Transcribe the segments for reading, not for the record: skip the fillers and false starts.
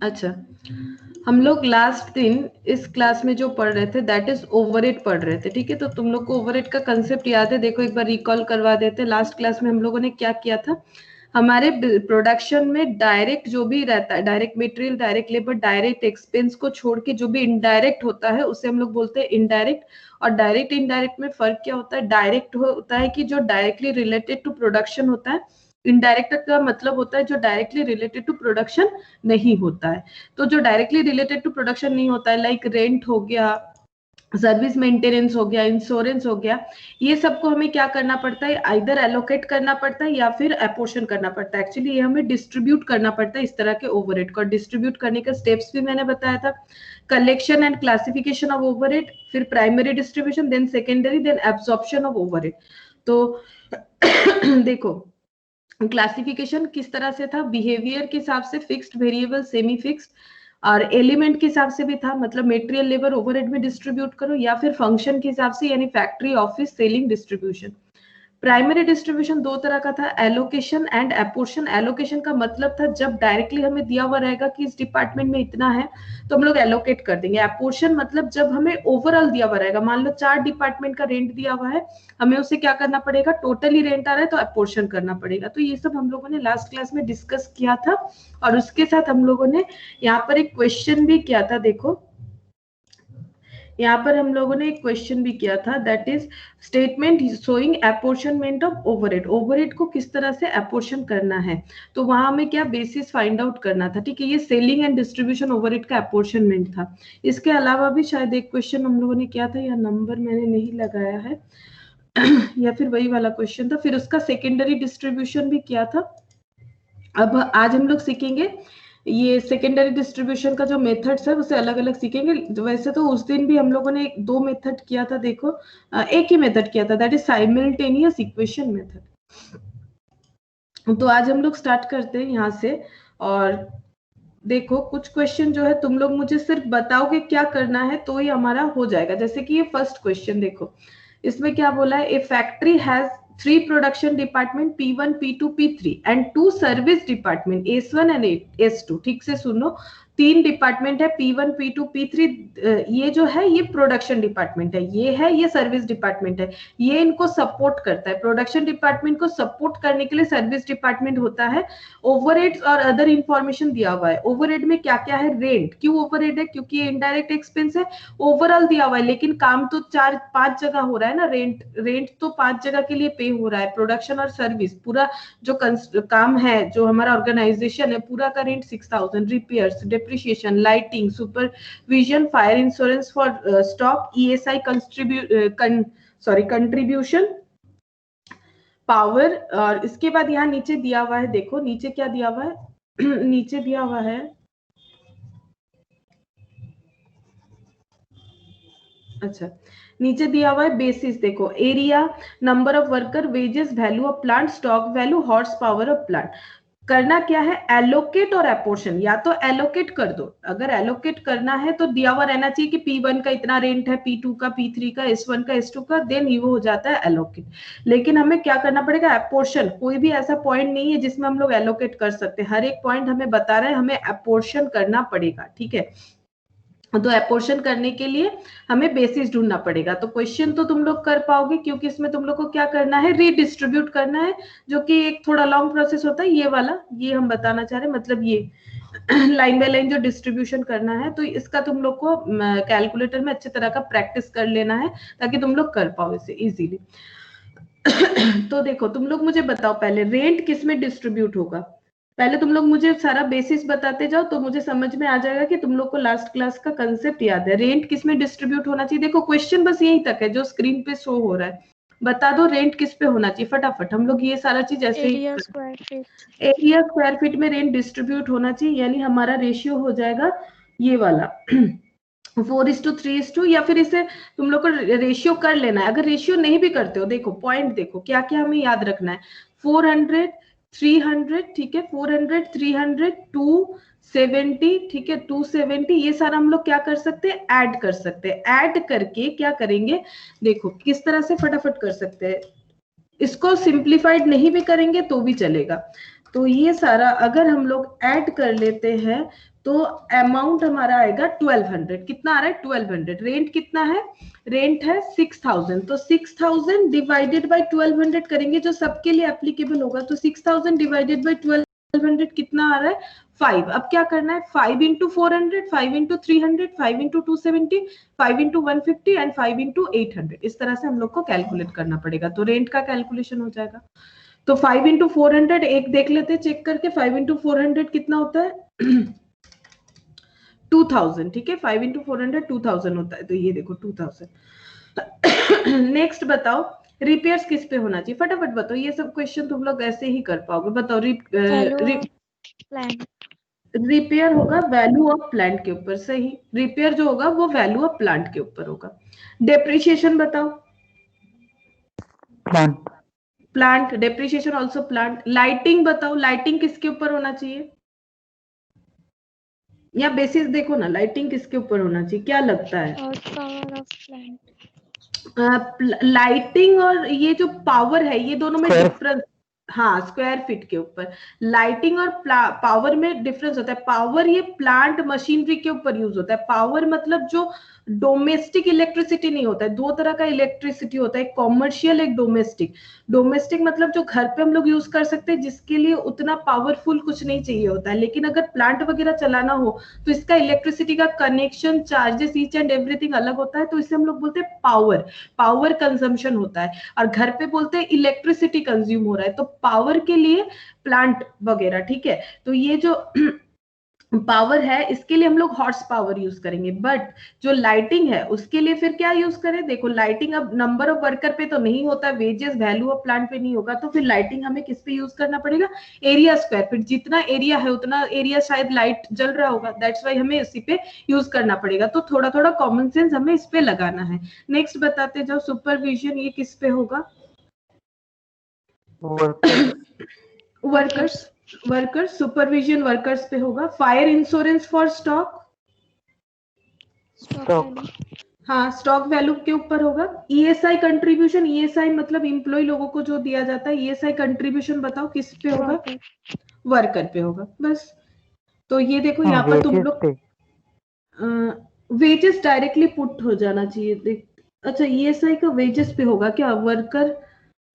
अच्छा, हम लोग लास्ट दिन इस क्लास में जो पढ़ रहे थे दैट इज ओवरहेड पढ़ रहे थे, ठीक है। तो तुम लोग को ओवरहेड का कंसेप्ट याद है? देखो एक बार रिकॉल करवा देते। लास्ट क्लास में हम लोगों ने क्या किया था, हमारे प्रोडक्शन में डायरेक्ट जो भी रहता है, direct material, direct labour, direct expense को छोड़ के जो भी इनडायरेक्ट होता है उसे हम लोग बोलते हैं इनडायरेक्ट। और डायरेक्ट इनडायरेक्ट में फर्क क्या होता है? डायरेक्ट होता है कि जो डायरेक्टली रिलेटेड टू प्रोडक्शन होता है, इनडायरेक्ट का मतलब होता है जो डायरेक्टली रिलेटेड टू प्रोडक्शन नहीं होता है। तो जो डायरेक्टली रिलेटेड टू प्रोडक्शन नहीं होता है, लाइक रेंट हो गया, सर्विस मेंटेनेंस हो गया, इंश्योरेंस हो गया, ये सबको हमें क्या करना पड़ता है? आइदर एलोकेट करना पड़ता है या फिर अपोर्शन करना पड़ता है। एक्चुअली ये हमें डिस्ट्रीब्यूट करना पड़ता है इस तरह के ओवरहेड को। डिस्ट्रीब्यूट करने का स्टेप्स भी मैंने बताया था, collection and classification of overhead, फिर primary distribution, then secondary, then absorption of overhead. तो देखो क्लासिफिकेशन किस तरह से था, बिहेवियर के हिसाब से, फिक्स्ड, वेरिएबल, सेमी फिक्स्ड, और एलिमेंट के हिसाब से भी था, मतलब मटेरियल, लेबर, ओवरहेड में डिस्ट्रीब्यूट करो, या फिर फंक्शन के हिसाब से, यानी factory, office, selling, distribution. Primary distribution दो तरह का था, एलोकेशन एंड एपोर्शन। एलोकेशन का मतलब था जब डायरेक्टली हमें दिया हुआ रहेगा कि इस डिपार्टमेंट में इतना है तो हम लोग एलोकेट कर देंगे। एपोर्शन मतलब जब हमें ओवरऑल दिया हुआ रहेगा, मान लो 4 डिपार्टमेंट का रेंट दिया हुआ है, हमें उसे क्या करना पड़ेगा, टोटली रेंट आ रहा है तो एपोर्शन करना पड़ेगा। तो ये सब हम लोगों ने लास्ट क्लास में डिस्कस किया था। और उसके साथ हम लोगों ने यहाँ पर एक क्वेश्चन भी किया था। देखो यहाँ पर हम लोगों ने एक क्वेश्चन भी किया था, that is statement showing apportionment of overhead. Overhead को किस तरह से अपोर्शन करना है, तो वहां हमें क्या बेसिस फाइंड आउट करना था, ठीक है। ये सेलिंग एंड डिस्ट्रीब्यूशन ओवरहेड का अपोर्शनमेंट था। इसके अलावा भी शायद एक क्वेश्चन हम लोगों ने किया था, या नंबर मैंने नहीं लगाया है या फिर वही वाला क्वेश्चन था। फिर उसका सेकेंडरी डिस्ट्रीब्यूशन भी किया था। अब आज हम लोग सीखेंगे ये सेकेंडरी डिस्ट्रीब्यूशन का जो मेथड्स है उसे अलग अलग सीखेंगे। वैसे तो उस दिन भी हम लोगों ने दो मेथड किया था, देखो एक ही मेथड किया था, that is simultaneous equation method. तो आज हम लोग स्टार्ट करते हैं यहाँ से। और देखो कुछ क्वेश्चन जो है तुम लोग मुझे सिर्फ बताओगे क्या करना है तो ही हमारा हो जाएगा। जैसे कि ये फर्स्ट क्वेश्चन देखो, इसमें क्या बोला है, a factory has 3 production department P1, P2, P3 and 2 service department S1 and S2। ठीक से सुनो, 3 डिपार्टमेंट है P1, P2, P3। ये जो है ये प्रोडक्शन डिपार्टमेंट है, ये सर्विस डिपार्टमेंट है। ये इनको सपोर्ट करता है, प्रोडक्शन डिपार्टमेंट को सपोर्ट करने के लिए सर्विस डिपार्टमेंट होता है। ओवरहेड्स और अदर इंफॉर्मेशन दिया हुआ है। ओवरहेड में क्या क्या है, रेंट। क्यों ओवरहेड है? क्योंकि ये इनडायरेक्ट एक्सपेंस है। ओवरऑल दिया हुआ है लेकिन काम तो 4-5 जगह हो रहा है ना, रेंट तो 5 जगह के लिए पे हो रहा है। प्रोडक्शन और सर्विस पूरा जो काम है, जो हमारा ऑर्गेनाइजेशन है, पूरा का rent 6000। Repairs, depreciation, lighting, supervision, fire insurance for stock, ESI contribution, power. और इसके बाद यहाँ नीचे दिया हुआ है, देखो नीचे क्या दिया हुआ है नीचे दिया हुआ है, अच्छा नीचे दिया हुआ है बेसिस। देखो area, number of worker, wages, value of plant, stock value, horse power of plant. करना क्या है, एलोकेट और एपोर्शन। या तो एलोकेट कर दो, अगर एलोकेट करना है तो दिया हुआ रहना चाहिए कि P1 का इतना रेंट है, P2 का, P3 का, S1 का, S2 का, देन ये हो जाता है एलोकेट। लेकिन हमें क्या करना पड़ेगा, एपोर्शन। कोई भी ऐसा पॉइंट नहीं है जिसमें हम लोग एलोकेट कर सकते हैं, हर एक पॉइंट हमें बता रहे हैं, हमें एपोर्शन करना पड़ेगा, ठीक है। तो एपोर्शन करने के लिए हमें बेसिस ढूंढना पड़ेगा। तो क्वेश्चन तो तुम लोग कर पाओगे क्योंकि इसमें तुम लोग को क्या करना है, रीडिस्ट्रीब्यूट करना है, जो कि एक थोड़ा लॉन्ग प्रोसेस होता है। ये वाला ये हम बताना चाह रहे हैं, मतलब ये लाइन बाय लाइन जो डिस्ट्रीब्यूशन करना है, तो इसका तुम लोग को कैलकुलेटर में अच्छी तरह का प्रैक्टिस कर लेना है ताकि तुम लोग कर पाओ इसे इजीली। तो देखो तुम लोग मुझे बताओ पहले, रेंट किस में डिस्ट्रीब्यूट होगा। पहले तुम लोग मुझे सारा बेसिस बताते जाओ तो मुझे समझ में आ जाएगा कि तुम लोग को लास्ट क्लास का कंसेप्ट याद है। रेंट किस में डिस्ट्रीब्यूट होना चाहिए, देखो क्वेश्चन बस यही तक है जो स्क्रीन पे शो हो रहा है। बता दो रेंट किस पे होना चाहिए फटाफट, हम लोग ये सारा चीज ऐसे ही। Area square feet. Area square feet में रेंट डिस्ट्रीब्यूट होना चाहिए, यानी हमारा रेशियो हो जाएगा ये वाला 4:3:2, या फिर इसे तुम लोग को रेशियो कर लेना है। अगर रेशियो नहीं भी करते हो, देखो पॉइंट देखो क्या क्या हमें याद रखना है, 400 300, ठीक है, 400 300 2 70, ठीक है, 270, ये सारा हम लोग क्या कर सकते हैं, ऐड कर सकते हैं। ऐड करके क्या करेंगे, देखो किस तरह से फटाफट कर सकते हैं, इसको सिंप्लीफाइड नहीं भी करेंगे तो भी चलेगा। तो ये सारा अगर हम लोग ऐड कर लेते हैं तो अमाउंट हमारा आएगा 1200। कितना आ रहा है, 1200। रेंट कितना है, रेंट है 6000, तो 6000 डिवाइडेड बाय 1200 करेंगे जो सबके लिए एप्लीकेबल होगा। तो 6000 डिवाइडेड बाय 1200 कितना आ रहा है, 5। अब क्या करना है, 5 into 400, 5 into 300, 5 into 270, 5 into 150 and 5 into 800। इस तरह से हम लोग को कैलकुलेट करना पड़ेगा। तो रेंट का कैलकुलेशन हो जाएगा। तो 5 इंटू 400 एक देख लेते हैं चेक करके, 5 इंटू 400 कितना होता है 2000, ठीक है, 5 इंटू 400 2000 होता है। तो ये देखो 2000। नेक्स्ट बताओ, रिपेयर्स किस पे होना चाहिए, फटाफट बताओ। ये सब क्वेश्चन तुम लोग ऐसे ही कर पाओगे, बताओ। रिपेयर होगा वैल्यू ऑफ प्लांट के ऊपर, सही। रिपेयर जो होगा वो वैल्यू ऑफ प्लांट के ऊपर होगा। डेप्रिशिएशन बताओ, plant. Plant, depreciation also plant. Lighting बताओ, लाइटिंग किसके ऊपर होना चाहिए, या बेसिस देखो ना, लाइटिंग किसके ऊपर होना चाहिए, क्या लगता है। Power of plant. लाइटिंग और ये जो पावर है, ये दोनों में Square। डिफरेंस। हाँ, स्क्वायर फीट के ऊपर। लाइटिंग और पावर में डिफरेंस होता है। पावर ये प्लांट मशीनरी के ऊपर यूज होता है। पावर मतलब जो डोमेस्टिक इलेक्ट्रिसिटी नहीं होता है, दो तरह का इलेक्ट्रिसिटी होता है, एक कॉमर्शियल, एक डोमेस्टिक। डोमेस्टिक मतलब जो घर पे हम लोग यूज कर सकते हैं, जिसके लिए उतना पावरफुल कुछ नहीं चाहिए होता है। लेकिन अगर प्लांट वगैरह चलाना हो तो इसका इलेक्ट्रिसिटी का connection, charges, each and everything अलग होता है। तो इसे हम लोग बोलते हैं पावर, पावर कंजम्पशन होता है। और घर पे बोलते हैं इलेक्ट्रिसिटी कंज्यूम हो रहा है, तो पावर के लिए प्लांट वगैरह, ठीक है। तो ये जो पावर है इसके लिए हम लोग हॉर्स पावर यूज करेंगे। बट जो लाइटिंग है उसके लिए फिर क्या यूज करें, देखो लाइटिंग अब नंबर ऑफ वर्कर पे तो नहीं होता, वेजेस वैल्यू ऑफ प्लांट पे नहीं होगा, तो फिर लाइटिंग हमें किस पे यूज करना पड़ेगा, एरिया स्क्वायर फीट। जितना एरिया है उतना एरिया शायद लाइट जल रहा होगा, दैट्स वाई हमें इसी पे यूज करना पड़ेगा। तो थोड़ा थोड़ा कॉमन सेंस हमें इस पे लगाना है। नेक्स्ट बताते जाओ, सुपरविजन ये किस पे होगा, वर्कर्स, वर्कर्स, सुपरविजन वर्कर्स पे होगा। Fire insurance for stock, stock. हाँ, स्टॉक वैल्यू के ऊपर होगा। ईएसआई कंट्रीब्यूशन, ईएसआई मतलब इम्प्लॉय लोगों को जो दिया जाता है, ईएसआई कंट्रीब्यूशन बताओ किस पे होगा, वर्कर पे होगा, बस। तो ये देखो यहाँ पर तुम लोग वेजेस डायरेक्टली पुट हो जाना चाहिए। देख, अच्छा ईएसआई का वेजेस पे होगा क्या, वर्कर,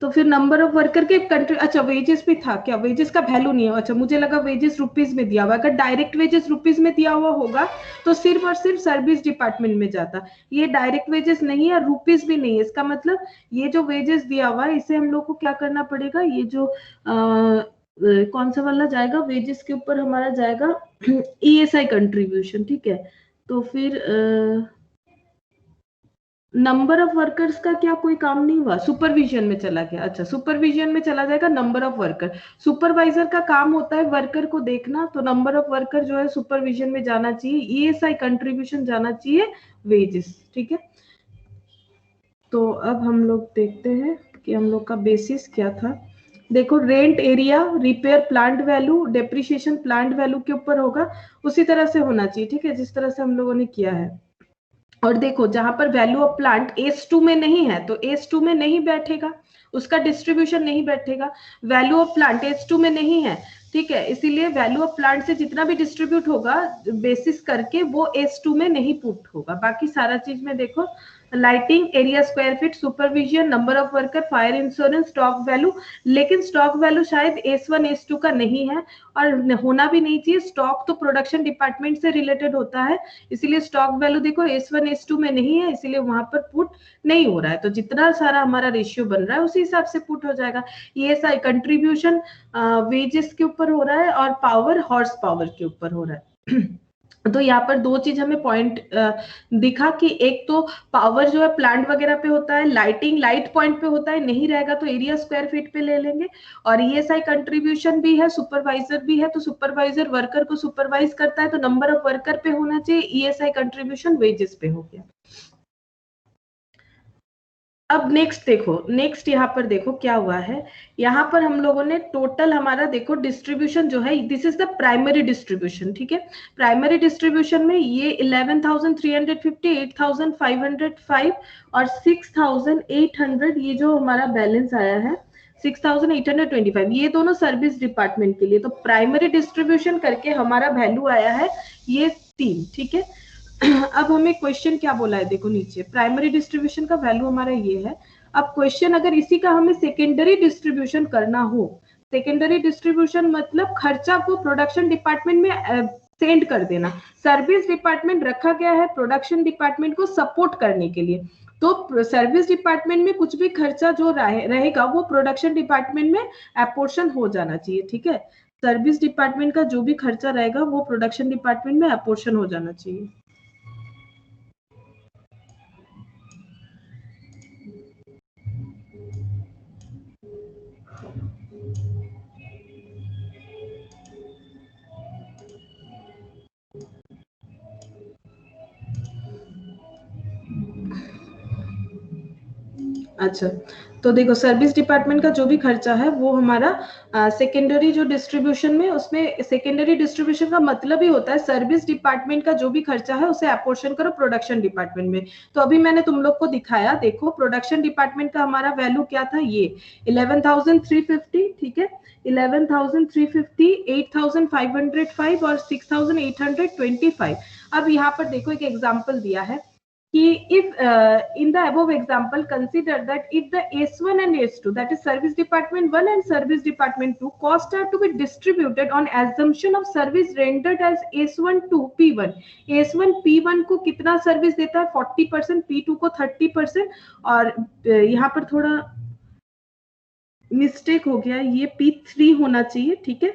तो फिर नंबर ऑफ वर्कर के कंट्री, अच्छा वेजेस भी था क्या, वेजेस का वैल्यू नहीं है, अच्छा मुझे लगा वेजेस रुपीज में दिया हुआ। अगर डायरेक्ट वेजेस रुपीज में दिया हुआ होगा तो सिर्फ और सिर्फ सर्विस डिपार्टमेंट में जाता। ये डायरेक्ट वेजेस नहीं है, रुपीज भी नहीं है, इसका मतलब ये जो वेजेस दिया हुआ है इसे हम लोग को क्या करना पड़ेगा, ये जो कौन सा वाला जाएगा, वेजेस के ऊपर हमारा जाएगा ईएसआई कंट्रीब्यूशन, ठीक है। तो फिर नंबर ऑफ वर्कर्स का क्या कोई काम नहीं हुआ, सुपरविजन में चला गया। अच्छा, सुपरविजन में चला जाएगा नंबर ऑफ वर्कर। सुपरवाइजर का काम होता है वर्कर को देखना, तो नंबर ऑफ वर्कर जो है सुपरविजन में जाना चाहिए। ईएसआई कंट्रीब्यूशन जाना चाहिए वेजेस, ठीक है। तो अब हम लोग देखते हैं कि हम लोग का बेसिस क्या था। देखो, rent area, repair plant value, depreciation plant value के ऊपर होगा, उसी तरह से होना चाहिए, ठीक है, जिस तरह से हम लोगों ने किया है। और देखो जहां पर वैल्यू ऑफ प्लांट S2 में नहीं है तो S2 में नहीं बैठेगा, उसका डिस्ट्रीब्यूशन नहीं बैठेगा। वैल्यू ऑफ प्लांट S2 में नहीं है, ठीक है, इसीलिए वैल्यू ऑफ प्लांट से जितना भी डिस्ट्रीब्यूट होगा बेसिस करके वो S2 में नहीं पुट होगा। बाकी सारा चीज में देखो, lighting, area square feet, supervision, number of worker, fire insurance, stock value. लेकिन स्टॉक वैल्यू शायद S1 S2 का नहीं है और होना भी नहीं चाहिए। स्टॉक तो प्रोडक्शन डिपार्टमेंट से रिलेटेड होता है, इसीलिए स्टॉक वैल्यू देखो S1 S2 में नहीं है, इसीलिए वहां पर पुट नहीं हो रहा है। तो जितना सारा हमारा रेशियो बन रहा है उसी हिसाब से पुट हो जाएगा। ये सारी कंट्रीब्यूशन वेजेस के ऊपर हो रहा है और पावर हॉर्स पावर के ऊपर हो रहा है। तो यहाँ पर दो चीज हमें पॉइंट दिखा कि एक तो पावर जो है प्लांट वगैरह पे होता है, लाइटिंग लाइट पॉइंट पे होता है, नहीं रहेगा तो एरिया स्क्वायर फीट पे ले लेंगे। और ईएसआई कंट्रीब्यूशन भी है, सुपरवाइजर भी है, तो सुपरवाइजर वर्कर को सुपरवाइज करता है, तो नंबर ऑफ वर्कर पे होना चाहिए। ईएसआई कंट्रीब्यूशन वेजेस पे हो गया। अब नेक्स्ट देखो, नेक्स्ट यहाँ पर देखो क्या हुआ है। यहाँ पर हम लोगों ने टोटल हमारा देखो डिस्ट्रीब्यूशन जो है, this is the primary distribution, ठीक है। प्राइमरी डिस्ट्रीब्यूशन में ये 11,350, 8,505 और 6,800, ये जो हमारा बैलेंस आया है 6,825, ये दोनों सर्विस डिपार्टमेंट के लिए। तो प्राइमरी डिस्ट्रीब्यूशन करके हमारा वैल्यू आया है ये 3, ठीक है। अब हमें क्वेश्चन क्या बोला है, देखो नीचे प्राइमरी डिस्ट्रीब्यूशन का वैल्यू हमारा ये है। अब क्वेश्चन अगर इसी का हमें सेकेंडरी डिस्ट्रीब्यूशन करना हो, सेकेंडरी डिस्ट्रीब्यूशन मतलब खर्चा को प्रोडक्शन डिपार्टमेंट में सेंड कर देना। सर्विस डिपार्टमेंट रखा गया है प्रोडक्शन डिपार्टमेंट को सपोर्ट करने के लिए, तो सर्विस डिपार्टमेंट में कुछ भी खर्चा जो रहेगा वो प्रोडक्शन डिपार्टमेंट में अपोर्शन हो जाना चाहिए, ठीक है। सर्विस डिपार्टमेंट का जो भी खर्चा रहेगा वो प्रोडक्शन डिपार्टमेंट में अपोर्शन हो जाना चाहिए। अच्छा, तो देखो सर्विस डिपार्टमेंट का जो भी खर्चा है वो हमारा सेकेंडरी जो डिस्ट्रीब्यूशन में, उसमें सेकेंडरी डिस्ट्रीब्यूशन का मतलब ही होता है सर्विस डिपार्टमेंट का जो भी खर्चा है उसे अपोर्शन करो प्रोडक्शन डिपार्टमेंट में। तो अभी मैंने तुम लोग को दिखाया, देखो प्रोडक्शन डिपार्टमेंट का हमारा वैल्यू क्या था, ये 11,350, ठीक है। 11,350, 8,505 और 6,825। अब यहाँ पर देखो एक एग्जाम्पल दिया है कि if in the above example consider that if the S1 and S2, that is service department 1 and service department 2, costs are to be distributed on assumption of service rendered as S1 to P1, S1 P1 को कितना service देता है 40%, P2 को 30%, और यहाँ पर थोड़ा mistake हो गया, ये P3 होना चाहिए, ठीक है।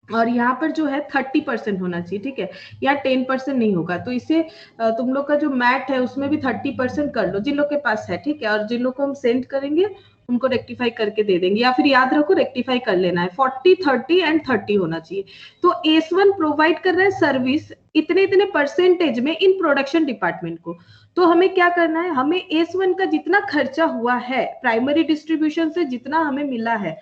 और यहाँ पर जो है 30% होना चाहिए, ठीक है। या 10% नहीं होगा, तो इसे तुम लोग का जो मैथ है उसमें भी 30% कर लो जिन लोग के पास है, ठीक है। और जिन लोग को हम सेंड करेंगे उनको रेक्टिफाई करके दे देंगे, या फिर याद रखो रेक्टिफाई कर लेना है। 40, 30 एंड 30 होना चाहिए। तो S1 प्रोवाइड कर रहा है सर्विस इतने इतने परसेंटेज में इन प्रोडक्शन डिपार्टमेंट को। तो हमें क्या करना है, हमें S1 का जितना खर्चा हुआ है प्राइमरी डिस्ट्रीब्यूशन से जितना हमें मिला है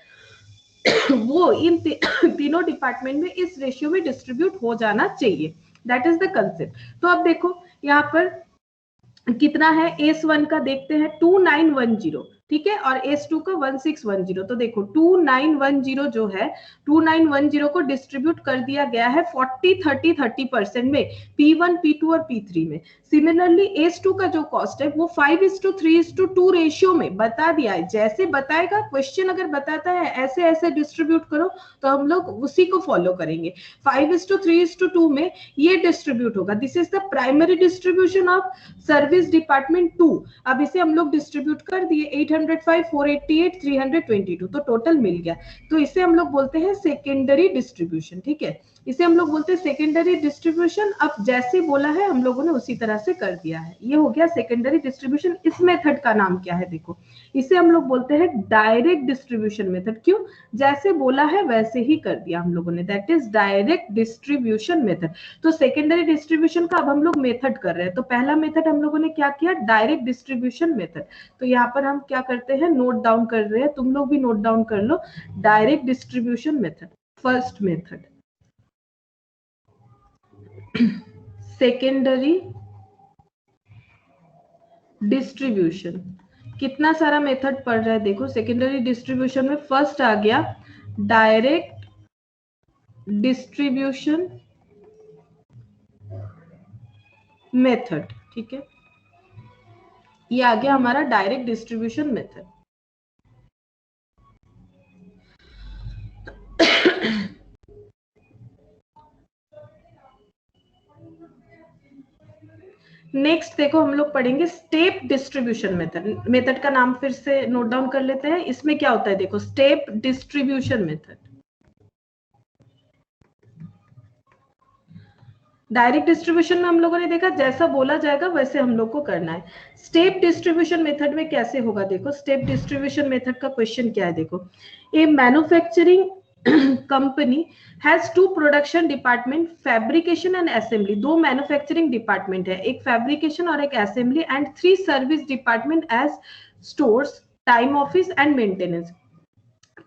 वो इन तीनों डिपार्टमेंट में इस रेशियो में डिस्ट्रीब्यूट हो जाना चाहिए। That is the concept. तो अब देखो यहाँ पर कितना है, S1 का देखते हैं 2910, ठीक है, और S2 का 1610। तो देखो 2910 जो है 2910 को डिस्ट्रीब्यूट कर दिया गया है 40, 30, 30% में P1, P2 और P3 में। सिमिलरली S2 का जो कॉस्ट है वो 5:3:2 रेशियो में बता दिया है। जैसे बताएगा क्वेश्चन, अगर बताता है ऐसे ऐसे डिस्ट्रीब्यूट करो तो हम लोग उसी को फॉलो करेंगे। 5:3:2 में ये डिस्ट्रीब्यूट होगा। This is the primary distribution of service department 2। अब इसे हम लोग डिस्ट्रीब्यूट कर दिए 805, 488, 322, तो टोटल मिल गया। तो इसे हम लोग बोलते हैं सेकेंडरी डिस्ट्रीब्यूशन, ठीक है। इसे हम लोग बोलते हैं सेकेंडरी डिस्ट्रीब्यूशन। अब जैसे बोला है हम लोगों ने उसी तरह से कर दिया है, ये हो गया सेकेंडरी डिस्ट्रीब्यूशन। इस मेथड का नाम क्या है, देखो इसे हम लोग बोलते हैं डायरेक्ट डिस्ट्रीब्यूशन मेथड। क्यों, जैसे बोला है वैसे ही कर दिया हम लोगों ने, that is direct distribution method. तो सेकेंडरी डिस्ट्रीब्यूशन का अब हम लोग मेथड कर रहे हैं। तो पहला मेथड हम लोगों ने क्या किया, डायरेक्ट डिस्ट्रीब्यूशन मेथड। तो यहाँ पर हम क्या करते हैं, नोट डाउन कर रहे हैं, तुम लोग भी नोट डाउन कर लो। Direct distribution method, first method. Secondary distribution, कितना सारा मेथड पढ़ रहा है देखो। सेकेंडरी डिस्ट्रीब्यूशन में फर्स्ट आ गया डायरेक्ट डिस्ट्रीब्यूशन मेथड, ठीक है। ये आ गया हमारा डायरेक्ट डिस्ट्रीब्यूशन मेथड। नेक्स्ट देखो हम लोग पढ़ेंगे स्टेप डिस्ट्रीब्यूशन मेथड। मेथड का नाम फिर से नोट डाउन कर लेते हैं। इसमें क्या होता है देखो, step distribution method. Direct distribution में हम लोगों ने देखा जैसा बोला जाएगा वैसे हम लोग को करना है। स्टेप डिस्ट्रीब्यूशन मेथड में कैसे होगा, देखो स्टेप डिस्ट्रीब्यूशन मेथड का क्वेश्चन क्या है, देखो a manufacturing company has two production department, fabrication and assembly. दो मैन्युफैक्चरिंग डिपार्टमेंट है, एक फैब्रिकेशन और एक assembly, and 3 service department as stores, time office and maintenance.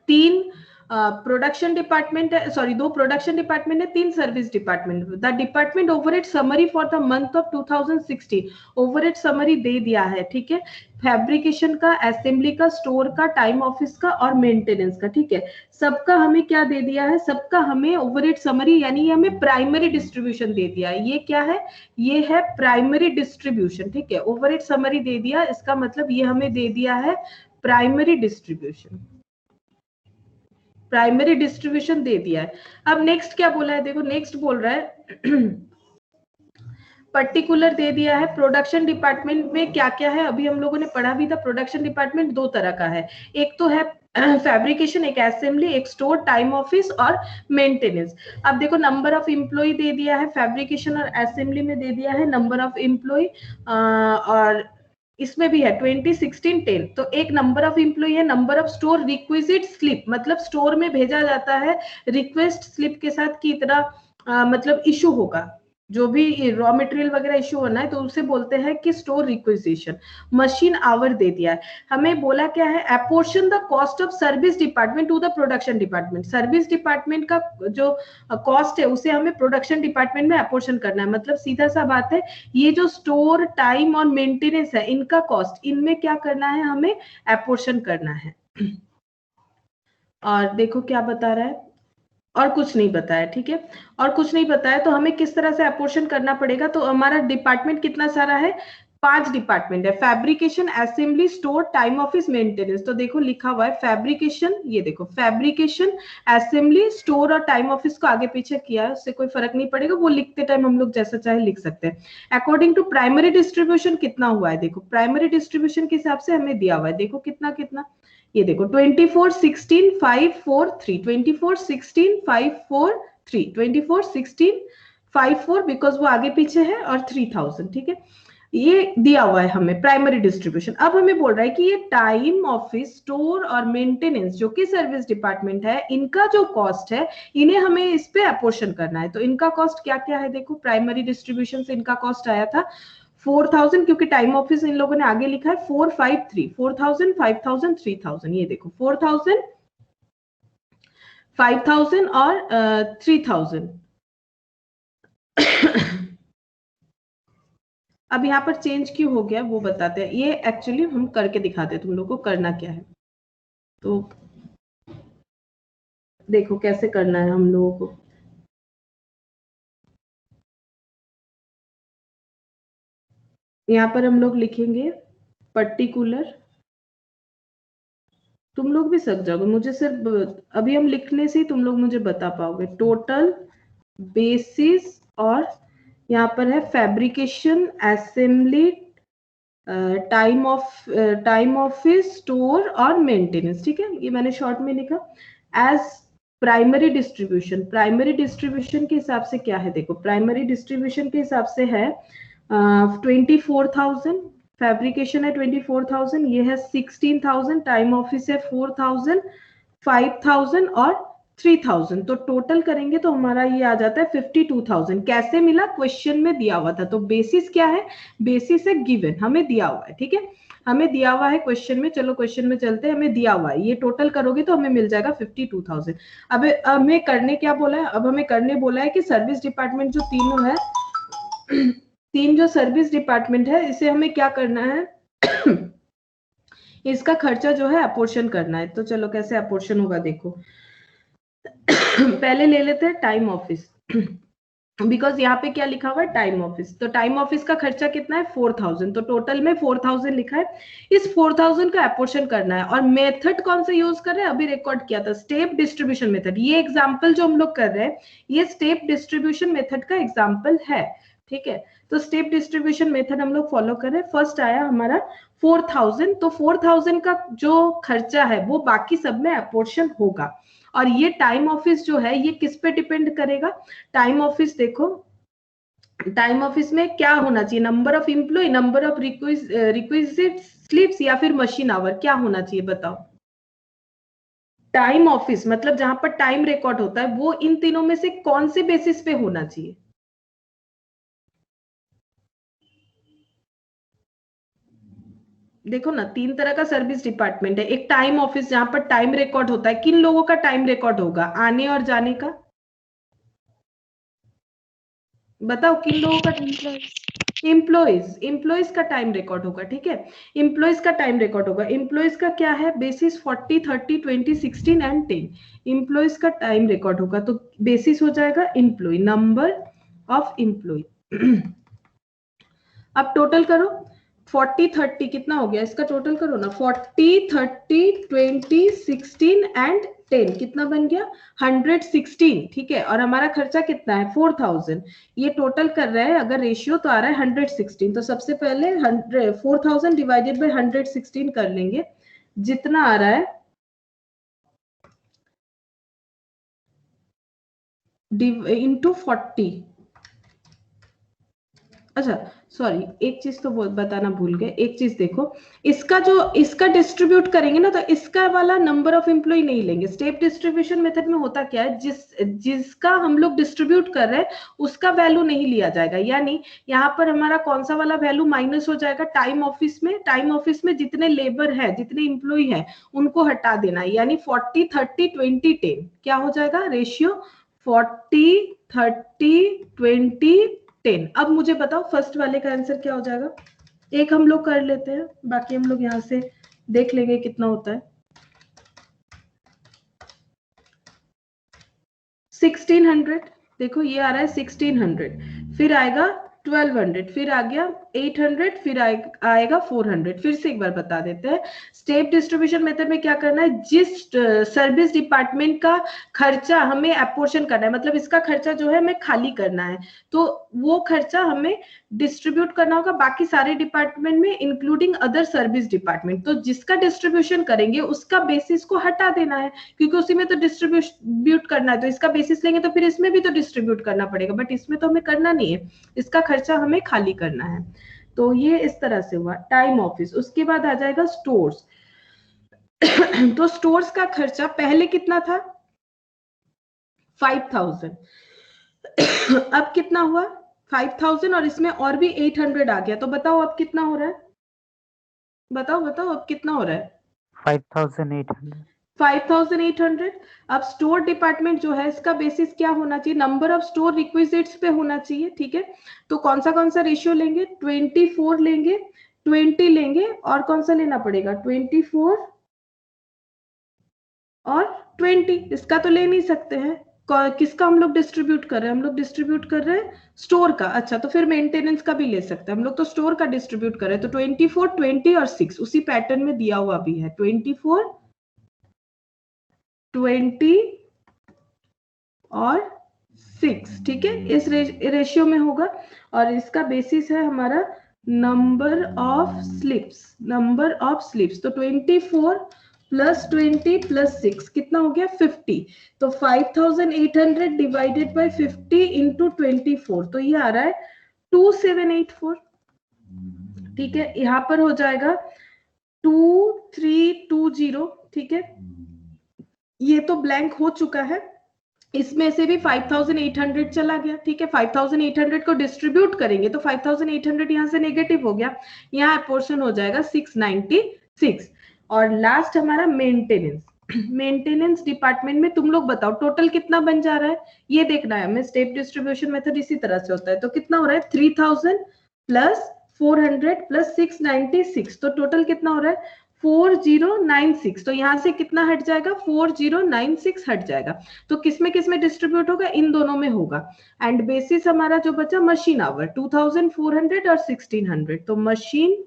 तीन प्रोडक्शन डिपार्टमेंट है, सॉरी दो प्रोडक्शन डिपार्टमेंट है, तीन service department. The department overhead summary for the month of 2016, overhead summary दे दिया है, ठीक है। फैब्रिकेशन का, असेंबली का, स्टोर का, टाइम ऑफिस का और मेंटेनेंस का, ठीक है। सबका हमें क्या दे दिया है, सबका हमें ओवरहेड समरी, यानी ये हमें प्राइमरी डिस्ट्रीब्यूशन दे दिया है। ये क्या है, ये है प्राइमरी डिस्ट्रीब्यूशन, ठीक है। ओवरहेड समरी दे दिया, इसका मतलब ये हमें दे दिया है प्राइमरी डिस्ट्रीब्यूशन, प्राइमरी डिस्ट्रीब्यूशन दे दिया है। अब नेक्स्ट क्या बोला है, देखो नेक्स्ट बोल रहा है पर्टिकुलर दे दिया है। प्रोडक्शन डिपार्टमेंट में क्या क्या है, अभी हम लोगों ने पढ़ा भी था। प्रोडक्शन डिपार्टमेंट दो तरह का है, एक तो है फैब्रिकेशन, एक असेंबली, एक स्टोर, टाइम ऑफिस और मेंटेनेंस। अब देखो नंबर ऑफ एम्प्लॉय दे दिया है, फैब्रिकेशन और असेंबली में दे दिया है नंबर ऑफ एम्प्लॉय, और इसमें भी है 2016-10। तो एक नंबर ऑफ एम्प्लॉय है, number of store requisite slip, मतलब स्टोर में भेजा जाता है रिक्वेस्ट स्लिप के साथ की तरह मतलब इशू होगा, जो भी रॉ मटेरियल वगैरह इशू होना है तो उसे बोलते हैं कि स्टोर रिक्विजिशन। मशीन आवर दे दिया है हमें, बोला क्या है, apportion the cost of service department to the production department. Service department का जो कॉस्ट है उसे हमें प्रोडक्शन डिपार्टमेंट में अपोर्शन करना है। मतलब सीधा सा बात है, ये जो स्टोर, टाइम और मेंटेनेंस है, इनका कॉस्ट, इनमें क्या करना है, हमें अपोर्शन करना है। और देखो क्या बता रहा है, और कुछ नहीं बताया, ठीक है। और कुछ नहीं बताया तो हमें किस तरह से अपोर्शन करना पड़ेगा। तो हमारा डिपार्टमेंट कितना सारा है, 5 डिपार्टमेंट है, fabrication, assembly, store, time office, maintenance. तो देखो लिखा हुआ है फैब्रिकेशन, ये देखो फैब्रिकेशन, असेंबली, स्टोर और टाइम ऑफिस को आगे पीछे किया है, उससे कोई फर्क नहीं पड़ेगा, वो लिखते टाइम हम लोग जैसा चाहे लिख सकते हैं। अकॉर्डिंग टू प्राइमरी डिस्ट्रीब्यूशन कितना हुआ है, देखो प्राइमरी डिस्ट्रीब्यूशन के हिसाब से हमें दिया हुआ है, देखो कितना कितना, ये देखो 24, 16, 5, 4, 3, 24, 16, 5, 4, 3, 24, 16, 5, 4, बिकॉज वो आगे पीछे है, और 3000, ठीक है। ये दिया हुआ है हमें प्राइमरी डिस्ट्रीब्यूशन। अब हमें बोल रहा है कि ये टाइम ऑफिस, स्टोर और मेंटेनेंस जो कि सर्विस डिपार्टमेंट है, इनका जो कॉस्ट है, इन्हें हमें इस पे अपोर्शन करना है। तो इनका कॉस्ट क्या क्या है, देखो प्राइमरी डिस्ट्रीब्यूशन से इनका कॉस्ट आया था 4000, क्योंकि टाइम ऑफिस इन लोगों ने आगे लिखा है 453, 4000, 5000, 3000। ये देखो 4000, 5000 और 3000। अब यहाँ पर चेंज क्यों हो गया वो बताते हैं, ये एक्चुअली हम करके दिखाते हैं तुम लोग को करना क्या है। तो देखो कैसे करना है हम लोगों को। यहाँ पर हम लोग लिखेंगे पर्टिकुलर, तुम लोग भी सक जाओगे, मुझे सिर्फ अभी हम लिखने से ही तुम लोग मुझे बता पाओगे। टोटल, बेसिस, और यहाँ पर है fabrication, assembly, time office, store और मेंटेनेंस, ठीक है। ये मैंने शॉर्ट में लिखा as primary distribution. Primary distribution के हिसाब से क्या है, देखो प्राइमरी डिस्ट्रीब्यूशन के हिसाब से है 24,000, फैब्रिकेशन है 24,000, ये है 16,000, टाइम ऑफिस है 4,000, 5,000 और 3000। तो टोटल करेंगे तो हमारा ये आ जाता है 52,000। कैसे मिला, क्वेश्चन में दिया हुआ था। तो बेसिस क्या है, बेसिस है गिवन, हमें दिया हुआ है, ठीक है, हमें दिया हुआ है क्वेश्चन में। चलो क्वेश्चन में चलते हैं, हमें दिया हुआ है, ये टोटल करोगे तो हमें मिल जाएगा 52,000। अब हमें करने क्या बोला है, अब हमें करने बोला है कि सर्विस डिपार्टमेंट जो तीनों है, तीन जो सर्विस डिपार्टमेंट है, इसे हमें क्या करना है इसका खर्चा जो है अपोर्शन करना है। तो चलो कैसे अपोर्शन होगा देखो। पहले ले लेते हैं टाइम ऑफिस, बिकॉज यहाँ पे क्या लिखा हुआ है, टाइम ऑफिस। तो टाइम ऑफिस का खर्चा कितना है 4000, तो टोटल में 4000 लिखा है। इस 4000 का अपोर्शन करना है, और मेथड कौन सा यूज कर रहे हैं, अभी रिकॉर्ड किया था, स्टेप डिस्ट्रीब्यूशन मेथड। ये एग्जाम्पल जो हम लोग कर रहे हैं, ये स्टेप डिस्ट्रीब्यूशन मेथड का एग्जाम्पल है, ठीक है। तो स्टेप डिस्ट्रीब्यूशन मेथड हम लोग फॉलो कर रहे हैं। फर्स्ट आया हमारा 4000, तो 4000 का जो खर्चा है वो बाकी सब में अपोर्शन होगा। और ये टाइम ऑफिस जो है ये किस पे डिपेंड करेगा, टाइम ऑफिस देखो, टाइम ऑफिस में क्या होना चाहिए, number of employ, number of requisite slips, या फिर मशीन आवर, क्या होना चाहिए बताओ। टाइम ऑफिस मतलब जहां पर टाइम रिकॉर्ड होता है, वो इन तीनों में से कौन से बेसिस पे होना चाहिए। देखो ना, 3 तरह का सर्विस डिपार्टमेंट है। एक टाइम ऑफिस जहां पर टाइम रिकॉर्ड होता है, किन लोगों का टाइम रिकॉर्ड होगा, आने और जाने का, बताओ किन लोगों का? एम्प्लॉइज का टाइम रिकॉर्ड होगा, ठीक है। एम्प्लॉइज का टाइम रिकॉर्ड होगा। एम्प्लॉइज का क्या है, बेसिस 40, 30, 20, 16 एंड 10। एम्प्लॉइज का टाइम रिकॉर्ड होगा, तो बेसिस हो जाएगा एम्प्लॉय, नंबर ऑफ एम्प्लॉय। अब टोटल करो, 40, 30 कितना हो गया, इसका टोटल करो ना, 40, 30, 20, 16 एंड 10 कितना बन गया, 116, ठीक है। और हमारा खर्चा कितना है, 4000। ये टोटल कर रहे हैं, अगर रेशियो तो आ रहा है 116। तो सबसे पहले 4000 डिवाइडेड बाय 116 कर लेंगे, जितना आ रहा है इंटू 40। अच्छा, सॉरी, एक चीज तो बताना भूल गए। एक चीज देखो, इसका डिस्ट्रीब्यूट करेंगे ना, तो इसका वाला नंबर ऑफ एम्प्लॉय नहीं लेंगे। स्टेप डिस्ट्रीब्यूशन मेथड में होता क्या है, जिसका हम लोग डिस्ट्रीब्यूट कर रहे हैं उसका वैल्यू नहीं लिया जाएगा। यानी यहाँ पर हमारा कौन सा वाला वैल्यू माइनस हो जाएगा, टाइम ऑफिस में। टाइम ऑफिस में जितने लेबर है, जितने एम्प्लॉय है, उनको हटा देना है। यानी 40, 30, 20, 10 क्या हो जाएगा रेशियो, 40, 30, 20, 10। अब मुझे बताओ फर्स्ट वाले का आंसर क्या हो जाएगा। एक हम लोग कर लेते हैं, बाकी हम लोग यहां से देख लेंगे कितना होता है। 1600, देखो ये आ रहा है 1600, फिर आएगा 1200, फिर आ गया 800, फिर आएगा 400। फिर से एक बार बता देते हैं, स्टेप डिस्ट्रीब्यूशन मेथड में क्या करना है, जिस सर्विस डिपार्टमेंट का खर्चा हमें अपोर्शन करना है, मतलब इसका खर्चा जो है हमें खाली करना है, तो वो खर्चा हमें डिस्ट्रीब्यूट करना होगा बाकी सारे डिपार्टमेंट में, इंक्लूडिंग अदर सर्विस डिपार्टमेंट। तो जिसका डिस्ट्रीब्यूशन करेंगे उसका बेसिस को हटा देना है, क्योंकि उसी में तो डिस्ट्रीब्यूट करना है। तो इसका बेसिस लेंगे तो फिर इसमें भी तो डिस्ट्रीब्यूट करना पड़ेगा, बट इसमें तो हमें करना नहीं है, इसका खर्चा हमें खाली करना है। तो ये इस तरह से हुआ टाइम ऑफिस। उसके बाद आ जाएगा स्टोर्स। तो स्टोर्स का खर्चा पहले कितना था, 5000। अब कितना हुआ, 5000, और इसमें और भी 800 आ गया। तो बताओ अब कितना हो रहा है, बताओ बताओ अब कितना हो रहा है, 5800। 5800। अब स्टोर डिपार्टमेंट जो है, इसका बेसिस क्या होना चाहिए, नंबर ऑफ स्टोर रिक्विजिट्स पे होना चाहिए, ठीक है। तो कौन सा रेशियो लेंगे, 24 लेंगे, 20 लेंगे, और कौन सा लेना पड़ेगा, 24 और 20। इसका तो ले नहीं सकते हैं। किसका हम लोग डिस्ट्रीब्यूट कर रहे हैं, हम लोग डिस्ट्रीब्यूट कर रहे हैं स्टोर का। अच्छा, तो फिर मेंटेनेंस का भी ले सकते हैं, हम लोग तो स्टोर का डिस्ट्रीब्यूट कर रहे हैं। तो 24, 20 और 6 उसी पैटर्न में दिया हुआ भी है, 24, 20 और 6, ठीक है, इस रेशियो में होगा। और इसका बेसिस है हमारा number of slips, number of slips. तो 24 प्लस 20 प्लस 6 कितना हो गया, 50। तो 5800 डिवाइडेड बाय 50 इंटू 24, तो ये आ रहा है 2784, ठीक है। यहाँ पर हो जाएगा 2320, ठीक है। ये तो ब्लैंक हो चुका है, इसमें से भी 5800 चला गया, ठीक है। 5800 को डिस्ट्रीब्यूट करेंगे तो 5800 यहां से नेगेटिव हो गया, यहाँ पोर्शन हो जाएगा 696। और लास्ट हमारा मेंटेनेंस। मेंटेनेंस डिपार्टमेंट में तुम लोग बताओ टोटल कितना बन जा रहा है, ये देखना है हमें। स्टेप डिस्ट्रीब्यूशन मेथड इसी तरह से होता है। तो कितना हो रहा है, 3000 प्लस 400 प्लस 696, तो टोटल कितना हो रहा है, 4096। तो यहां से कितना हट जाएगा, 4096 हट जाएगा। तो किसमें डिस्ट्रीब्यूट होगा, इन दोनों में होगा। एंड बेसिस हमारा जो बचा मशीन आवर 2400 और 1600, तो मशीन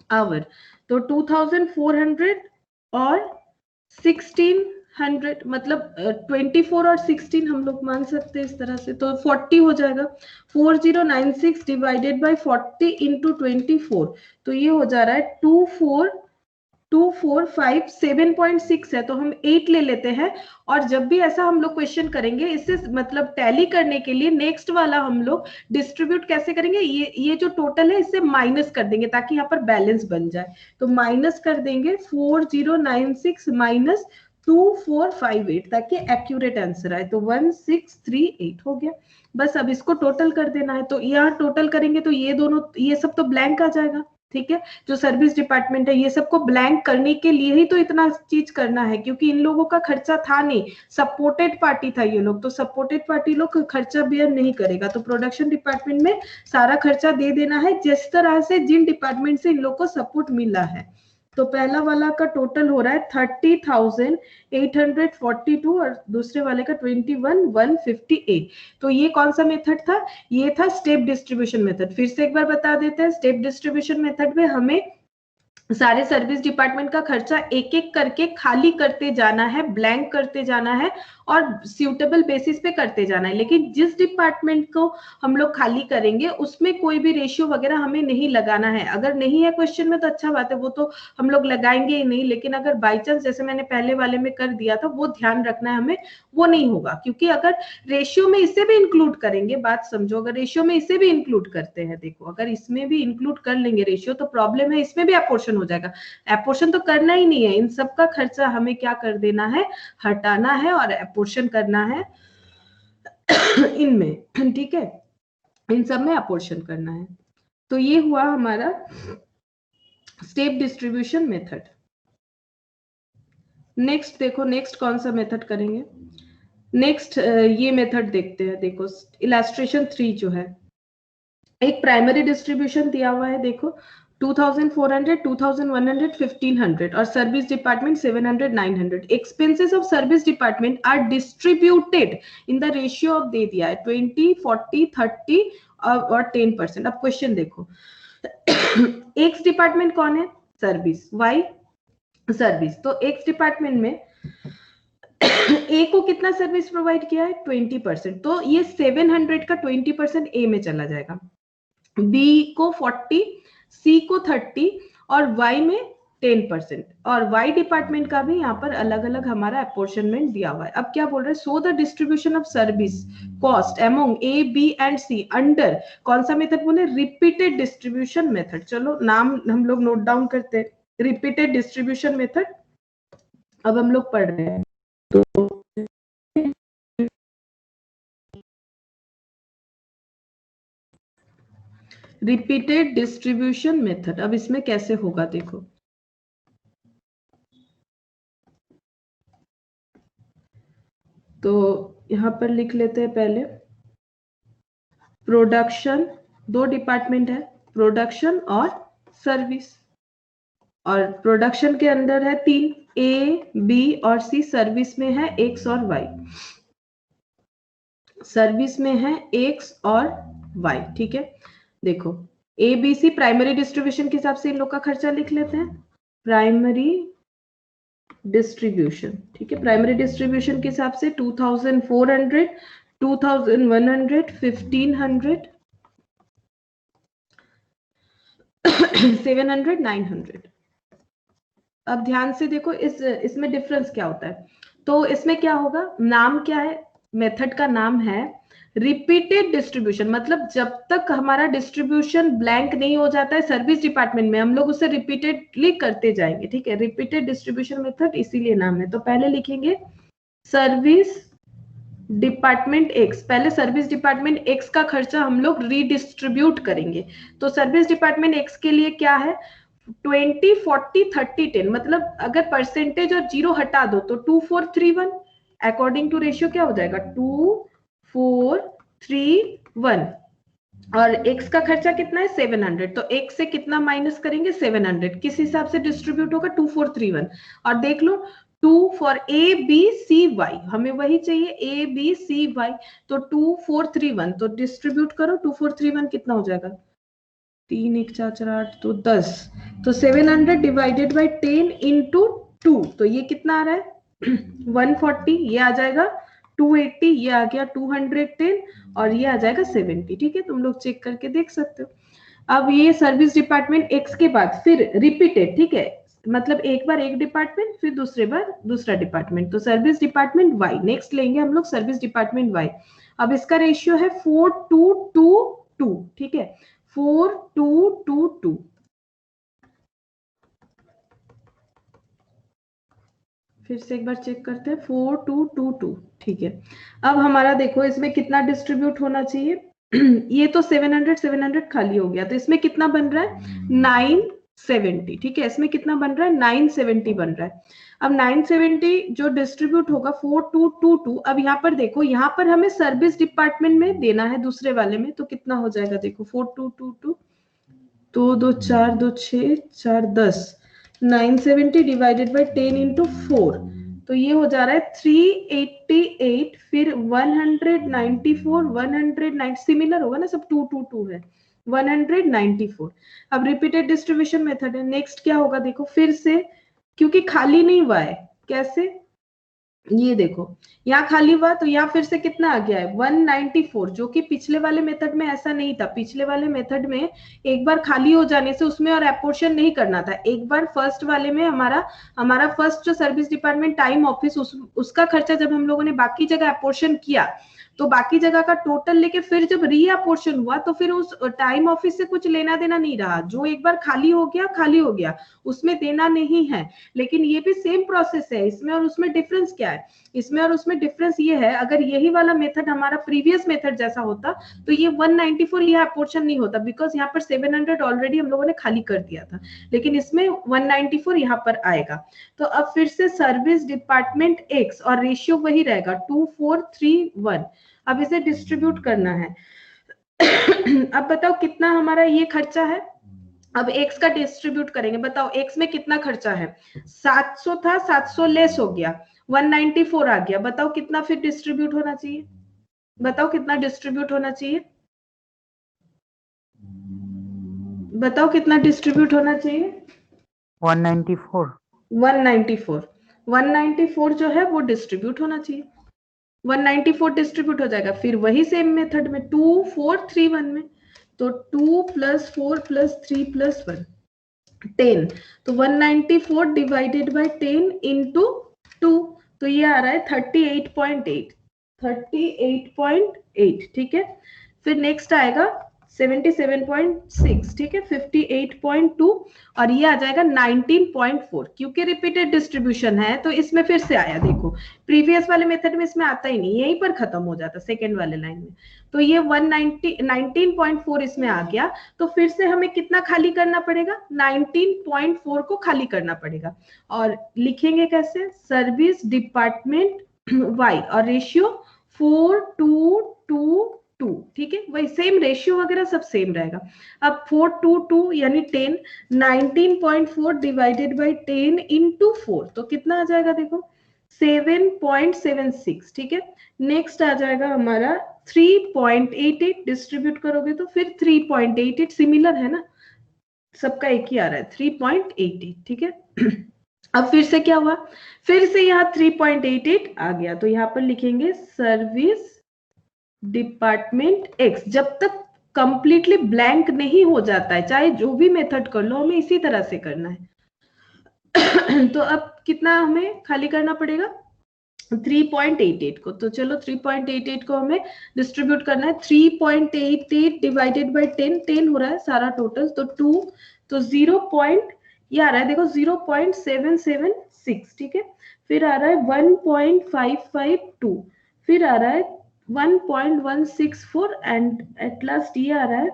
आवर तो 2400 और 1600, मतलब 24 और 16 हम लोग मान सकते हैं इस तरह से। तो 40 हो जाएगा, 4096 डिवाइडेड बाय 40 इंटू 24, तो ये हो जा रहा है 2457.6 है। तो हम 8 ले लेते हैं। और जब भी ऐसा हम लोग क्वेश्चन करेंगे, इससे मतलब टैली करने के लिए नेक्स्ट वाला हम लोग डिस्ट्रीब्यूट कैसे करेंगे, ये जो टोटल है इससे माइनस कर देंगे ताकि यहाँ पर बैलेंस बन जाए। तो माइनस कर देंगे 4096 माइनस 2458 ताकि एक्यूरेट आंसर आए। तो 1638 हो गया। बस अब इसको टोटल कर देना है। तो यहाँ टोटल करेंगे तो ये दोनों, ये सब तो ब्लैंक आ जाएगा, ठीक है, जो सर्विस डिपार्टमेंट है, ये सबको ब्लैंक करने के लिए ही तो इतना चीज करना है, क्योंकि इन लोगों का खर्चा था नहीं, सपोर्टेड पार्टी था ये लोग, तो सपोर्टेड पार्टी लोग खर्चा बेयर नहीं करेगा, तो प्रोडक्शन डिपार्टमेंट में सारा खर्चा दे देना है जिस तरह से जिन डिपार्टमेंट से इन लोग को सपोर्ट मिला है। तो पहला वाला का टोटल हो रहा है 30,842 और दूसरे वाले का 21,158। तो ये कौन सा मेथड था? ये था स्टेप डिस्ट्रीब्यूशन मेथड। फिर से एक बार बता देते हैं, स्टेप डिस्ट्रीब्यूशन मेथड में हमें सारे सर्विस डिपार्टमेंट का खर्चा एक एक करके खाली करते जाना है, ब्लैंक करते जाना है और सूटेबल बेसिस पे करते जाना है। लेकिन जिस डिपार्टमेंट को हम लोग खाली करेंगे उसमें कोई भी रेशियो वगैरह हमें नहीं लगाना है। अगर नहीं है क्वेश्चन में तो अच्छा बात है, वो तो हम लोग लगाएंगे ही नहीं, लेकिन अगर बाई चांस जैसे मैंने पहले वाले में कर दिया था, वो ध्यान रखना है हमें, वो नहीं होगा। क्योंकि अगर रेशियो में इसे भी इंक्लूड करेंगे, बात समझो, अगर रेशियो में इसे भी इंक्लूड करते हैं, देखो अगर इसमें भी इंक्लूड कर लेंगे रेशियो, तो प्रॉब्लम है, इसमें भी अपोर्शन हो जाएगा। अपोर्शन तो करना ही नहीं है, इन सब का खर्चा हमें क्या कर देना है, हटाना है और अपोर्शन करना है इनमें, ठीक है, इन सब में अपोर्शन करना है। तो ये हुआ हमारा स्टेप डिस्ट्रीब्यूशन मेथड। नेक्स्ट देखो, नेक्स्ट कौन सा मेथड करेंगे? नेक्स्ट ये मेथड देखते हैं। देखो इलास्ट्रेशन 3 जो है, एक प्राइमरी डिस्ट्रीब्यूशन दिया हुआ है, देखो 2,400, 2,100, 1,500 और service department 700, 900। Expenses of service department are distributed in the ratio of, दे दिया है 20, 40, 30 और 10%। अब क्वेश्चन देखो, एक्स डिपार्टमेंट कौन है? Service, Y service. तो एक्स डिपार्टमेंट में ए को कितना सर्विस प्रोवाइड किया है? 20%। तो ये 700 का 20% ए में चला जाएगा, बी को 40, सी को 30 और वाई में 10%। और वाई डिपार्टमेंट का भी यहाँ पर अलग अलग हमारा अपोर्शनमेंट दिया हुआ है। अब क्या बोल रहे हैं? So the distribution of service cost among A, B and C under कौन सा मेथड बोले? Repeated distribution method. चलो नाम हम लोग नोट डाउन करते हैं, रिपीटेड डिस्ट्रीब्यूशन मेथड। अब हम लोग पढ़ रहे हैं, तो रिपीटेड डिस्ट्रीब्यूशन मेथड। अब इसमें कैसे होगा देखो, तो यहां पर लिख लेते हैं पहले, प्रोडक्शन, दो डिपार्टमेंट है, प्रोडक्शन और सर्विस। और प्रोडक्शन के अंदर है 3, ए, बी और सी। सर्विस में है एक्स और वाई, सर्विस में है एक्स और वाई, ठीक है। देखो A B C primary distribution के हिसाब से इन लोग का खर्चा लिख लेते हैं, प्राइमरी डिस्ट्रीब्यूशन, ठीक है। प्राइमरी डिस्ट्रीब्यूशन के हिसाब से 2,400, 2,100, 1,500, 700, 900। अब ध्यान से देखो, इसमें डिफरेंस क्या होता है। तो इसमें क्या होगा, नाम क्या है, मेथड का नाम है रिपीटेड डिस्ट्रीब्यूशन। मतलब जब तक हमारा डिस्ट्रीब्यूशन ब्लैंक नहीं हो जाता है सर्विस डिपार्टमेंट में, हम लोग उसे रिपीटेडली करते जाएंगे, ठीक है। रिपीटेड डिस्ट्रीब्यूशन मेथड इसीलिए नाम है। तो पहले लिखेंगे सर्विस डिपार्टमेंट एक्स, पहले सर्विस डिपार्टमेंट एक्स का खर्चा हम लोग रीडिस्ट्रीब्यूट करेंगे। तो सर्विस डिपार्टमेंट एक्स के लिए क्या है, 20, 40, 30, 10। मतलब अगर परसेंटेज और जीरो हटा दो तो 2, 4, 3, 1 अकॉर्डिंग टू रेशियो क्या हो जाएगा, 2, 4, 3, 1। और एक्स का खर्चा कितना है, 700। तो एक्स से कितना माइनस करेंगे, 700। किस हिसाब से डिस्ट्रीब्यूट होगा, 2, 4, 3, 1। और देख लो 2 for A B C Y, हमें वही चाहिए, ए बी सी वाई। तो 2, 4, 3, 1, तो डिस्ट्रीब्यूट करो, 2, 4, 3, 1 कितना हो जाएगा, 3, 1, 4, 4, 8, तो 10। तो 700 डिवाइडेड बाई 10 इंटू 2, तो ये कितना आ रहा है 140, ये आ जाएगा 280, ये आ गया 210 और ये आ जाएगा 70, ठीक है। तुम लोग चेक करके देख सकते हो। अब ये सर्विस डिपार्टमेंट एक्स के बाद फिर रिपीटेड, ठीक है, मतलब एक बार एक डिपार्टमेंट, फिर दूसरे बार दूसरा डिपार्टमेंट। तो सर्विस डिपार्टमेंट वाई, नेक्स्ट लेंगे हम लोग सर्विस डिपार्टमेंट वाई। अब इसका रेशियो है 4:2:2, ठीक है, 4:2:2। फिर से एक बार चेक करते हैं, 4:2:2, ठीक है। अब हमारा देखो इसमें कितना डिस्ट्रीब्यूट होना चाहिए ये तो 700 खाली हो गया, तो इसमें कितना बन रहा है 970, ठीक है, इसमें कितना बन रहा है 970 बन रहा है। अब 970 जो डिस्ट्रीब्यूट होगा 4222, अब यहाँ पर देखो, यहाँ पर हमें सर्विस डिपार्टमेंट में देना है दूसरे वाले में, तो कितना हो जाएगा देखो 4222, 2 2 4 2 6 4 10, 970 डिवाइडेड बाई 10 इंटू 4, तो ये हो जा रहा है 388, फिर 194, 190 सिमिलर होगा ना, सब 222 है, 194। अब रिपीटेड डिस्ट्रीब्यूशन मेथड है। नेक्स्ट क्या होगा देखो, फिर से क्योंकि खाली नहीं हुआ है, कैसे, ये देखो यहाँ खाली हुआ तो यहाँ फिर से कितना आ गया है 194, जो कि पिछले वाले मेथड में ऐसा नहीं था। पिछले वाले मेथड में एक बार खाली हो जाने से उसमें और एपोर्शन नहीं करना था। एक बार फर्स्ट वाले में हमारा फर्स्ट जो सर्विस डिपार्टमेंट टाइम ऑफिस, उसका खर्चा जब हम लोगों ने बाकी जगह एपोर्शन किया, तो बाकी जगह का टोटल लेके फिर जब री अपोर्शन हुआ तो फिर उस टाइम ऑफिस से कुछ लेना देना नहीं रहा। जो एक बार खाली हो गया उसमें देना नहीं है। लेकिन ये भी सेम प्रोसेस है, इसमें और उसमें डिफरेंस क्या है, इसमें और उसमें डिफरेंस ये है, अगर यही वाला मेथड हमारा प्रीवियस मेथड जैसा होता तो ये 194 यह अपोर्शन नहीं होता, बिकॉज यहाँ पर 700 ऑलरेडी हम लोगों ने खाली कर दिया था। लेकिन इसमें 194 यहाँ पर आएगा। तो अब फिर से सर्विस डिपार्टमेंट एक्स और रेशियो वही रहेगा 2431। अब इसे डिस्ट्रीब्यूट करना है। अब बताओ कितना हमारा ये खर्चा है। अब x का डिस्ट्रीब्यूट करेंगे, बताओ x में कितना खर्चा है, 700 था, 700 लेस हो गया, 194 आ गया। बताओ कितना फिर डिस्ट्रीब्यूट होना चाहिए, बताओ कितना डिस्ट्रीब्यूट होना चाहिए, बताओ कितना डिस्ट्रीब्यूट होना चाहिए 194 194 जो है वो डिस्ट्रीब्यूट होना चाहिए। 194 डिस्ट्रीब्यूट हो जाएगा। फिर वही सेम मेथड में 2431 में, तो 2 + 4 + 3 + 1 10, तो 194 डिवाइडेड बाय 10 इंटू 2, तो ये आ रहा है 38.8, ठीक है। फिर नेक्स्ट आएगा 77.6, ठीक है, 58.2, और ये आ जाएगा 19.4। क्योंकि रिपीटेड डिस्ट्रीब्यूशन है तो इसमें फिर से आया, देखो प्रीवियस वाले मेथड में इसमें आता ही नहीं, यहीं पर खत्म हो जाता सेकेंड वाले लाइन में। तो ये 19.4 इसमें आ गया। तो फिर से हमें कितना खाली करना पड़ेगा, 19.4 को खाली करना पड़ेगा। और लिखेंगे कैसे, सर्विस डिपार्टमेंट वाई और रेशियो 4222, ठीक है, वही सेम रेशियो वगैरह सब सेम रहेगा। अब 422 यानी 10, 19.4 डिवाइडेड बाई 10 इंटू 4, तो कितना आ जाएगा देखो 7.76, ठीक है। नेक्स्ट आ जाएगा हमारा 3.88, डिस्ट्रीब्यूट करोगे तो फिर 3.88, सिमिलर है ना, सबका एक ही आ रहा है 3.88, ठीक है। अब फिर से क्या हुआ, फिर से यहाँ 3.88 आ गया, तो यहाँ पर लिखेंगे सर्विस डिपार्टमेंट एक्स। जब तक कंप्लीटली ब्लैंक नहीं हो जाता है, चाहे जो भी मेथड कर लो, हमें इसी तरह से करना है। तो अब कितना हमें खाली करना पड़ेगा 3.88 को, तो चलो 3.88 को हमें डिस्ट्रीब्यूट करना है। 3.88 डिवाइडेड बाय 10, 10 हो रहा है सारा टोटल, तो 2, तो 0. ये आ रहा है देखो 0.776, ठीक है। फिर आ रहा है 1.552, फिर आ रहा है 1.164, एंड एट लास्ट ये आ रहा है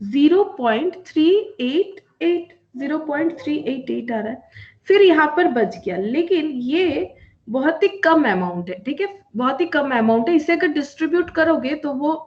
0.388, 0.388 आ रहा है। फिर यहाँ पर बच गया, लेकिन ये बहुत ही कम अमाउंट है, ठीक है, बहुत ही कम अमाउंट है। इसे अगर डिस्ट्रीब्यूट करोगे तो वो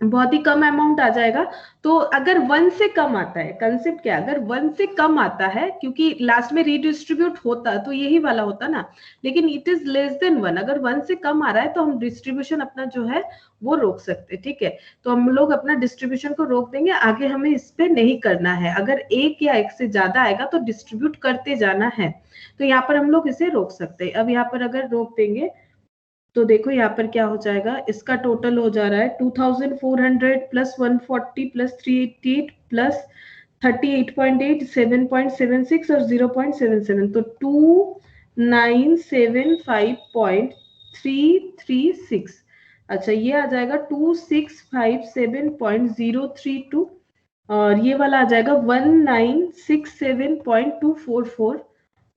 बहुत ही कम अमाउंट आ जाएगा। तो अगर 1 से कम आता है, कंसेप्ट क्या है, अगर 1 से कम आता है, क्योंकि लास्ट में रीडिस्ट्रीब्यूट होता तो यही वाला होता ना, लेकिन इट इज लेस देन 1, अगर 1 से कम आ रहा है तो हम डिस्ट्रीब्यूशन अपना जो है वो रोक सकते हैं, ठीक है। तो हम लोग अपना डिस्ट्रीब्यूशन को रोक देंगे, आगे हमें इस पे नहीं करना है। अगर 1 या 1 से ज्यादा आएगा तो डिस्ट्रीब्यूट करते जाना है, तो यहाँ पर हम लोग इसे रोक सकते हैं। अब यहाँ पर अगर रोक देंगे तो देखो यहाँ पर क्या हो जाएगा, इसका टोटल हो जा रहा है 2400 प्लस 140 प्लस 388 प्लस 38.8, 7.76 और 0.77, तो 2975.336। अच्छा, ये आ जाएगा 2657.032, और ये वाला आ जाएगा 1967.244,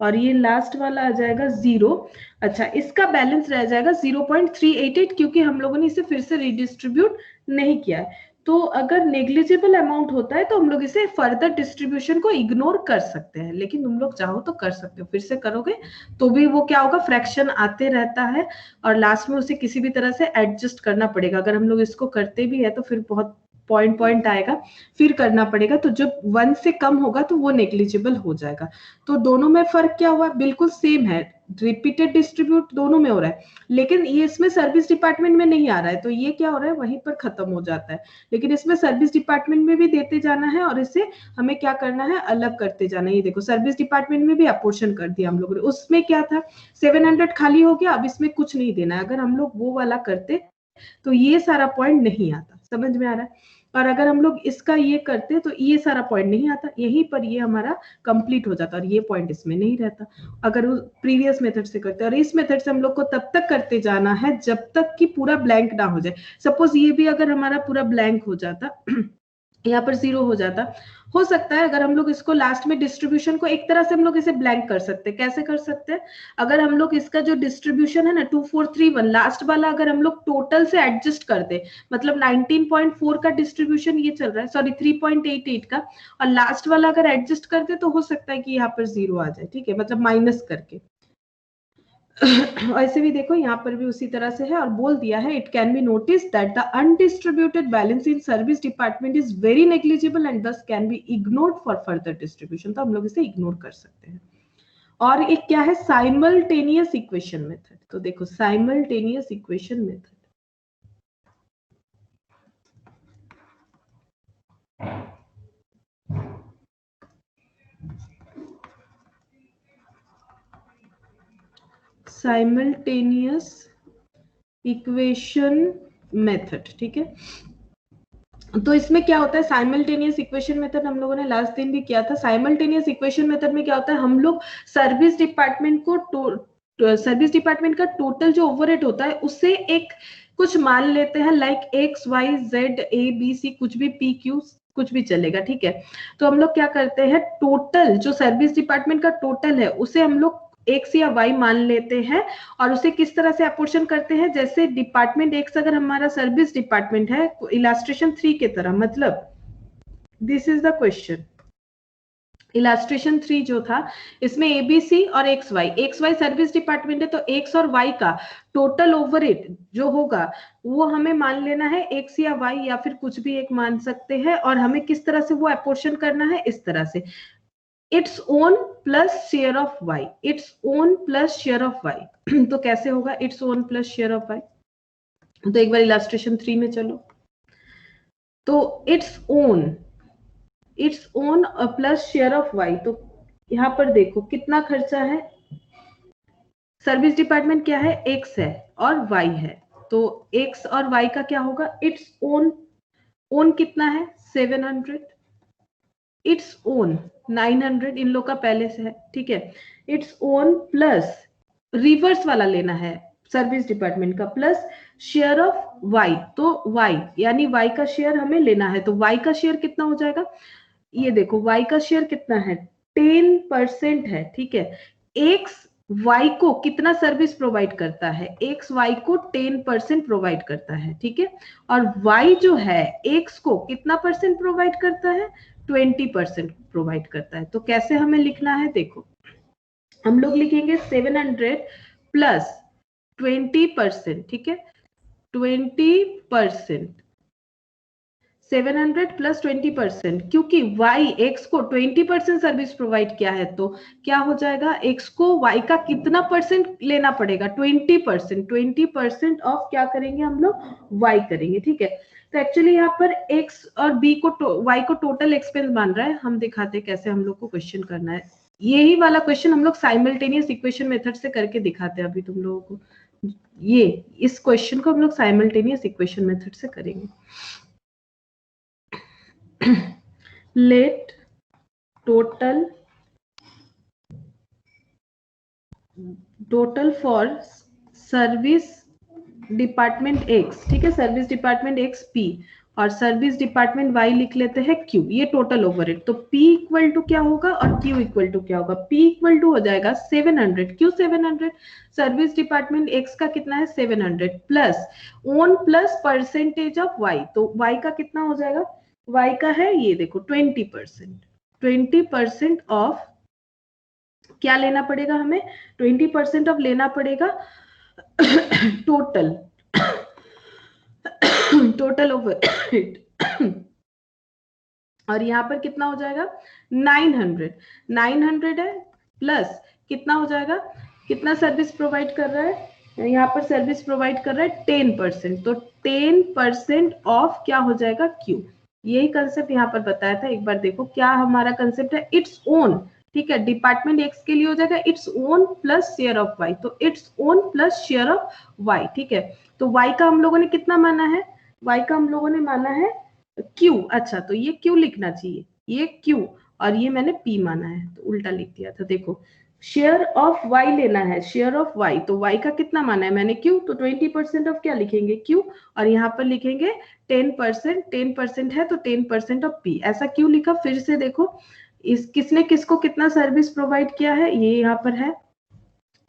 और ये लास्ट वाला आ जाएगा 0। अच्छा, इसका बैलेंस रह जाएगा 0.388 क्योंकि हम लोगों ने इसे फिर से रिडिस्ट्रीब्यूट नहीं किया है। तो अगर नेग्लिजिबल अमाउंट होता है तो हम लोग इसे फर्दर डिस्ट्रीब्यूशन को इग्नोर कर सकते हैं, लेकिन तुम लोग चाहो तो कर सकते हो। फिर से करोगे तो भी वो क्या होगा, फ्रैक्शन आते रहता है और लास्ट में उसे किसी भी तरह से एडजस्ट करना पड़ेगा। अगर हम लोग इसको करते भी है तो फिर बहुत पॉइंट आएगा, फिर करना पड़ेगा। तो जब 1 से कम होगा तो वो नेग्लिजिबल हो जाएगा। तो दोनों में फर्क क्या हुआ, बिल्कुल सेम है, रिपीटेड डिस्ट्रीब्यूट दोनों में हो रहा है, लेकिन ये इसमें सर्विस डिपार्टमेंट में नहीं आ रहा है, तो ये क्या हो रहा है, वहीं पर खत्म हो जाता है। लेकिन इसमें सर्विस डिपार्टमेंट में भी देते जाना है और इसे हमें क्या करना है, अलग करते जाना है। ये देखो सर्विस डिपार्टमेंट में भी अपोर्शन कर दिया हम लोगों ने। उसमें क्या था, 700 खाली हो गया, अब इसमें कुछ नहीं देना है। अगर हम लोग वो वाला करते तो ये सारा पॉइंट नहीं आता। समझ में आ रहा है? और अगर हम लोग इसका ये करते तो ये सारा पॉइंट नहीं आता, यहीं पर ये हमारा कंप्लीट हो जाता और ये पॉइंट इसमें नहीं रहता। अगर प्रीवियस मेथड से करते, और इस मेथड से हम लोग को तब तक करते जाना है जब तक कि पूरा ब्लैंक ना हो जाए। सपोज ये भी अगर हमारा पूरा ब्लैंक हो जाता, यहाँ पर 0 हो जाता, हो सकता है अगर हम लोग इसको लास्ट में डिस्ट्रीब्यूशन को एक तरह से हम लोग इसे ब्लैंक कर सकते हैं। कैसे कर सकते हैं, अगर हम लोग इसका जो डिस्ट्रीब्यूशन है ना 2431 लास्ट वाला, अगर हम लोग टोटल से एडजस्ट कर दे, मतलब 19.4 का डिस्ट्रीब्यूशन ये चल रहा है, सॉरी 3.88 का, और लास्ट वाला अगर एडजस्ट कर दे तो हो सकता है कि यहाँ पर 0 आ जाए। ठीक है, मतलब माइनस करके। ऐसे भी देखो यहाँ पर भी उसी तरह से है, और बोल दिया है it can be notice that the undistributed balance in service department is very negligible and this can be ignored for further distribution. तो हम लोग इसे इग्नोर कर सकते हैं। और एक क्या है, साइमल्टेनियस इक्वेशन मेथड। तो देखो simultaneous equation method, simultaneous equation method. ठीक है, तो इसमें क्या होता है, साइमल्टेनियस इक्वेशन मेथड हम लोगों ने लास्ट दिन भी किया था। साइमल्टेनियस इक्वेशन मेथड में क्या होता है, हम लोग सर्विस डिपार्टमेंट को सर्विस डिपार्टमेंट का टोटल जो ओवरहेड होता है उससे एक कुछ मान लेते हैं, like X Y Z A B C, कुछ भी पी क्यू कुछ भी चलेगा। ठीक है, तो हम लोग क्या करते हैं, टोटल जो सर्विस डिपार्टमेंट का टोटल है उसे हम लोग एक्स या वाई मान लेते हैं, और उसे किस तरह से अपोर्शन करते हैं, जैसे डिपार्टमेंट एक्स अगर हमारा सर्विस डिपार्टमेंट है, इलास्ट्रेशन 3 की तरह। मतलब this is the question, illustration 3 जो था इसमें एबीसी और एक्स वाई सर्विस डिपार्टमेंट है, तो एक्स और वाई का टोटल ओवरहेड जो होगा वो हमें मान लेना है, एक्स या वाई या फिर कुछ भी एक मान सकते हैं, और हमें किस तरह से वो अपोर्शन करना है, इस तरह से its own plus share of Y, its own plus share of Y. तो कैसे होगा its own plus share of Y, तो एक बार इलास्ट्रेशन 3 में चलो। तो its own plus share of Y, तो यहां पर देखो कितना खर्चा है, सर्विस डिपार्टमेंट क्या है, एक्स है और वाई है, तो एक्स और वाई का क्या होगा, इट्स ओन कितना है 700, इट्स ओन 900 इन लोग का पहले से है। ठीक है, इट्स ओन प्लस रिवर्स वाला लेना है सर्विस डिपार्टमेंट का, प्लस शेयर ऑफ वाई, तो वाई यानी वाई का शेयर हमें लेना है, तो वाई का शेयर कितना हो जाएगा, ये देखो वाई का शेयर कितना है 10% है। ठीक है, एक्स वाई को कितना सर्विस प्रोवाइड करता है, एक्स वाई को 10% प्रोवाइड करता है। ठीक है, और वाई जो है एक्स को कितना परसेंट प्रोवाइड करता है, 20% प्रोवाइड करता है। तो कैसे हमें लिखना है, देखो हम लोग लिखेंगे 700 प्लस 20%। ठीक है, 20%, 700 प्लस 20%, क्योंकि y x को 20% सर्विस प्रोवाइड किया है, तो क्या हो जाएगा, x को y का कितना परसेंट लेना पड़ेगा, 20%, 20% ऑफ क्या करेंगे हम लोग, y करेंगे। ठीक है, तो एक्चुअली यहाँ पर x और b को y को टोटल एक्सपेंस मान रहा है। हम दिखाते हैं कैसे हम लोग को क्वेश्चन करना है। यही वाला क्वेश्चन हम लोग साइमल्टेनियस इक्वेशन मेथड से करके दिखाते हैं अभी तुम लोगों को। ये इस क्वेश्चन को हम लोग साइमल्टेनियस इक्वेशन मेथड से करेंगे। let total for service department x, ठीक है, सर्विस डिपार्टमेंट एक्स पी और सर्विस डिपार्टमेंट वाई लिख लेते हैं क्यू, ये टोटल ओवरहेड। तो P इक्वल टू क्या होगा और Q इक्वल टू क्या होगा? P इक्वल टू हो जाएगा 700, क्यों 700? सर्विस डिपार्टमेंट X का कितना है 700 plus one plus percentage of Y, तो Y का कितना हो जाएगा? Y का है ये देखो 20%, 20% ऑफ क्या लेना पड़ेगा हमें? 20% ऑफ लेना पड़ेगा टोटल टोटल ओवरहेड। और यहाँ पर कितना हो जाएगा? 900, 900 है प्लस कितना हो जाएगा? कितना सर्विस प्रोवाइड कर रहा है यहाँ पर? सर्विस प्रोवाइड कर रहा है 10%, तो 10% ऑफ क्या हो जाएगा? क्यू। यही कंसेप्ट यहाँ पर बताया था, एक बार देखो क्या हमारा कंसेप्ट है। इट्स ओन, ठीक है, डिपार्टमेंट एक्स के लिए हो जाएगा its own plus share of Y, तो its own plus share of Y, ठीक है। तो वाई का हम लोगों ने कितना माना है? वाई का हम लोगों ने माना है क्यू। अच्छा, तो ये क्यू लिखना चाहिए, ये क्यू और ये मैंने पी माना है, तो उल्टा लिख दिया था। देखो शेयर ऑफ वाई लेना है, शेयर ऑफ वाई, तो वाई का कितना माना है मैंने? क्यू, तो 20% ऑफ क्या लिखेंगे? क्यू, और यहाँ पर लिखेंगे 10%, 10% है तो 10% ऑफ पी। ऐसा क्यों लिखा? फिर से देखो इस किसने किसको कितना सर्विस प्रोवाइड किया है, ये यहाँ पर है।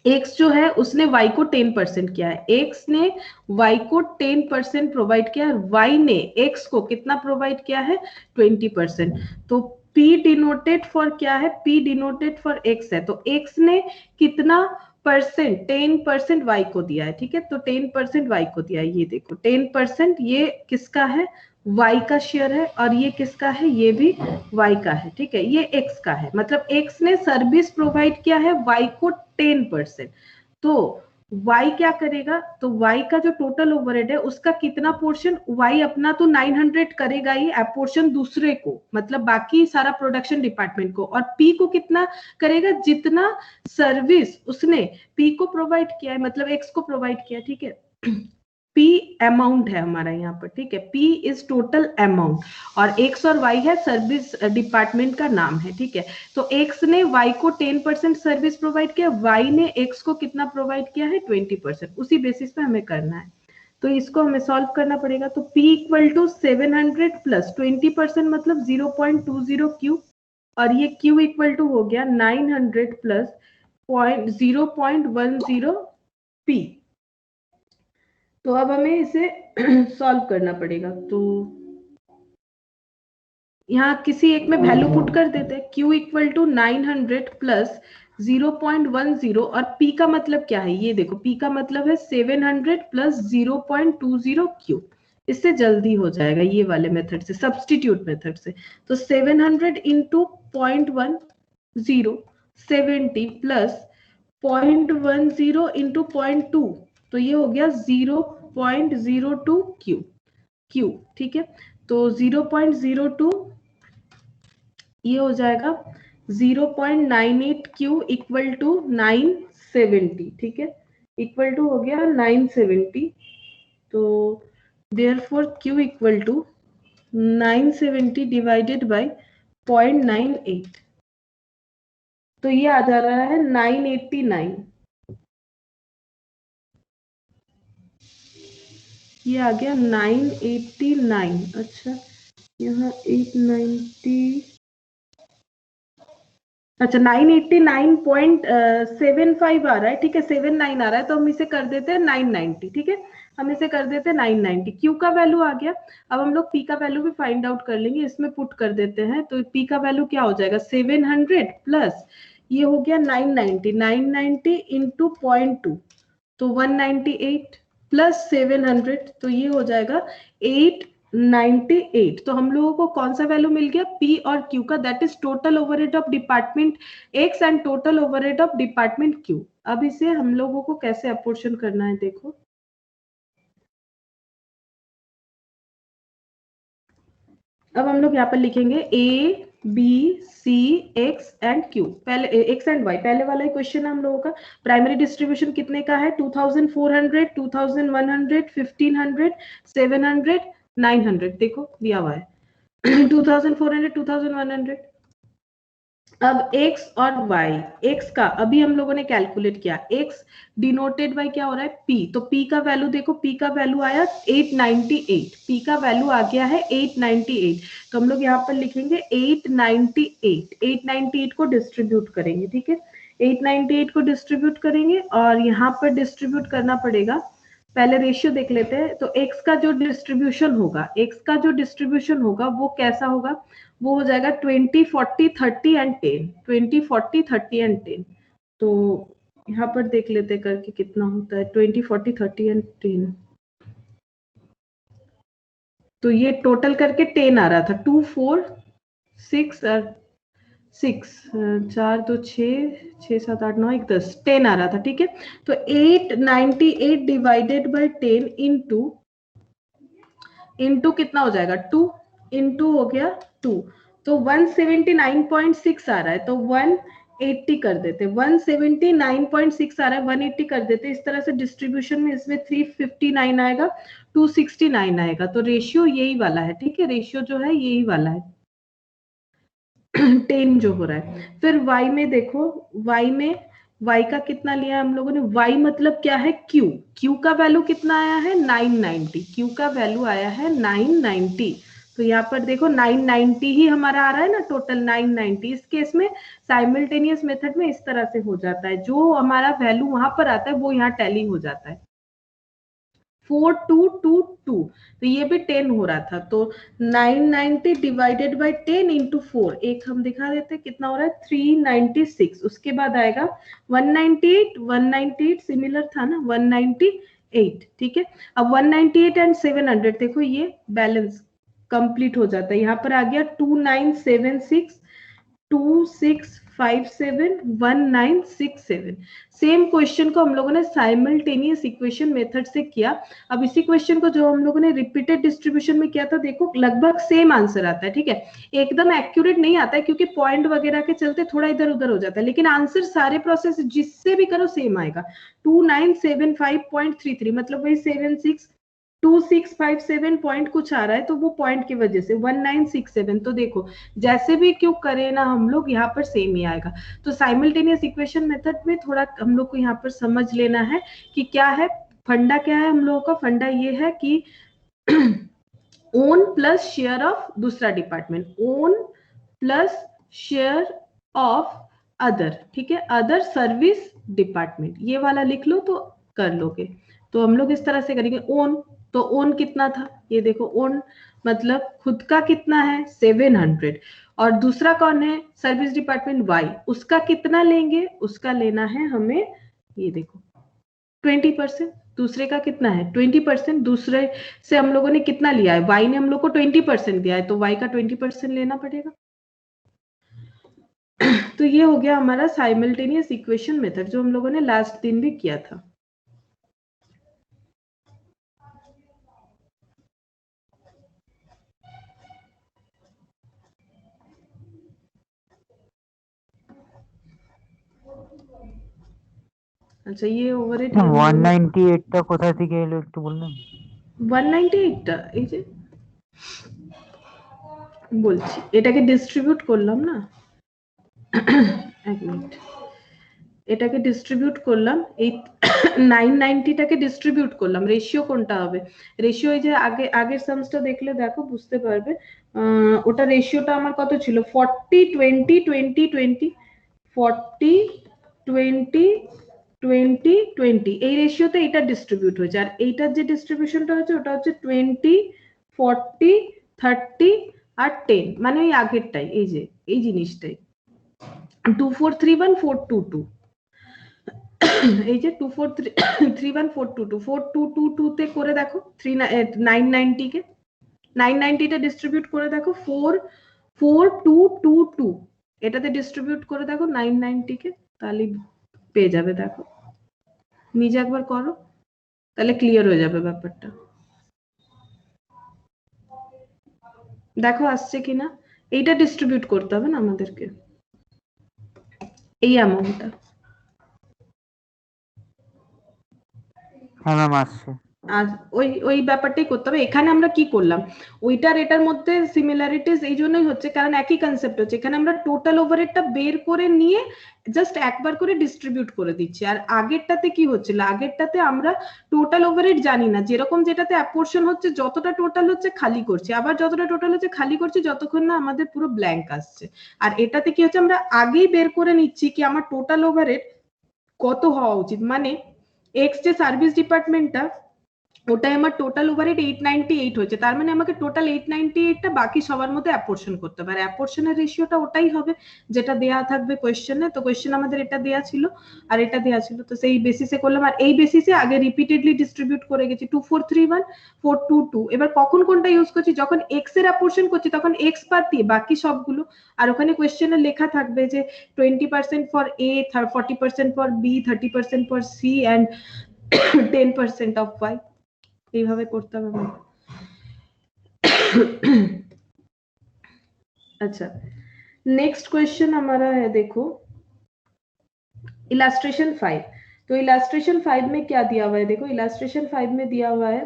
एक्स जो है उसने वाई को 10% किया है, एक्स ने वाई को 10% प्रोवाइड किया है, वाई ने एक्स को कितना प्रोवाइड किया है? 20%। तो P डिनोटेड फॉर क्या है? P डिनोटेड फॉर एक्स है, तो एक्स ने कितना परसेंट? 10% वाई को दिया है, ठीक है, तो 10% वाई को दिया है। ये देखो 10% ये किसका है? y का शेयर है, और ये किसका है? ये भी y का है, ठीक है, ये x का है। मतलब x ने सर्विस प्रोवाइड किया है y को 10%, तो y क्या करेगा? तो y का जो टोटल ओवरहेड है उसका कितना पोर्शन? y अपना तो 900 करेगा ही, पोर्शन दूसरे को, मतलब बाकी सारा प्रोडक्शन डिपार्टमेंट को, और p को कितना करेगा? जितना सर्विस उसने p को प्रोवाइड किया है, मतलब x को प्रोवाइड किया, ठीक है। P अमाउंट है हमारा यहाँ पर, ठीक है, P इज टोटल अमाउंट, और X और Y है सर्विस डिपार्टमेंट का नाम है, ठीक है। तो X ने Y को 10% सर्विस प्रोवाइड किया, Y ने X को कितना प्रोवाइड किया है? 20%। उसी बेसिस पे हमें करना है, तो इसको हमें सॉल्व करना पड़ेगा। तो P इक्वल टू 700 प्लस 20% मतलब 0.20 Q, और ये Q इक्वल टू हो गया 900 प्लस 0.10 P। तो अब हमें इसे सॉल्व करना पड़ेगा, तो यहाँ किसी एक में वैल्यू पुट कर देते हैं। Q इक्वल टू 900 प्लस 0.10, और P का मतलब क्या है? ये देखो P का मतलब है 700 प्लस 0.20 Q। इससे जल्दी हो जाएगा ये वाले मेथड से, सब्स्टिट्यूट मेथड से। तो 700 इंटू 0.10 70 प्लस 0.10 इंटू 0.2, तो ये हो गया 0.02 Q, ठीक है। तो 0.02 ये हो जाएगा 0.98 Q इक्वल टू 970, ठीक है, इक्वल टू हो गया 970। तो therefore Q equal to 970 divided by 0.98, तो ये आ जा रहा है 989, ये आ गया 989। अच्छा, यहाँ 890, अच्छा 989.75 आ रहा है, ठीक है, 79 आ रहा है, तो हम इसे कर देते हैं 990, ठीक है, हम इसे कर देते हैं 990। क्यू का वैल्यू आ गया, अब हम लोग पी का वैल्यू भी फाइंड आउट कर लेंगे, इसमें पुट कर देते हैं। तो पी का वैल्यू क्या हो जाएगा? 700 प्लस ये हो गया 990, 990 इंटू 0.2, तो 198 प्लस 700, तो ये हो जाएगा 898। तो हम लोगों को कौन सा वैल्यू मिल गया? P और Q का, that is total overhead of department X and total overhead of department Q। अब इसे हम लोगों को कैसे अपोर्शन करना है, देखो अब हम लोग यहाँ पर लिखेंगे A B C X and Q, पहले X एंड Y, पहले वाला ही क्वेश्चन है हम लोगों का। प्राइमरी डिस्ट्रीब्यूशन कितने का है? 2400, 2100, 1500, 700, 900, देखो दिया हुआ है 2400, 2100, अब x और y, x का अभी हम लोगों ने कैलकुलेट किया, x डिनोटेड बाय क्या हो रहा है p, तो p का वैल्यू देखो, p का वैल्यू आया 898, p का वैल्यू आ गया है 898, तो हम लोग यहाँ पर लिखेंगे 898, 898 को डिस्ट्रीब्यूट करेंगे, ठीक है, 898 को डिस्ट्रीब्यूट करेंगे और यहाँ पर डिस्ट्रीब्यूट करना पड़ेगा, पहले रेशियो देख लेते हैं, तो x का जो डिस्ट्रीब्यूशन होगा, x का जो डिस्ट्रीब्यूशन होगा वो कैसा होगा, वो हो जाएगा 20 40 30 एंड 10, 20 40 30 एंड 10, तो यहाँ पर देख लेते करके कितना होता है 20 40 30 एंड 10, तो ये टोटल करके 10 आ रहा था, 2 4 6 और 6 4 2 6 7 8 9 1 10 10 आ रहा था, ठीक है, तो 898 डिवाइडेड बाय 10 इंटू कितना हो जाएगा 2, इंटू हो गया 2, तो 179.6 आ रहा है, तो 180 कर देते, 179.6 आ रहा है, 180 कर देते, इस तरह से डिस्ट्रीब्यूशन में इसमें 359 आएगा, 269 आएगा, तो रेशियो यही वाला है, ठीक है, रेशियो जो है यही वाला है 10 जो हो रहा है। फिर y में देखो, y में y का कितना लिया हम लोगों ने, y मतलब क्या है q, q का वैल्यू कितना आया है 990, q का वैल्यू आया है 990, तो यहाँ पर देखो 990 ही हमारा आ रहा है ना, टोटल 990, इस केस में साइमल्टेनियस मेथड में इस तरह से हो जाता है, जो हमारा वैल्यू वहां पर आता है वो यहाँ टैली हो जाता है, 4222, तो ये भी 10 हो रहा था, तो 990 डिवाइडेड बाय 10 इंटू 4, एक हम दिखा देते कितना हो रहा है 396, उसके बाद आएगा 198, 198 सिमिलर था ना 198, ठीक है, अब 198 एंड 700 देखो ये बैलेंस कंप्लीट हो जाता है, यहाँ पर आ गया 2976 26571967, सेम क्वेश्चन को हम लोगों ने साइमल्टेनियस इक्वेशन मेथड से किया, अब इसी क्वेश्चन को जो हम लोगों ने रिपीटेड डिस्ट्रीब्यूशन में किया था, देखो लगभग सेम आंसर आता है, ठीक है, एकदम एक्यूरेट नहीं आता है क्योंकि पॉइंट वगैरह के चलते थोड़ा इधर उधर हो जाता है, लेकिन आंसर सारे प्रोसेस जिससे भी करो सेम आएगा, 2975.33 मतलब वही 2657 पॉइंट कुछ आ रहा है, तो वो पॉइंट की वजह से 1967, तो देखो जैसे भी क्यों करें ना हम लोग यहाँ पर सेम ही आएगा, तो साइमल्टेनियस इक्वेशन मेथड में थोड़ा हम लोग को यहाँ पर समझ लेना है कि क्या है फंडा, क्या है हम लोगों का फंडा, ये है कि ओन प्लस शेयर ऑफ दूसरा department, own plus share of other, ठीक है, अदर सर्विस डिपार्टमेंट, ये वाला लिख लो तो कर लोगे, तो हम लोग इस तरह से करेंगे ओन, तो ओन कितना था, ये देखो ओन मतलब खुद का कितना है 700, और दूसरा कौन है सर्विस डिपार्टमेंट वाई, उसका कितना लेंगे, उसका लेना है हमें, ये देखो 20%, दूसरे का कितना है 20%, दूसरे से हम लोगों ने कितना लिया है, वाई ने हम लोग को 20% दिया है, तो वाई का 20% लेना पड़ेगा, तो ये हो गया हमारा साइमल्टेनियस इक्वेशन मेथड जो हम लोगों ने लास्ट दिन भी किया था। আচ্ছা ये ওভারহেড 198 টা কোথা থেকে এলো একটু বলবেন? 198 টা এই যে বলছি, এটাকে ডিস্ট্রিবিউট করলাম না, এক মিনিট, এটাকে ডিস্ট্রিবিউট করলাম, এই 990 টাকে ডিস্ট্রিবিউট করলাম, রেশিও কোনটা হবে, রেশিও এই যে আগের সামসটা দেখলে দেখো বুঝতে পারবে, ওটা রেশিওটা আমার কত ছিল 40 20 20 20 40 20 20 20, এই রেশিওতে এটা ডিস্ট্রিবিউট হয়েছে, আর এইটার যে ডিস্ট্রিবিউশনটা হচ্ছে ওটা হচ্ছে 20 40 30 আর 10, মানে ওই আগেরটাই, এই যে এই জিনিসটাই 2431422, এই যে 2431422 4222 তে করে দেখো 990 কে 990 টা ডিস্ট্রিবিউট করে দেখো 4222, এটাতে ডিস্ট্রিবিউট করে দেখো 990 কে, তাহলে পেয়ে যাবে, দেখো নিজে একবার করো তাহলে ক্লিয়ার হয়ে যাবে ব্যাপারটা, দেখো আসছে কিনা, এইটা ডিস্ট্রিবিউট করতে হবে না আমাদেরকে এই অ্যামাউন্টটা, হ্যাঁ ম্যাম আসছে। আর ওই ব্যাপারটাই করতে হবে। এখানে আমরা কি করলাম, ওইটার এটার মধ্যে সিমিলারিটিস এই জন্যই হচ্ছে কারণ একই কনসেপ্ট হচ্ছে। এখানে আমরা টোটাল ওভারহেডটা বের করে নিয়ে জাস্ট একবার করে ডিস্ট্রিবিউট করে দিচ্ছি। আর আগেরটাতে কি হচ্ছিল, আগেরটাতে আমরা টোটাল ওভারহেড জানি না, যেরকম যেটাতে অ্যাপোর্শন হচ্ছে যতটা টোটাল হচ্ছে খালি করছি, আবার যতটা টোটাল হচ্ছে খালি করছি যতক্ষণ না আমাদের পুরো ব্ল্যাঙ্ক আসছে। আর এটাতে কি হচ্ছে, আমরা আগেই বের করে নিচ্ছি কি আমার টোটাল ওভারহেড কত হওয়া উচিত। মানে এক্স যে সার্ভিস ডিপার্টমেন্টটা ওটাই আমার টোটাল ওভারহেড 898 হয়েছে, তার মানে আমাকে টোটাল 898টা বাকি সবার মধ্যে অ্যাপোর্শন করতে হবে। আর অ্যাপোর্শনের রেশিওটা ওটাই হবে যেটা দেয়া থাকবে কোয়েশ্চেনে। তো কোয়েশ্চেন আমাদের এটা দেয়া ছিল আর এটা দেয়া ছিল, তো সেই বেসিসে করলাম। আর এই বেসিসে আগে রিপিটেডলি ডিস্ট্রিবিউট করে গেছি 2431 422। এবার কখন কোনটা ইউজ করছি, যখন এক্স এর অ্যাপোর্শন করছি তখন এক্স বাদ দিয়ে বাকি সবগুলো। আর ওখানে কোয়েশ্চেনে লেখা থাকবে যে 20% for A, 40% for B, 30% for C and 10% of Y. এইভাবে করতে হবে আমার। अच्छा, नेक्स्ट क्वेश्चन हमारा है, देखो इलास्ट्रेशन 5। तो इलास्ट्रेशन 5 में क्या दिया हुआ है, देखो इलास्ट्रेशन 5 में दिया हुआ है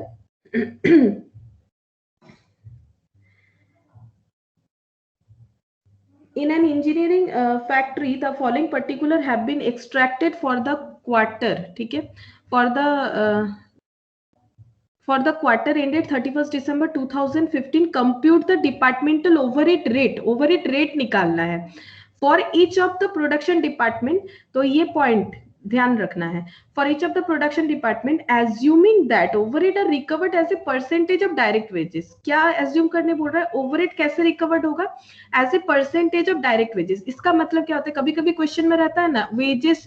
in an engineering factory the following particular have been extracted for the quarter, ठीक है, for the quarter ended 31st December 2015 compute the departmental overhead rate निकालना है for each of the production department। तो ये पॉइंट ध्यान रखना है, for each of the production department assuming that overhead are recovered as a percentage of direct wages। क्या assume करने बोल रहा है, overhead कैसे recovered होगा, as a percentage of direct wages। इसका मतलब क्या होता है, कभी कभी क्वेश्चन में रहता है ना wages